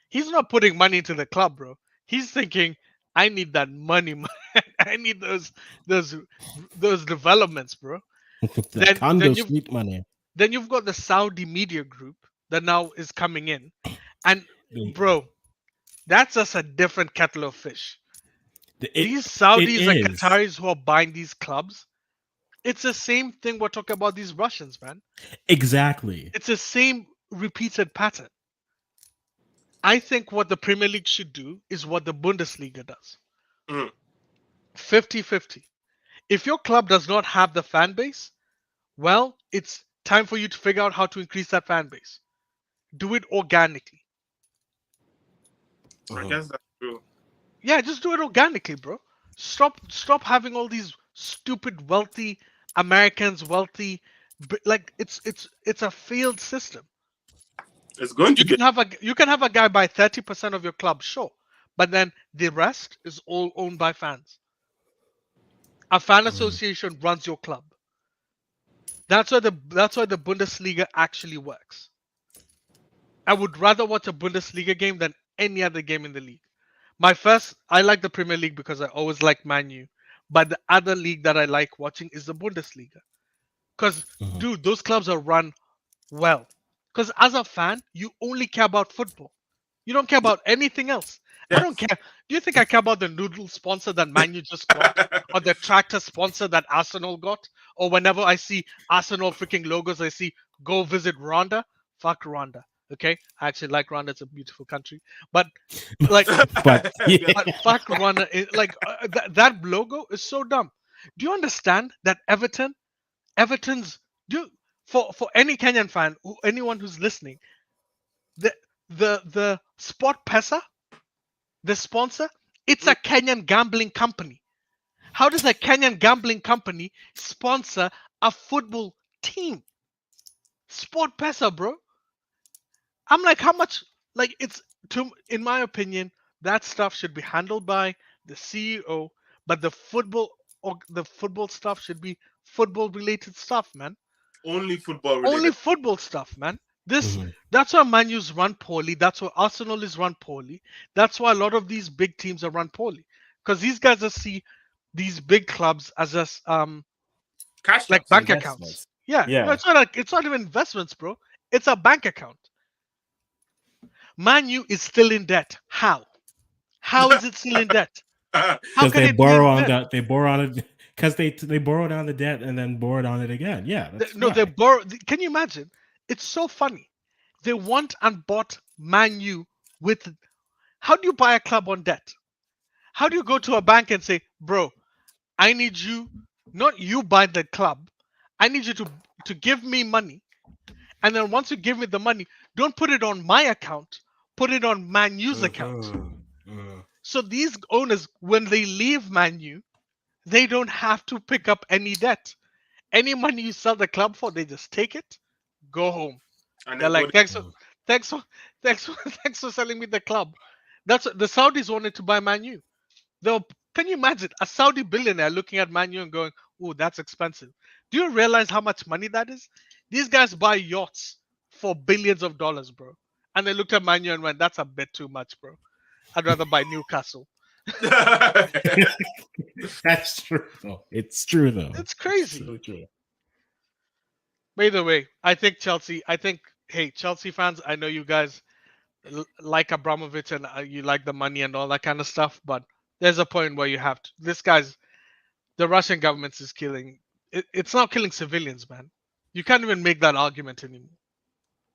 [SPEAKER 4] He's not putting money into the club, bro. He's thinking, I need that money. I need those developments, bro.
[SPEAKER 1] Condo street money.
[SPEAKER 4] Then you've got the Saudi media group that now is coming in, and bro, That's just a different kettle of fish. These
[SPEAKER 1] It
[SPEAKER 4] Saudis and
[SPEAKER 1] is.
[SPEAKER 4] Qataris who are buying these clubs, it's the same thing we're talking about these Russians, man.
[SPEAKER 1] Exactly.
[SPEAKER 4] It's the same repeated pattern. I think what the Premier League should do is what the Bundesliga does.
[SPEAKER 3] Mm.
[SPEAKER 4] 50-50. If your club does not have the fan base, well, it's time for you to figure out how to increase that fan base. Do it organically.
[SPEAKER 3] I guess that's true.
[SPEAKER 4] Yeah, just do it organically, bro. Stop having all these stupid wealthy Americans, like it's a failed system.
[SPEAKER 3] It's going to
[SPEAKER 4] You can
[SPEAKER 3] get.
[SPEAKER 4] have a guy buy 30% of your club, sure, but then the rest is all owned by fans. A fan association runs your club. That's why the Bundesliga actually works. I would rather watch a Bundesliga game than any other game in the league. I like the Premier League because I always like Man U, but the other league that I like watching is the Bundesliga. Because, dude, those clubs are run well. Because as a fan, you only care about football. You don't care about anything else. I don't care. Do you think I care about the noodle sponsor that Man U just got? Or the tractor sponsor that Arsenal got? Or whenever I see Arsenal freaking logos, I see go visit Rwanda? Fuck Rwanda. Okay? I actually like Rwanda. It's a beautiful country. But, like,
[SPEAKER 1] But yeah.
[SPEAKER 4] but fuck Rwanda. That logo is so dumb. Do you understand that Everton's for any Kenyan fan, anyone who's listening, the Sport Pesa, the sponsor, it's a Kenyan gambling company. How does a Kenyan gambling company sponsor a football team? Sport Pesa, bro. I'm like, how much? Like, in my opinion, that stuff should be handled by the CEO, but the football stuff should be football related stuff, man.
[SPEAKER 3] Only football related.
[SPEAKER 4] Only football stuff, man. That's why Man U's run poorly. That's why Arsenal is run poorly. That's why a lot of these big teams are run poorly. Because these guys just see these big clubs as just
[SPEAKER 3] Cash
[SPEAKER 4] like
[SPEAKER 3] outs.
[SPEAKER 4] bank
[SPEAKER 1] Investments.
[SPEAKER 4] accounts. Yeah.
[SPEAKER 1] Yeah.
[SPEAKER 4] No, it's not even investments, bro. It's a bank account. Man U is still in debt. How? How is it still in debt? How
[SPEAKER 1] Because
[SPEAKER 4] can
[SPEAKER 1] they
[SPEAKER 4] it be
[SPEAKER 1] borrow
[SPEAKER 4] in
[SPEAKER 1] on
[SPEAKER 4] debt?
[SPEAKER 1] that. They borrow on it because they borrowed on the debt and then borrowed on it again. Yeah. That's
[SPEAKER 4] No, they
[SPEAKER 1] why.
[SPEAKER 4] borrow. Can you imagine? It's so funny. They want and bought Man U with. How do you buy a club on debt? How do you go to a bank and say, bro, I need you, not you buy the club. I need you to give me money. And then once you give me the money, don't put it on my account. Put it on Man U's account. So these owners, when they leave Man U, they don't have to pick up any debt. Any money you sell the club for, they just take it, go home.
[SPEAKER 3] And
[SPEAKER 4] They're
[SPEAKER 3] then
[SPEAKER 4] like, thanks for selling me the club. That's the Saudis wanted to buy Man U. Can you imagine a Saudi billionaire looking at Man U and going, "Oh, that's expensive." Do you realize how much money that is? These guys buy yachts for billions of dollars, bro. And they looked at Man U and went, "That's a bit too much, bro. I'd rather buy Newcastle."
[SPEAKER 1] That's true. Though. It's true though.
[SPEAKER 4] It's crazy.
[SPEAKER 1] So true.
[SPEAKER 4] By the way, I think hey, Chelsea fans, I know you guys like Abramovich and you like the money and all that kind of stuff, but there's a point where you have to. The Russian government is killing. It's not killing civilians, man. You can't even make that argument anymore.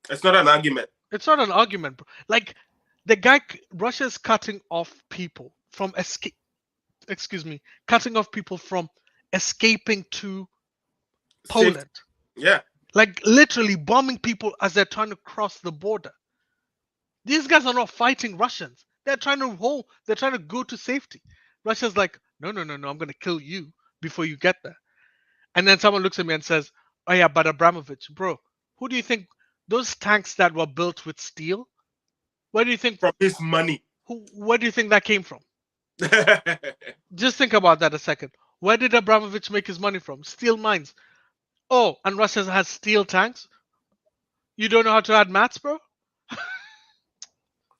[SPEAKER 3] It's not an argument.
[SPEAKER 4] It's not an argument, bro. Like Russia's cutting off people from cutting off people from escaping to Poland.
[SPEAKER 3] Yeah.
[SPEAKER 4] Like literally bombing people as they're trying to cross the border. These guys are not fighting Russians. They're trying to go to safety. Russia's like, no, I'm gonna kill you before you get there. And then someone looks at me and says, "Oh yeah, but Abramovich, bro, who do you think those tanks that were built with steel? Where do you think
[SPEAKER 3] From his money.
[SPEAKER 4] Where do you think that came from? Just think about that a second. Where did Abramovich make his money from? Steel mines. Oh, and Russia has steel tanks? You don't know how to add maths, bro?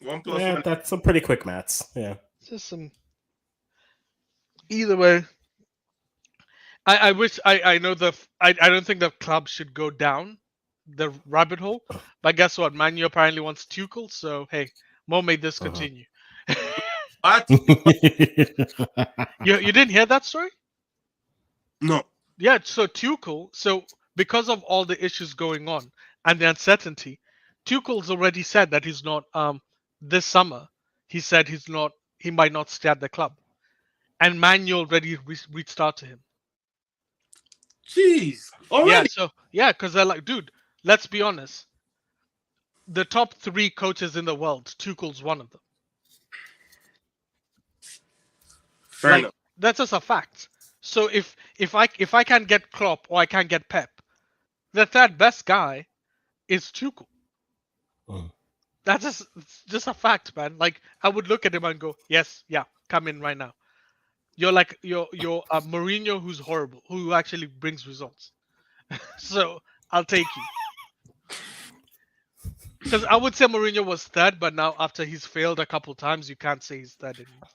[SPEAKER 3] 1 plus
[SPEAKER 1] Yeah,
[SPEAKER 3] 1.
[SPEAKER 1] that's some pretty quick maths. Yeah.
[SPEAKER 4] Just some. Either way, I wish I know I don't think the club should go down the rabbit hole. But guess what? Man U apparently wants Tuchel, so hey, Mo made this continue.
[SPEAKER 3] But
[SPEAKER 4] You didn't hear that story?
[SPEAKER 3] no.
[SPEAKER 4] Yeah, so Tuchel, because of all the issues going on and the uncertainty, Tuchel's already said that he's not this summer. He said he might not stay at the club. And Manu already reached out to him.
[SPEAKER 3] Jeez. Already.
[SPEAKER 4] Yeah, because they're like, dude, let's be honest. The top 3 coaches in the world, Tuchel's one of them.
[SPEAKER 3] Fair enough.
[SPEAKER 4] That's just a fact. So if I can't get Klopp or I can't get Pep, the third best guy is Tuchel. That's just a fact, man. Like, I would look at him and go, yes, yeah, come in right now. You're like you're a Mourinho who's horrible, who actually brings results. So I'll take you. Because I would say Mourinho was third, but now after he's failed a couple times, you can't say he's third anymore.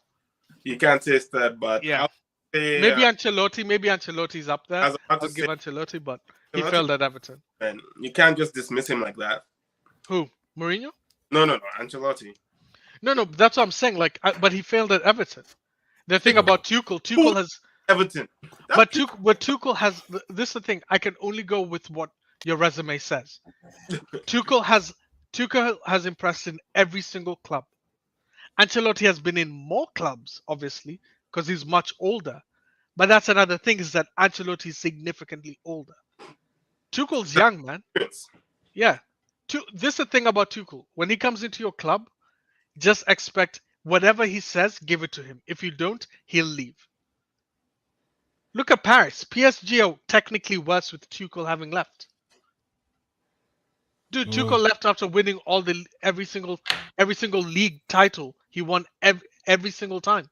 [SPEAKER 3] You can't say it's that, but
[SPEAKER 4] Yeah.
[SPEAKER 3] I'll say,
[SPEAKER 4] Maybe Ancelotti's up there.
[SPEAKER 3] I was about to
[SPEAKER 4] I'll give
[SPEAKER 3] say,
[SPEAKER 4] Ancelotti, but he
[SPEAKER 3] Ancelotti-
[SPEAKER 4] failed at Everton.
[SPEAKER 3] man, you can't just dismiss him like that.
[SPEAKER 4] Who? Mourinho?
[SPEAKER 3] No, Ancelotti.
[SPEAKER 4] No, that's what I'm saying. Like, but he failed at Everton. The thing about Tuchel has,
[SPEAKER 3] Everton.
[SPEAKER 4] but Tuchel has. This is the thing. I can only go with what your resume says. Tuchel has impressed in every single club. Ancelotti has been in more clubs, obviously, because he's much older. But that's another thing, is that Ancelotti is significantly older. Tuchel's young, man. Yeah. This is the thing about Tuchel. When he comes into your club, just expect whatever he says, give it to him. If you don't, he'll leave. Look at Paris. PSG are technically worse with Tuchel having left. Dude, Tuchel left after winning every single league title. He won every single time.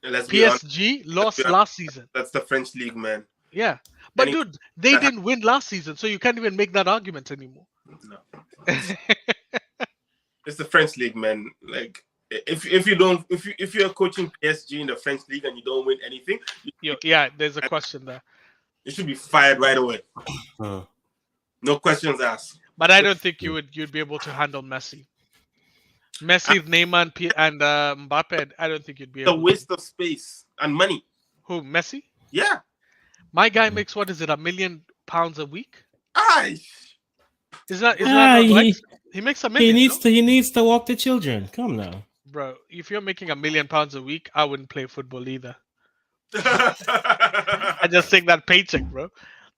[SPEAKER 3] Let's be honest,
[SPEAKER 4] PSG lost last season.
[SPEAKER 3] that's the French league, man.
[SPEAKER 4] Yeah. But
[SPEAKER 3] And
[SPEAKER 4] dude, they didn't win last season, so you can't even make that argument anymore.
[SPEAKER 3] No. It's the French league, man. Like, if you're coaching PSG in the French league and you don't win anything,
[SPEAKER 4] Yeah, there's a question there.
[SPEAKER 3] you should be fired right away. No questions asked.
[SPEAKER 4] But I don't think you'd be able to handle Messi. Neymar, and Mbappe. I don't think you'd be
[SPEAKER 3] It's a
[SPEAKER 4] able.
[SPEAKER 3] waste of space and money.
[SPEAKER 4] Who, Messi?
[SPEAKER 3] Yeah.
[SPEAKER 4] My guy makes, what is it, £1 million a week?
[SPEAKER 3] Aye.
[SPEAKER 4] Is that not right? He makes $1 million.
[SPEAKER 1] He needs to walk the children. Come now.
[SPEAKER 4] Bro, if you're making £1 million a week, I wouldn't play football either. I just take that paycheck, bro.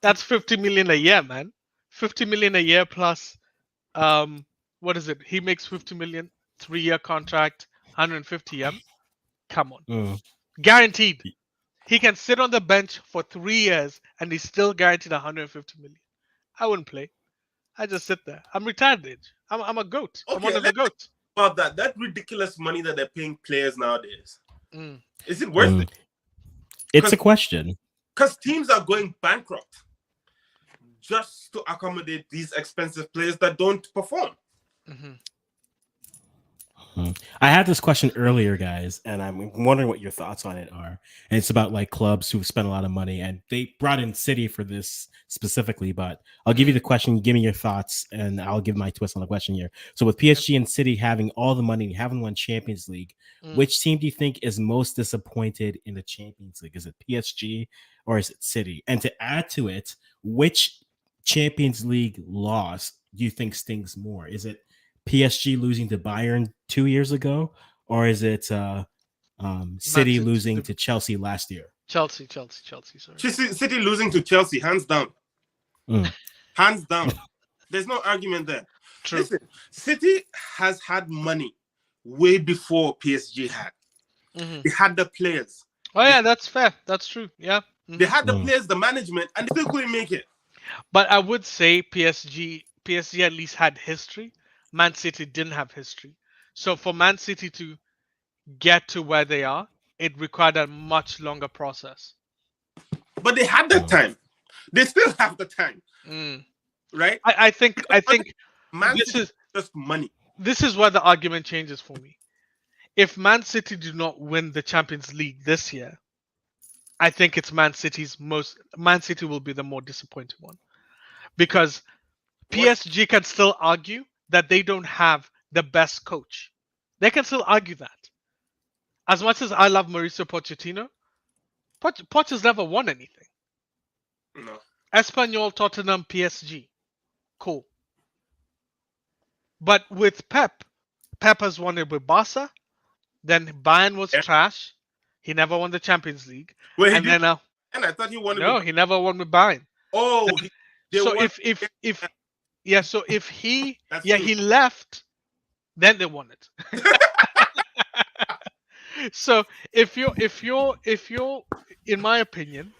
[SPEAKER 4] That's 50 million a year, man. 50 million a year plus, what is it? He makes 50 million, 3-year contract, 150 M. Come on, guaranteed. He can sit on the bench for 3 years and he's still guaranteed 150 million. I wouldn't play. I just sit there. I'm retired age. I'm a goat. I'm one of the goats.
[SPEAKER 3] About that ridiculous money that they're paying players nowadays. Is it worth it?
[SPEAKER 1] It's a question.
[SPEAKER 3] Because teams are going bankrupt just to accommodate these expensive players that don't perform.
[SPEAKER 1] I had this question earlier, guys, and I'm wondering what your thoughts on it are. And it's about like clubs who've spent a lot of money, and they brought in City for this specifically. But I'll give you the question, give me your thoughts, and I'll give my twist on the question here. So with PSG and City having all the money, having won Champions League, which team do you think is most disappointed in the Champions League? Is it PSG or is it City? And to add to it, which Champions League loss do you think stings more? Is it PSG losing to Bayern 2 years ago, or is it City losing to Chelsea last year?
[SPEAKER 4] Chelsea, sorry.
[SPEAKER 3] City losing to Chelsea, hands down. Hands down. There's no argument there.
[SPEAKER 4] True.
[SPEAKER 3] Listen, City has had money way before PSG had. They had the players.
[SPEAKER 4] Oh yeah, that's fair. That's true. Yeah.
[SPEAKER 3] They had the players, the management, and they still couldn't make it.
[SPEAKER 4] But I would say PSG at least had history. Man City didn't have history. So for Man City to get to where they are, it required a much longer process.
[SPEAKER 3] But they had the time. They still have the time. Right?
[SPEAKER 4] I think
[SPEAKER 3] Man
[SPEAKER 4] this
[SPEAKER 3] City
[SPEAKER 4] is
[SPEAKER 3] just money.
[SPEAKER 4] This is where the argument changes for me. If Man City do not win the Champions League this year, I think it's Man City will be the more disappointing one. Because PSG can still argue that they don't have the best coach. They can still argue that. as much as I love Mauricio Pochettino, Poch has never won anything.
[SPEAKER 3] No.
[SPEAKER 4] Espanyol, Tottenham, PSG. Cool. But with Pep has won it with Barca. Then Bayern was trash. He never won the Champions League.
[SPEAKER 3] Wait, he
[SPEAKER 4] And
[SPEAKER 3] did,
[SPEAKER 4] then
[SPEAKER 3] and I thought he won it.
[SPEAKER 4] no, he never won with Bayern.
[SPEAKER 3] Oh,
[SPEAKER 4] So if he
[SPEAKER 3] That's
[SPEAKER 4] yeah
[SPEAKER 3] true.
[SPEAKER 4] he left, then they won it. So if you're in my opinion,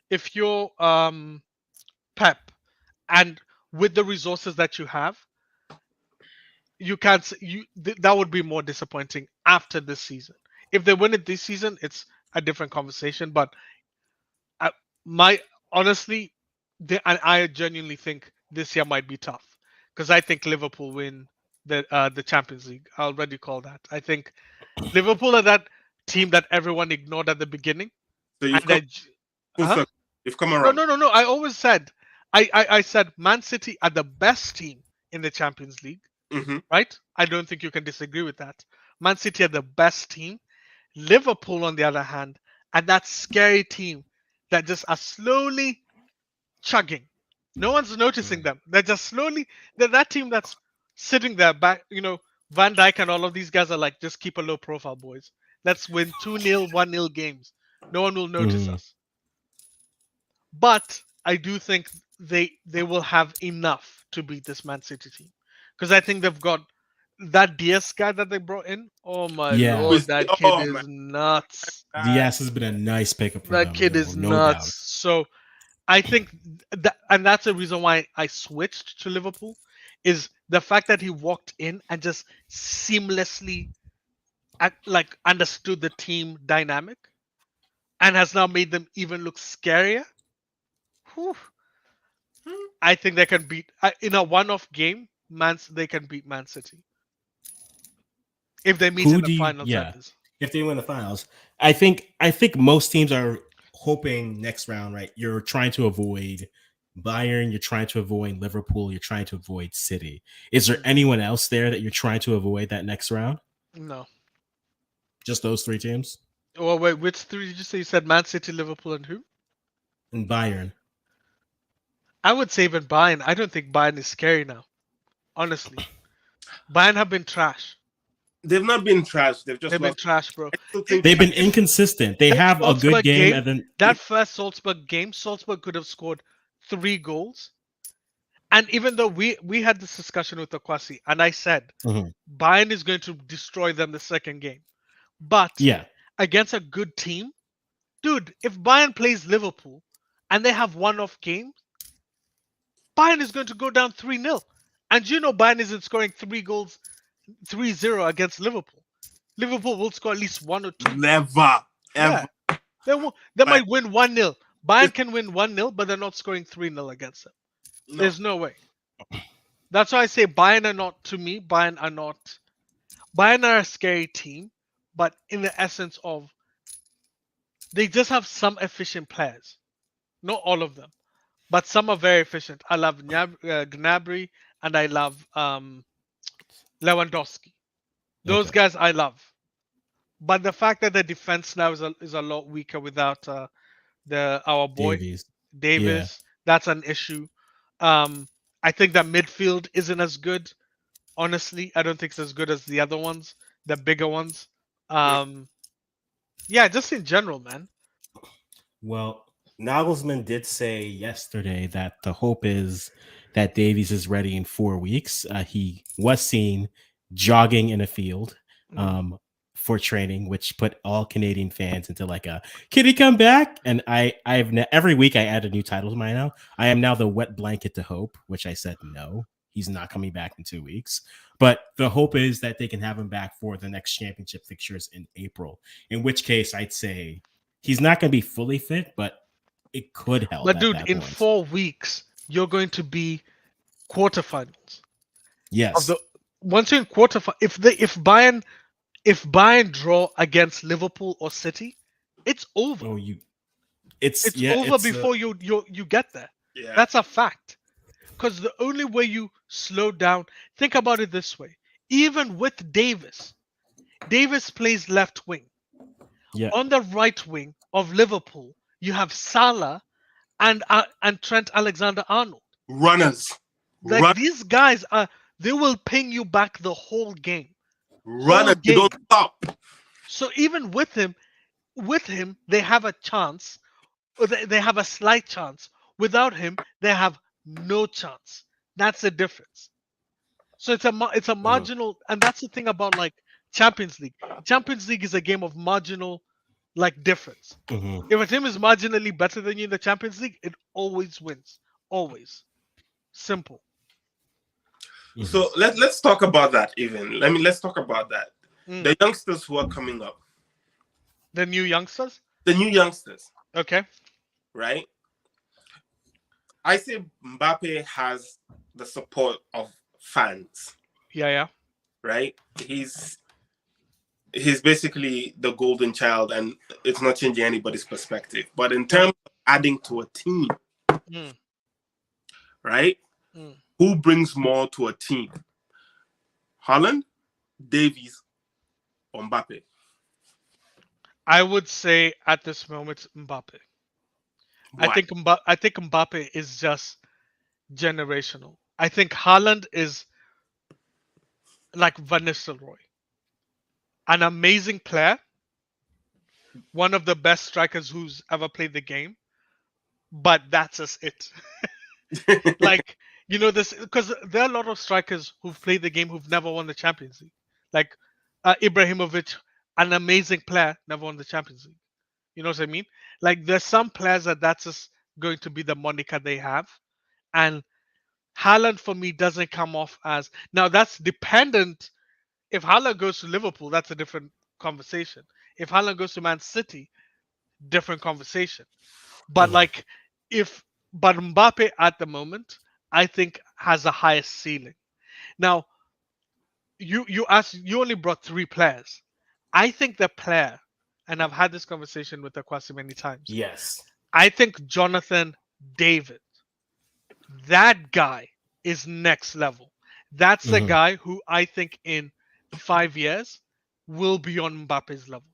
[SPEAKER 4] if you're Pep and with the resources that you have, you can't that would be more disappointing after this season. If they win it this season, it's a different conversation. But honestly, I genuinely think this year might be tough because I think Liverpool win the Champions League. I already call that. I think Liverpool are that team that everyone ignored at the beginning.
[SPEAKER 3] So you've come around.
[SPEAKER 4] No. I always said, I said Man City are the best team in the Champions League.
[SPEAKER 3] Mm-hmm.
[SPEAKER 4] Right? I don't think you can disagree with that. Man City are the best team. Liverpool, on the other hand, are that scary team that just are slowly chugging. No one's noticing them. They're just slowly. They're that team that's sitting there back. Van Dijk and all of these guys are like, just keep a low profile, boys. Let's win 2-0, 1-0 games. No one will notice us. But I do think they will have enough to beat this Man City team. Because I think they've got that Diaz guy that they brought in. Oh my lord, that kid is nuts.
[SPEAKER 1] Diaz has been a nice pickup for them.
[SPEAKER 4] That kid is nuts. So I think that, and that's the reason why I switched to Liverpool, is the fact that he walked in and just seamlessly understood the team dynamic and has now made them even look scarier. Whew. I think they can beat in a one-off game. They can beat Man City if they meet in the finals.
[SPEAKER 1] Yeah, if they win the finals, I think most teams are hoping next round. Right, you're trying to avoid Bayern, you're trying to avoid Liverpool, you're trying to avoid City. Is there anyone else there that you're trying to avoid that next round?
[SPEAKER 4] No,
[SPEAKER 1] just those three teams.
[SPEAKER 4] Well, wait, which three did you say? You said Man City, Liverpool, and who?
[SPEAKER 1] And Bayern.
[SPEAKER 4] I would say even Bayern. I don't think Bayern is scary now. Honestly, Bayern have been trash.
[SPEAKER 3] They've not been trash. They've
[SPEAKER 4] been trash, bro.
[SPEAKER 1] They've been inconsistent. They have a good game, and then
[SPEAKER 4] that first Salzburg game, Salzburg could have scored 3 goals. And even though we had this discussion with Okwasi, and I said Bayern is going to destroy them the second game, but against a good team, dude, if Bayern plays Liverpool and they have one-off games, Bayern is going to go down 3-0. And Bayern isn't scoring 3 goals, 3-0 against Liverpool. Liverpool will score at least 1 or 2.
[SPEAKER 3] Never, ever.
[SPEAKER 4] Yeah. They might win 1-0. Bayern can win 1-0, but they're not scoring 3-0 against them. No. There's no way. That's why I say Bayern are not, to me, Bayern are a scary team, but in the essence of, they just have some efficient players. Not all of them, but some are very efficient. I love Gnabry and I love Lewandowski. Those guys I love. But the fact that the defense now is a lot weaker without our boy Davies, that's an issue. I think that midfield isn't as good. Honestly, I don't think it's as good as the other ones, the bigger ones. Just in general, man.
[SPEAKER 1] Well, Nagelsmann did say yesterday that the hope is that Davies is ready in 4 weeks. He was seen jogging in a field for training, which put all Canadian fans into like a, can he come back? And every week I add a new title to mine now. I am now the wet blanket to hope, which I said no, he's not coming back in 2 weeks. But the hope is that they can have him back for the next championship fixtures in April, in which case I'd say he's not going to be fully fit, but it could help.
[SPEAKER 4] But dude, in 4 weeks, you're going to be quarterfinals.
[SPEAKER 1] Yes.
[SPEAKER 4] Once you're in quarterfinals, if Bayern draw against Liverpool or City, it's over.
[SPEAKER 1] Oh,
[SPEAKER 4] it's over before you get there.
[SPEAKER 3] Yeah.
[SPEAKER 4] That's a fact. Because the only way you slow down, think about it this way: even with Davis, Davis plays left wing.
[SPEAKER 1] Yeah.
[SPEAKER 4] On the right wing of Liverpool, you have Salah and Trent Alexander-Arnold.
[SPEAKER 3] Runners.
[SPEAKER 4] Like these guys they will ping you back the whole game.
[SPEAKER 3] Runners. You don't stop.
[SPEAKER 4] So even with him, they have a chance. Or they have a slight chance. Without him, they have no chance. That's the difference. So it's a marginal, and that's the thing about like Champions League. Champions League is a game of marginal, like difference. If a team is marginally better than you in the Champions League, it always wins. Always. Simple.
[SPEAKER 3] So let's talk about that. Let's talk about that. The youngsters who are coming up.
[SPEAKER 4] The new youngsters.
[SPEAKER 3] Okay. Right. I say Mbappe has the support of fans.
[SPEAKER 4] Yeah.
[SPEAKER 3] Right. He's basically the golden child, and it's not changing anybody's perspective. But in terms of adding to a team, right? Who brings more to a team? Haaland, Davies, or Mbappe?
[SPEAKER 4] I would say at this moment Mbappe.
[SPEAKER 3] Why?
[SPEAKER 4] I think Mbappe is just generational. I think Haaland is like Van Nistelrooy. An amazing player, one of the best strikers who's ever played the game, but that's just it. Like, you know, this because there are a lot of strikers who've played the game who've never won the Champions League. Like Ibrahimovic, an amazing player, never won the Champions League. You know what I mean? Like, there's some players that's just going to be the moniker they have, and Haaland for me doesn't come off as now. That's dependent. If Haaland goes to Liverpool, that's a different conversation. If Haaland goes to Man City, different conversation. But but Mbappe at the moment, I think has the highest ceiling. Now, you only brought 3 players. I think the player, and I've had this conversation with Akwasi many times.
[SPEAKER 1] Yes.
[SPEAKER 4] I think Jonathan David, that guy is next level. That's the guy who I think in 5 years will be on Mbappe's level.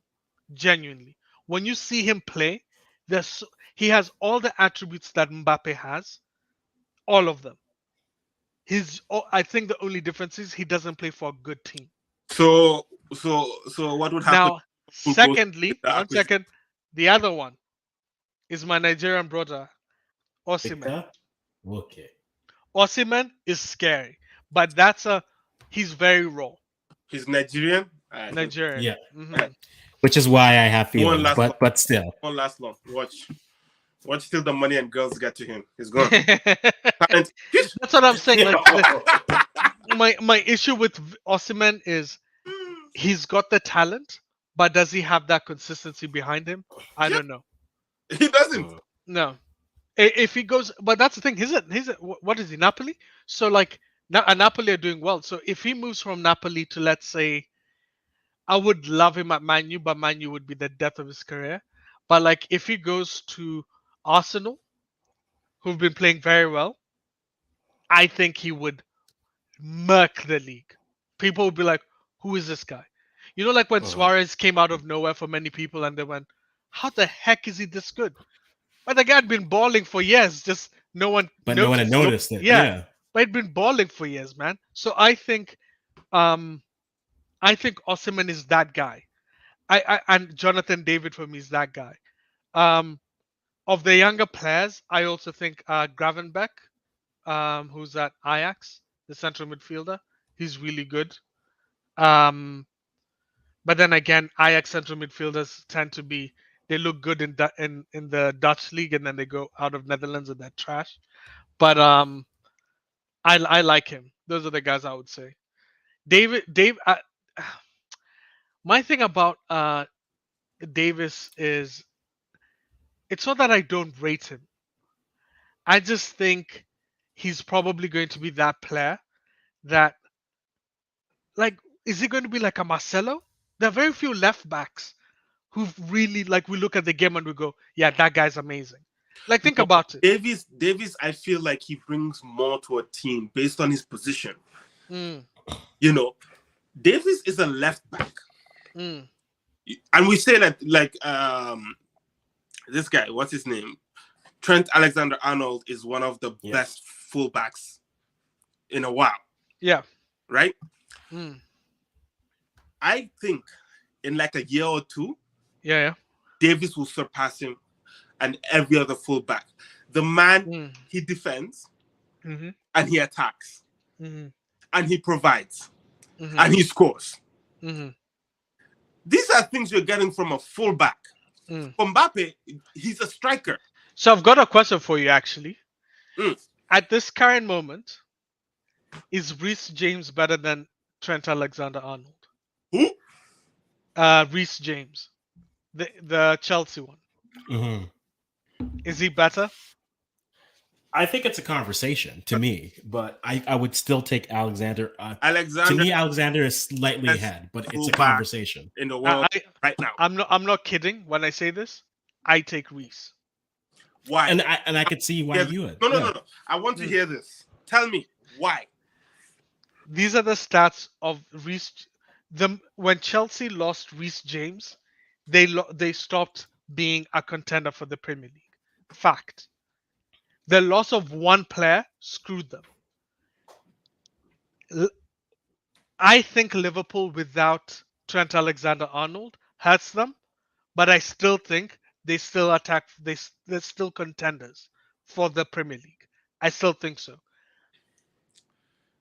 [SPEAKER 4] Genuinely. When you see him play, he has all the attributes that Mbappe has. All of them. I think the only difference is he doesn't play for a good team.
[SPEAKER 3] So what would happen?
[SPEAKER 4] Now, secondly, one second. The other one is my Nigerian brother, Osimhen.
[SPEAKER 1] Okay.
[SPEAKER 4] Osimhen is scary, but he's very raw.
[SPEAKER 3] He's Nigerian.
[SPEAKER 4] Nigerian.
[SPEAKER 1] Yeah.
[SPEAKER 4] Mm-hmm.
[SPEAKER 1] Which is why I have feelings, but still.
[SPEAKER 3] Won't last long. Watch till the money and girls get to him. He's gone.
[SPEAKER 4] That's what I'm saying. Like, my issue with Osimhen is he's got the talent, but does he have that consistency behind him? I don't know.
[SPEAKER 3] He doesn't.
[SPEAKER 4] No. If he goes, but that's the thing. What is he, Napoli? So like Napoli are doing well. So if he moves from Napoli to, let's say, I would love him at Man U, but Man U would be the death of his career. But like if he goes to Arsenal, who've been playing very well, I think he would murk the league. People would be like, who is this guy? You know, like when Suarez came out of nowhere for many people and they went, how the heck is he this good? But the guy had been balling for years, just no one
[SPEAKER 1] had noticed it.
[SPEAKER 4] Yeah. But he'd been balling for years, man. So I think Osimhen is that guy. And Jonathan David for me is that guy. Of the younger players, I also think Gravenbeck, who's at Ajax, the central midfielder, he's really good. But then again, Ajax central midfielders tend to be, they look good in the Dutch league, and then they go out of Netherlands and they're trash. But I like him. Those are the guys I would say. My thing about Davis is, it's not that I don't rate him. I just think he's probably going to be that player that, like, is he going to be like a Marcelo? There are very few left backs who've really, like, we look at the game and we go, yeah, that guy's amazing. Like, think about it.
[SPEAKER 3] Davis, I feel like he brings more to a team based on his position.
[SPEAKER 4] Mm.
[SPEAKER 3] You know, Davis is a left back.
[SPEAKER 4] Mm.
[SPEAKER 3] And we say that like this guy, what's his name? Trent Alexander-Arnold is one of the best fullbacks in a while.
[SPEAKER 4] Yeah.
[SPEAKER 3] Right?
[SPEAKER 4] Mm.
[SPEAKER 3] I think in like a year or two,
[SPEAKER 4] Yeah.
[SPEAKER 3] Davis will surpass him and every other fullback. The man, he defends and he attacks and he provides and he scores. These are things you're getting from a fullback. From Mbappe, he's a striker.
[SPEAKER 4] So I've got a question for you, actually. At this current moment, is Reece James better than Trent Alexander-Arnold?
[SPEAKER 3] Who?
[SPEAKER 4] Reece James, the Chelsea one. Is he better?
[SPEAKER 1] I think it's a conversation to me, but I would still take Alexander.
[SPEAKER 3] Alexander.
[SPEAKER 1] To me, Alexander is slightly ahead, but it's a conversation
[SPEAKER 3] in the world right now.
[SPEAKER 4] I'm not kidding when I say this. I take Reece.
[SPEAKER 3] Why?
[SPEAKER 1] And I could see why you would.
[SPEAKER 3] No. I want to hear this. Tell me why.
[SPEAKER 4] These are the stats of Reece. When Chelsea lost Reece James, they stopped being a contender for the Premier League. Fact. The loss of one player screwed them. I think Liverpool without Trent Alexander-Arnold hurts them, but I still think they still attack. They're still contenders for the Premier League. I still think so.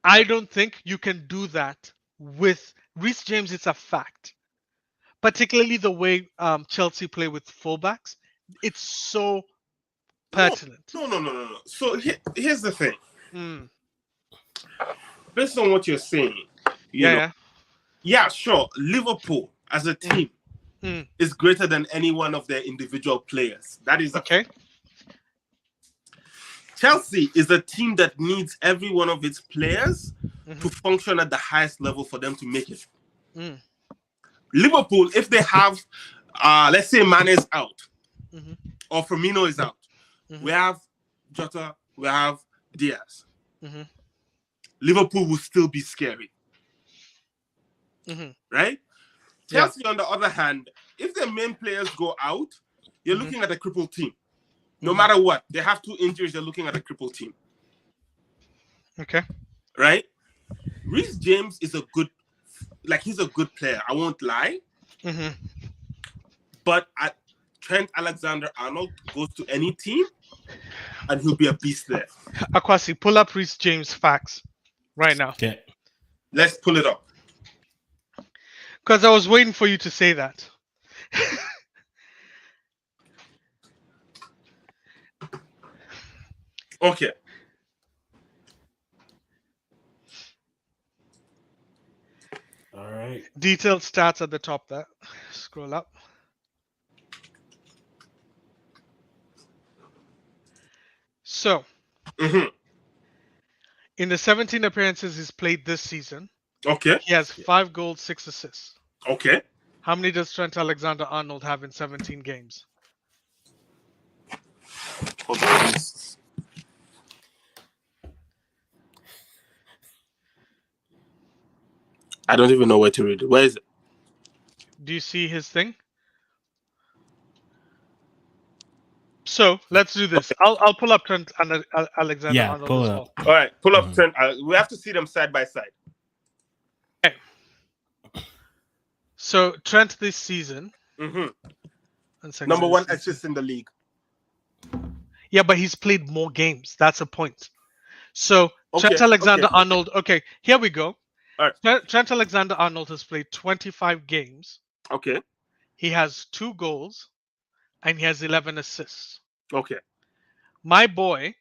[SPEAKER 4] I don't think you can do that with Reece James. It's a fact, particularly the way Chelsea play with fullbacks. It's so pertinent.
[SPEAKER 3] No. So here's the thing. Based on what you're saying, you know, sure, Liverpool as a team is greater than any one of their individual players. That is
[SPEAKER 4] okay.
[SPEAKER 3] Chelsea is a team that needs every one of its players to function at the highest level for them to make it. Liverpool, if they have, let's say Mane is out or Firmino is out, we have Jota, we have Diaz. Liverpool will still be scary. Right? Chelsea, on the other hand, if their main players go out, you're looking at a crippled team. No matter what, they have 2 injuries, you're looking at a crippled team.
[SPEAKER 4] Okay.
[SPEAKER 3] Right? Reece James is he's a good player. I won't lie. But Trent Alexander-Arnold goes to any team and he'll be a beast there.
[SPEAKER 4] Akwasi, pull up Reece James facts right now.
[SPEAKER 1] Okay.
[SPEAKER 3] Let's pull it up.
[SPEAKER 4] Because I was waiting for you to say that.
[SPEAKER 3] Okay.
[SPEAKER 1] All right.
[SPEAKER 4] Detailed stats at the top there. Scroll up. So, in the 17 appearances he's played this season, he has 5 goals, 6 assists.
[SPEAKER 3] Okay.
[SPEAKER 4] How many does Trent Alexander-Arnold have in 17 games?
[SPEAKER 3] Hold on. I don't even know where to read it. Where is it?
[SPEAKER 4] Do you see his thing? So let's do this. I'll pull up Trent Alexander-Arnold
[SPEAKER 1] pull
[SPEAKER 4] as
[SPEAKER 1] it
[SPEAKER 4] well.
[SPEAKER 1] up.
[SPEAKER 3] All right, pull up Trent. We have to see them side by side.
[SPEAKER 4] Okay. So Trent this season,
[SPEAKER 3] number 1 assist in the league.
[SPEAKER 4] Yeah, but he's played more games. That's a point. So Trent Alexander-Arnold. Okay, here we go.
[SPEAKER 3] All right.
[SPEAKER 4] Trent Alexander-Arnold has played 25 games.
[SPEAKER 3] Okay.
[SPEAKER 4] He has 2 goals, and he has 11 assists.
[SPEAKER 3] Okay.
[SPEAKER 4] My boy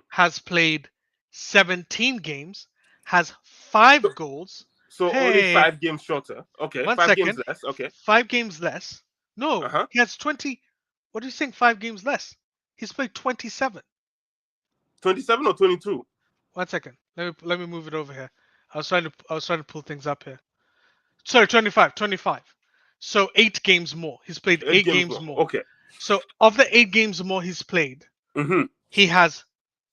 [SPEAKER 4] has played 17 games, has 5 goals.
[SPEAKER 3] So only 5 games shorter. Okay. 5 games less. Okay.
[SPEAKER 4] 5 games less. No, he has 20. What do you think? 5 games less. He's played 27.
[SPEAKER 3] 27 or 22?
[SPEAKER 4] 1 second. Let me move it over here. I was trying to pull things up here. Sorry, 25. So 8 games more. He's played 8 games more.
[SPEAKER 3] Okay.
[SPEAKER 4] So of the 8 games more he's played, he has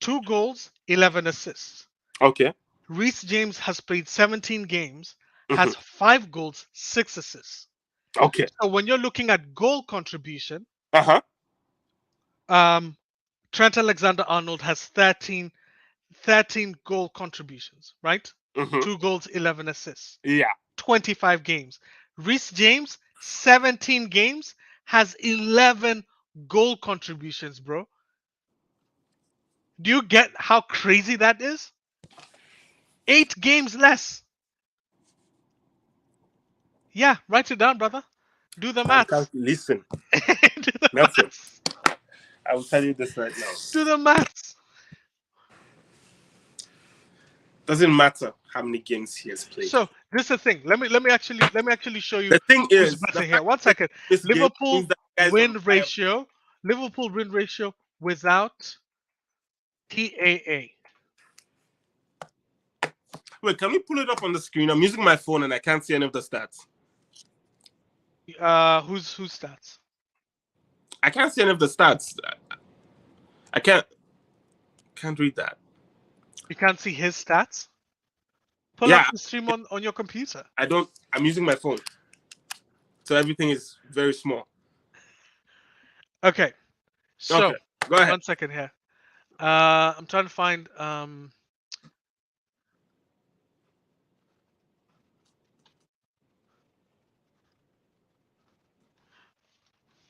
[SPEAKER 4] 2 goals, 11 assists.
[SPEAKER 3] Okay.
[SPEAKER 4] Reece James has played 17 games, has 5 goals, 6 assists.
[SPEAKER 3] Okay.
[SPEAKER 4] So when you're looking at goal contribution,
[SPEAKER 3] Uh-huh.
[SPEAKER 4] Trent Alexander-Arnold has 13 goal contributions, right?
[SPEAKER 3] Mm-hmm.
[SPEAKER 4] 2 goals, 11 assists,
[SPEAKER 3] Yeah.
[SPEAKER 4] 25 games. Reece James, 17 games, has 11 goal contributions, bro. Do you get how crazy that is? 8 games less. Yeah, write it down, brother. Do the maths.
[SPEAKER 3] Listen,
[SPEAKER 4] Do the
[SPEAKER 3] Nelson.
[SPEAKER 4] maths.
[SPEAKER 3] I will tell you this right now.
[SPEAKER 4] Do the maths.
[SPEAKER 3] Doesn't matter how many games he has played.
[SPEAKER 4] So this is the thing. Let me actually show you
[SPEAKER 3] The thing
[SPEAKER 4] who's
[SPEAKER 3] is,
[SPEAKER 4] better
[SPEAKER 3] the
[SPEAKER 4] here.
[SPEAKER 3] fact
[SPEAKER 4] One
[SPEAKER 3] that
[SPEAKER 4] second.
[SPEAKER 3] this game
[SPEAKER 4] Liverpool
[SPEAKER 3] means that guys
[SPEAKER 4] win
[SPEAKER 3] on fire.
[SPEAKER 4] ratio. Liverpool win ratio without TAA.
[SPEAKER 3] Wait, can we pull it up on the screen? I'm using my phone and I can't see any of the stats.
[SPEAKER 4] Whose stats?
[SPEAKER 3] I can't see any of the stats. I can't read that.
[SPEAKER 4] You can't see his stats? Pull
[SPEAKER 3] Yeah.
[SPEAKER 4] up the stream on your computer.
[SPEAKER 3] I'm using my phone. So everything is very small.
[SPEAKER 4] Okay. So
[SPEAKER 3] Okay, go ahead.
[SPEAKER 4] 1 second here. I'm trying to find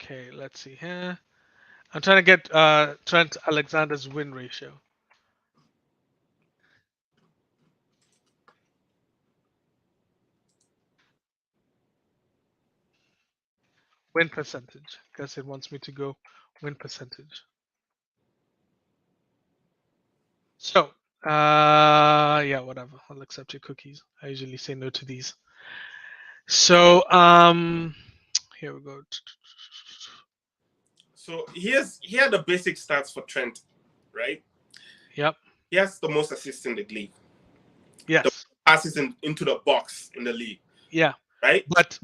[SPEAKER 4] okay, let's see here. I'm trying to get Trent Alexander's win ratio. Win percentage, because it wants me to go win percentage. So, yeah, whatever. I'll accept your cookies. I usually say no to these. So, here we go.
[SPEAKER 3] So he had the basic stats for Trent, right?
[SPEAKER 4] Yep.
[SPEAKER 3] He has the most assists in the league.
[SPEAKER 4] Yes.
[SPEAKER 3] The passes into the box in the league.
[SPEAKER 4] Yeah.
[SPEAKER 3] Right?
[SPEAKER 4] But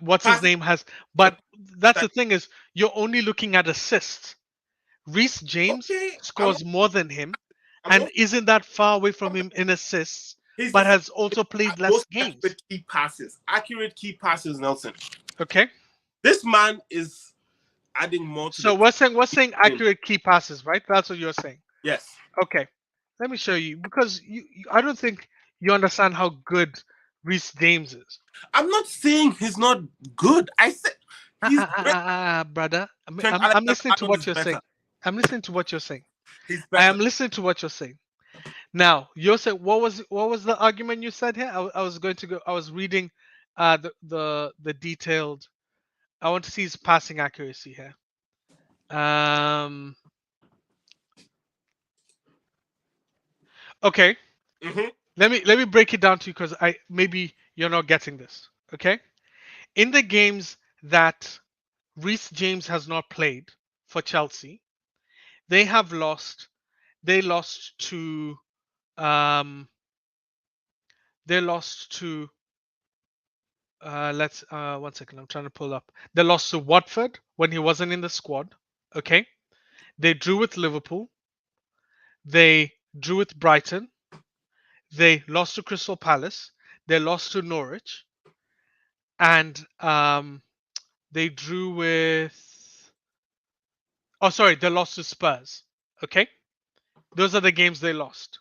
[SPEAKER 4] what's his
[SPEAKER 3] Passes-
[SPEAKER 4] name has? But that's the thing is, you're only looking at assists. Reece James scores more than him, and isn't that far away from him in assists, but has also played less games.
[SPEAKER 3] Accurate key passes, Nelson.
[SPEAKER 4] Okay.
[SPEAKER 3] This man is adding more to
[SPEAKER 4] So we're saying accurate key passes, right? That's what you're saying.
[SPEAKER 3] Yes.
[SPEAKER 4] Okay. Let me show you, because I don't think you understand how good Reece James is.
[SPEAKER 3] I'm not saying he's not good. I said he's
[SPEAKER 4] brother. I'm listening to what you're saying. I'm listening to what you're saying. I am listening to what you're saying. Now, you're saying what was the argument you said here? I was reading the detailed. I want to see his passing accuracy here. Okay.
[SPEAKER 3] Mm-hmm.
[SPEAKER 4] Let me break it down to you, because maybe you're not getting this. Okay. In the games that Reece James has not played for Chelsea, they lost to 1 second, I'm trying to pull up. They lost to Watford when he wasn't in the squad. Okay. They drew with Liverpool. They drew with Brighton. They lost to Crystal Palace. They lost to Norwich. And they drew with they lost to Spurs. Okay. Those are the games they lost.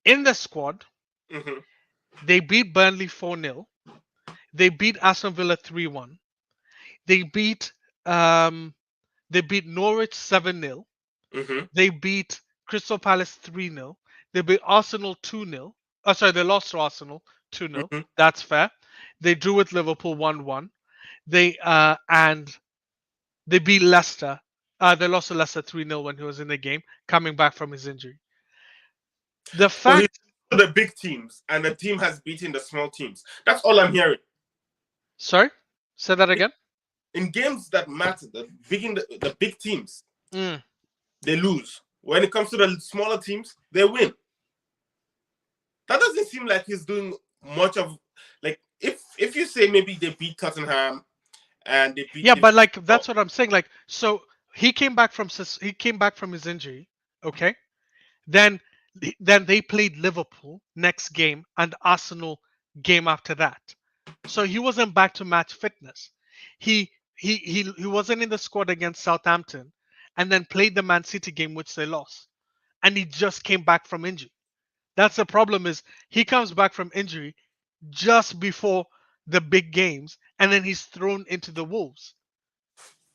[SPEAKER 4] In the squad,
[SPEAKER 3] Mm-hmm.
[SPEAKER 4] they beat Burnley 4-0. They beat Aston Villa 3-1. They beat Norwich 7-0.
[SPEAKER 3] Mm-hmm.
[SPEAKER 4] They beat Crystal Palace 3-0. They beat Arsenal 2-0. Oh, sorry, they lost to Arsenal 2-0.
[SPEAKER 3] Mm-hmm.
[SPEAKER 4] That's fair. They drew with Liverpool 1-1. They beat Leicester. They lost to Leicester 3-0 when he was in the game, coming back from his injury. The fact
[SPEAKER 3] the big teams, and the team has beaten the small teams. That's all I'm hearing.
[SPEAKER 4] Sorry? Say that again?
[SPEAKER 3] In games that matter, the big teams,
[SPEAKER 4] they
[SPEAKER 3] lose. When it comes to the smaller teams, they win. That doesn't seem like he's doing much of, like, if you say maybe they beat Tottenham and they beat
[SPEAKER 4] but like that's what I'm saying. Like, so he came back from his injury, okay? Then they played Liverpool next game and Arsenal game after that. So he wasn't back to match fitness. He wasn't in the squad against Southampton and then played the Man City game which they lost. And he just came back from injury. That's the problem is he comes back from injury just before the big games and then he's thrown into the Wolves.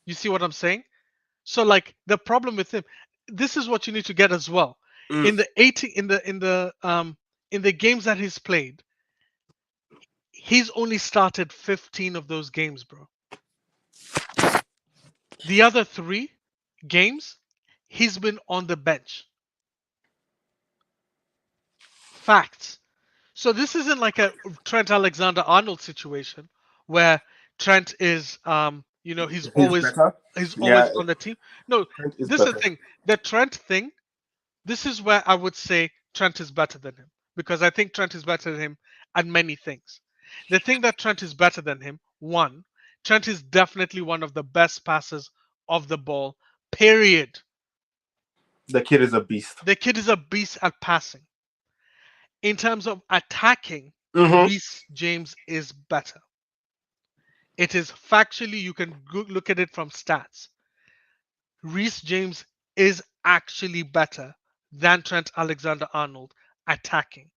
[SPEAKER 4] You see what I'm saying? So like the problem with him, this is what you need to get as well. In the 80 in the games that he's played, he's only started 15 of those games, bro. The other 3 games, he's been on the bench. Facts. So this isn't like a Trent Alexander-Arnold situation where Trent is he's always
[SPEAKER 3] better.
[SPEAKER 4] on the team. No,
[SPEAKER 3] Trent is
[SPEAKER 4] this is the
[SPEAKER 3] better.
[SPEAKER 4] thing. The Trent thing, this is where I would say Trent is better than him because I think Trent is better than him at many things. The thing that Trent is better than him, one, Trent is definitely one of the best passers of the ball, period.
[SPEAKER 3] The kid is a beast.
[SPEAKER 4] The kid is a beast at passing. In terms of attacking,
[SPEAKER 3] Mhm.
[SPEAKER 4] Reece James is better. It is factually, you can look at it from stats. Reece James is actually better than Trent Alexander-Arnold attacking.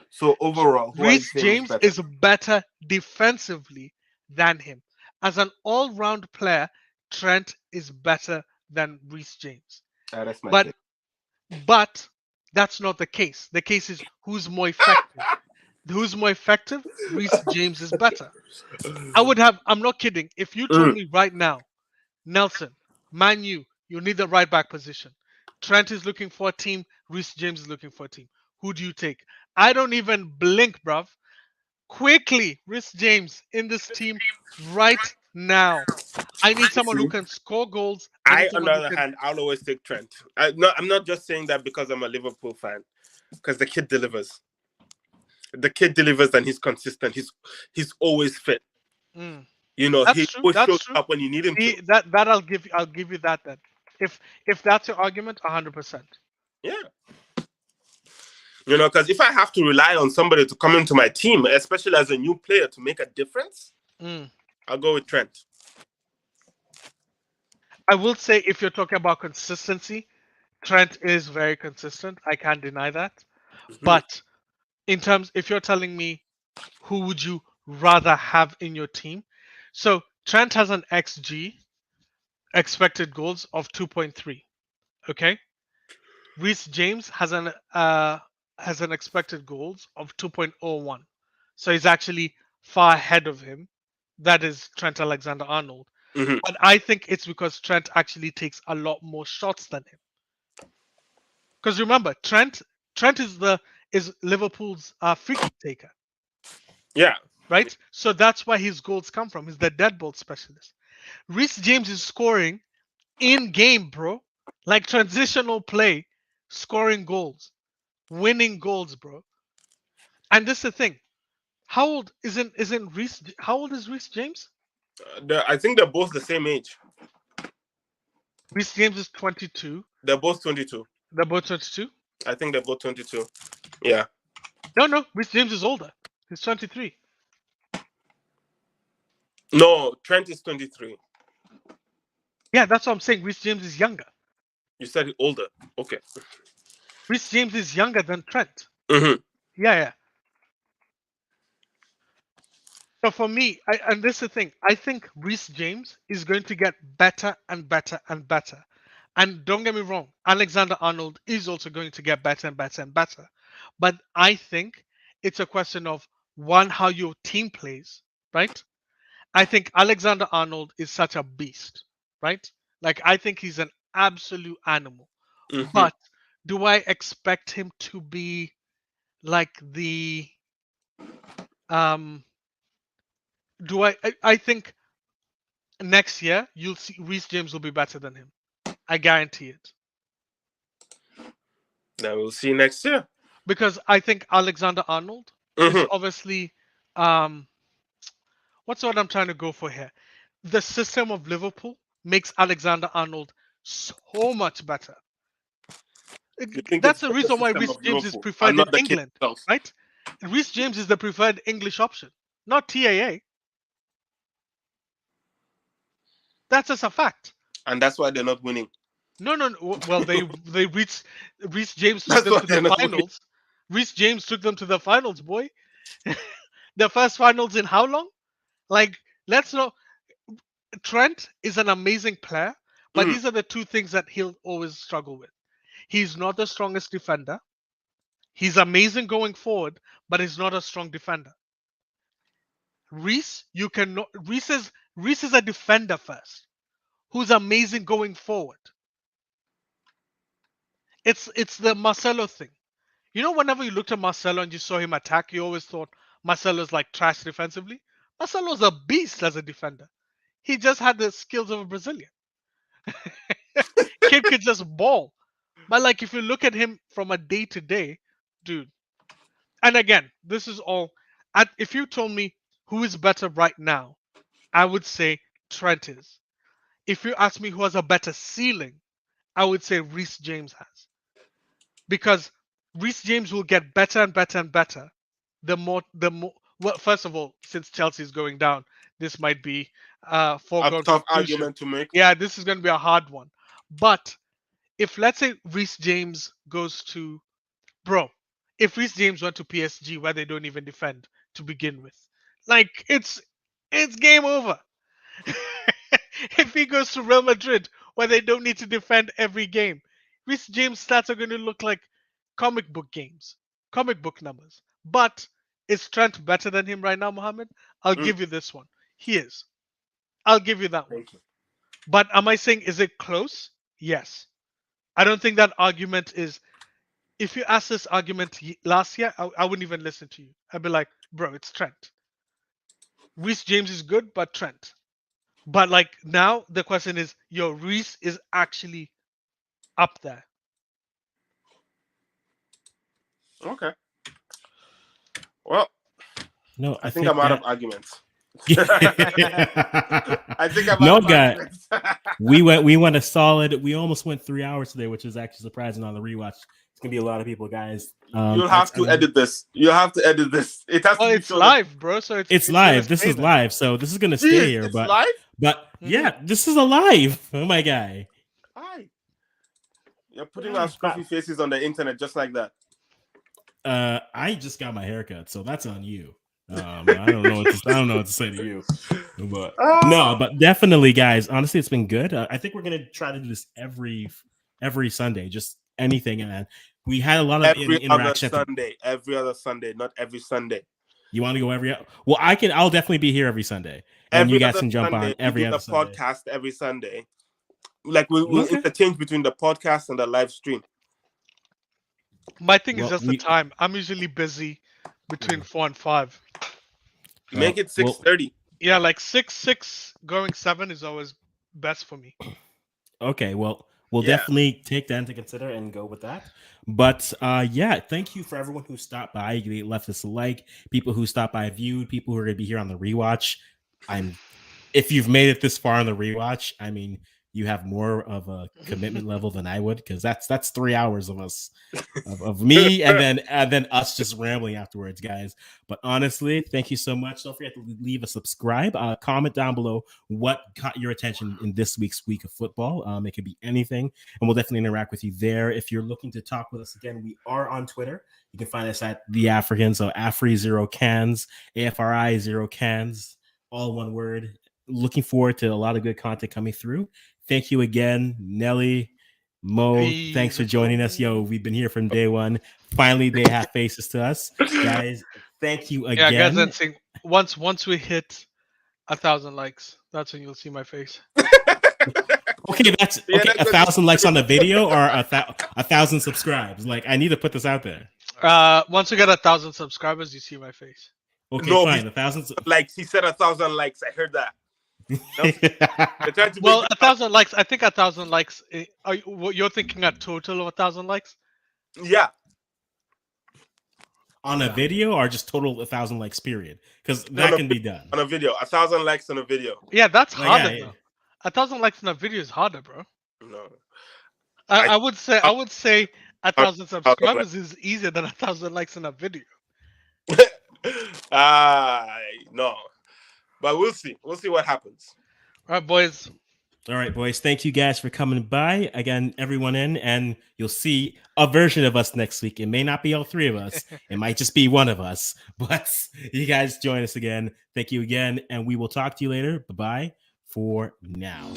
[SPEAKER 3] So overall, who are you
[SPEAKER 4] Reece
[SPEAKER 3] saying
[SPEAKER 4] James
[SPEAKER 3] better?
[SPEAKER 4] is better defensively than him. As an all-round player, Trent is better than Reece James.
[SPEAKER 3] That's my
[SPEAKER 4] But
[SPEAKER 3] take.
[SPEAKER 4] but that's not the case. The case is who's more effective. Who's more effective? Reece James is better. I'm not kidding. If you told me right now, Nelson, Man U, you need the right back position. Trent is looking for a team. Reece James is looking for a team. Who do you take? I don't even blink, bruv. Quickly, Reece James in this team right now. I need someone who can score goals.
[SPEAKER 3] I, on the other hand, I'll always take Trent. I'm not just saying that because I'm a Liverpool fan, because the kid delivers. The kid delivers and he's consistent. He's always fit. You know,
[SPEAKER 4] That's
[SPEAKER 3] he
[SPEAKER 4] true.
[SPEAKER 3] always
[SPEAKER 4] That's
[SPEAKER 3] shows
[SPEAKER 4] true.
[SPEAKER 3] up when you need him to.
[SPEAKER 4] That I'll give you that then. If that's your argument, 100%.
[SPEAKER 3] Yeah. You know, because if I have to rely on somebody to come into my team, especially as a new player, to make a difference, I'll go with Trent.
[SPEAKER 4] I will say if you're talking about consistency, Trent is very consistent. I can't deny that. But in terms, if you're telling me who would you rather have in your team, so Trent has an XG, expected goals, of 2.3. Okay, Reece James has an expected goals of 2.01. So he's actually far ahead of him. That is Trent Alexander-Arnold. But I think it's because Trent actually takes a lot more shots than him. Because remember, Trent is Liverpool's free kick taker.
[SPEAKER 3] Yeah.
[SPEAKER 4] Right? So that's where his goals come from. He's the dead ball specialist. Reece James is scoring in game, bro. Like transitional play, scoring goals, winning goals, bro. And this is the thing. How old isn't Reece? How old is Reece James?
[SPEAKER 3] I think they're both the same age.
[SPEAKER 4] Reece James is 22.
[SPEAKER 3] They're both 22.
[SPEAKER 4] They're both 22.
[SPEAKER 3] I think they're both 22. Yeah.
[SPEAKER 4] No. Reece James is older. He's 23.
[SPEAKER 3] No, Trent is 23.
[SPEAKER 4] Yeah, that's what I'm saying. Reece James is younger.
[SPEAKER 3] You said older. Okay.
[SPEAKER 4] Reece James is younger than Trent.
[SPEAKER 3] Mm-hmm.
[SPEAKER 4] Yeah. So for me, and this is the thing, I think Reece James is going to get better and better and better. And don't get me wrong, Alexander-Arnold is also going to get better and better and better. But I think it's a question of, one, how your team plays, right? I think Alexander-Arnold is such a beast, right? Like, I think he's an absolute animal. But do I expect him to be like the I think next year you'll see Reece James will be better than him. I guarantee it.
[SPEAKER 3] Then we'll see next year.
[SPEAKER 4] Because I think Alexander-Arnold is obviously what's what I'm trying to go for here. The system of Liverpool makes Alexander-Arnold so much better. That's the reason why Reece James is preferred in England, right? Reece James is the preferred English option. not TAA. That's just a fact.
[SPEAKER 3] And that's why they're not winning.
[SPEAKER 4] No. Well, they reached Reece James took
[SPEAKER 3] That's
[SPEAKER 4] them
[SPEAKER 3] why
[SPEAKER 4] to
[SPEAKER 3] they're
[SPEAKER 4] the
[SPEAKER 3] not winning.
[SPEAKER 4] finals. Reece James took them to the finals, boy. The first finals in how long? Like, let's not. Trent is an amazing player, but
[SPEAKER 3] Mm.
[SPEAKER 4] these are the two things that he'll always struggle with. He's not the strongest defender. He's amazing going forward, but he's not a strong defender. Reece, you cannot. Reece is a defender first, who's amazing going forward. It's the Marcelo thing. You know, whenever you looked at Marcelo and you saw him attack, you always thought Marcelo's like trash defensively. Marcelo's a beast as a defender. He just had the skills of a Brazilian. Kid could just ball. But like if you look at him from a day to day, dude. And again, this is all. If you told me who is better right now, I would say Trent is. If you ask me who has a better ceiling, I would say Reece James has. Because Reece James will get better and better and better. The more. Well, first of all, since Chelsea's going down, this might be
[SPEAKER 3] A
[SPEAKER 4] foregone
[SPEAKER 3] tough
[SPEAKER 4] conclusion.
[SPEAKER 3] argument to make.
[SPEAKER 4] Yeah, this is going to be a hard one. But if let's say Reece James goes to, if Reece James went to PSG where they don't even defend to begin with, like it's game over. If he goes to Real Madrid where they don't need to defend every game, Reece James stats are going to look like comic book numbers. But is Trent better than him right now, Mohammed? I'll give you this one. He is. I'll give you that one.
[SPEAKER 3] Thank you.
[SPEAKER 4] But am I saying is it close? Yes. I don't think that argument is. If you asked this argument last year, I wouldn't even listen to you. I'd be like, bro, it's Trent. Reece James is good, but Trent. But like now, the question is, Reece is actually up there.
[SPEAKER 3] Okay. Well,
[SPEAKER 1] No,
[SPEAKER 3] I think I'm out of arguments. I think I'm
[SPEAKER 1] no
[SPEAKER 3] out of
[SPEAKER 1] guy.
[SPEAKER 3] arguments.
[SPEAKER 1] We went a solid. We almost went 3 hours today, which is actually surprising on the rewatch. It's gonna be a lot of people, guys.
[SPEAKER 3] You'll have to edit this. You'll have to edit this. It has to be
[SPEAKER 4] It's
[SPEAKER 3] shown.
[SPEAKER 4] live, bro. So
[SPEAKER 1] it's live. This is live, so this is gonna stay here.
[SPEAKER 3] It's
[SPEAKER 1] But
[SPEAKER 3] live.
[SPEAKER 1] but yeah, this is a live. Oh my guy.
[SPEAKER 3] Hi. You're putting our scruffy faces on the internet just like that.
[SPEAKER 1] I just got my haircut, so that's on you. I don't know what to say to you, but no, but definitely, guys. Honestly, it's been good. I think we're gonna try to do this every Sunday, just anything, and we had a lot of interaction.
[SPEAKER 3] Every other Sunday, not every Sunday.
[SPEAKER 1] You want to go every? Well, I'll definitely be here every Sunday, and you guys can jump on every other Sunday.
[SPEAKER 3] Podcast every Sunday. Like we'll interchange between the podcast and the live stream.
[SPEAKER 4] My thing is just the time. I'm usually busy between 4 and 5.
[SPEAKER 3] Make it 6:30.
[SPEAKER 4] Yeah, like 6 going 7 is always best for me.
[SPEAKER 1] Okay, well, we'll definitely take that into consider and go with that. But yeah, thank you for everyone who stopped by. You left us a like. People who stopped by, viewed. People who are going to be here on the rewatch. If you've made it this far on the rewatch, I mean, you have more of a commitment level than I would, because that's 3 hours of us, of me, and then us just rambling afterwards, guys. But honestly, thank you so much. Don't forget to leave a subscribe, comment down below what caught your attention in this week's week of football. It could be anything, and we'll definitely interact with you there. If you're looking to talk with us again, we are on Twitter. You can find us at the Afri-Cans, so Afri-Cans, AFRI-Cans, all one word. Looking forward to a lot of good content coming through. Thank you again, Nelly, Mo. Thanks for joining us. Yo, we've been here from day one. Finally, they have faces to us, guys. Thank you again.
[SPEAKER 4] Yeah, guys, and sing, once we hit 1,000 likes, that's when you'll see my face.
[SPEAKER 1] Okay, that's okay. 1,000 likes on the video, or 1,000 subscribes. Like, I need to put this out there.
[SPEAKER 4] Once we get 1,000 subscribers, you see my face.
[SPEAKER 1] Okay,
[SPEAKER 3] no,
[SPEAKER 1] fine. 1,000
[SPEAKER 3] likes. He said 1,000 likes. I heard that.
[SPEAKER 4] Well, 1,000 likes. I think 1,000 likes. You're thinking a total of 1,000 likes?
[SPEAKER 3] Yeah.
[SPEAKER 1] On a video, or just total 1,000 likes, period? Because that can be done
[SPEAKER 3] on a video. 1,000 likes on a video.
[SPEAKER 4] Yeah, that's harder. Yeah. 1,000 likes on a video is harder, bro.
[SPEAKER 3] No.
[SPEAKER 4] I would say 1,000 subscribers is easier than 1,000 likes on a video.
[SPEAKER 3] No. But we'll see. We'll see what happens.
[SPEAKER 4] All right, boys.
[SPEAKER 1] All right, boys. Thank you guys for coming by. Again, everyone in, and you'll see a version of us next week. It may not be all three of us. It might just be one of us. But you guys join us again. Thank you again, and we will talk to you later. Bye-bye for now.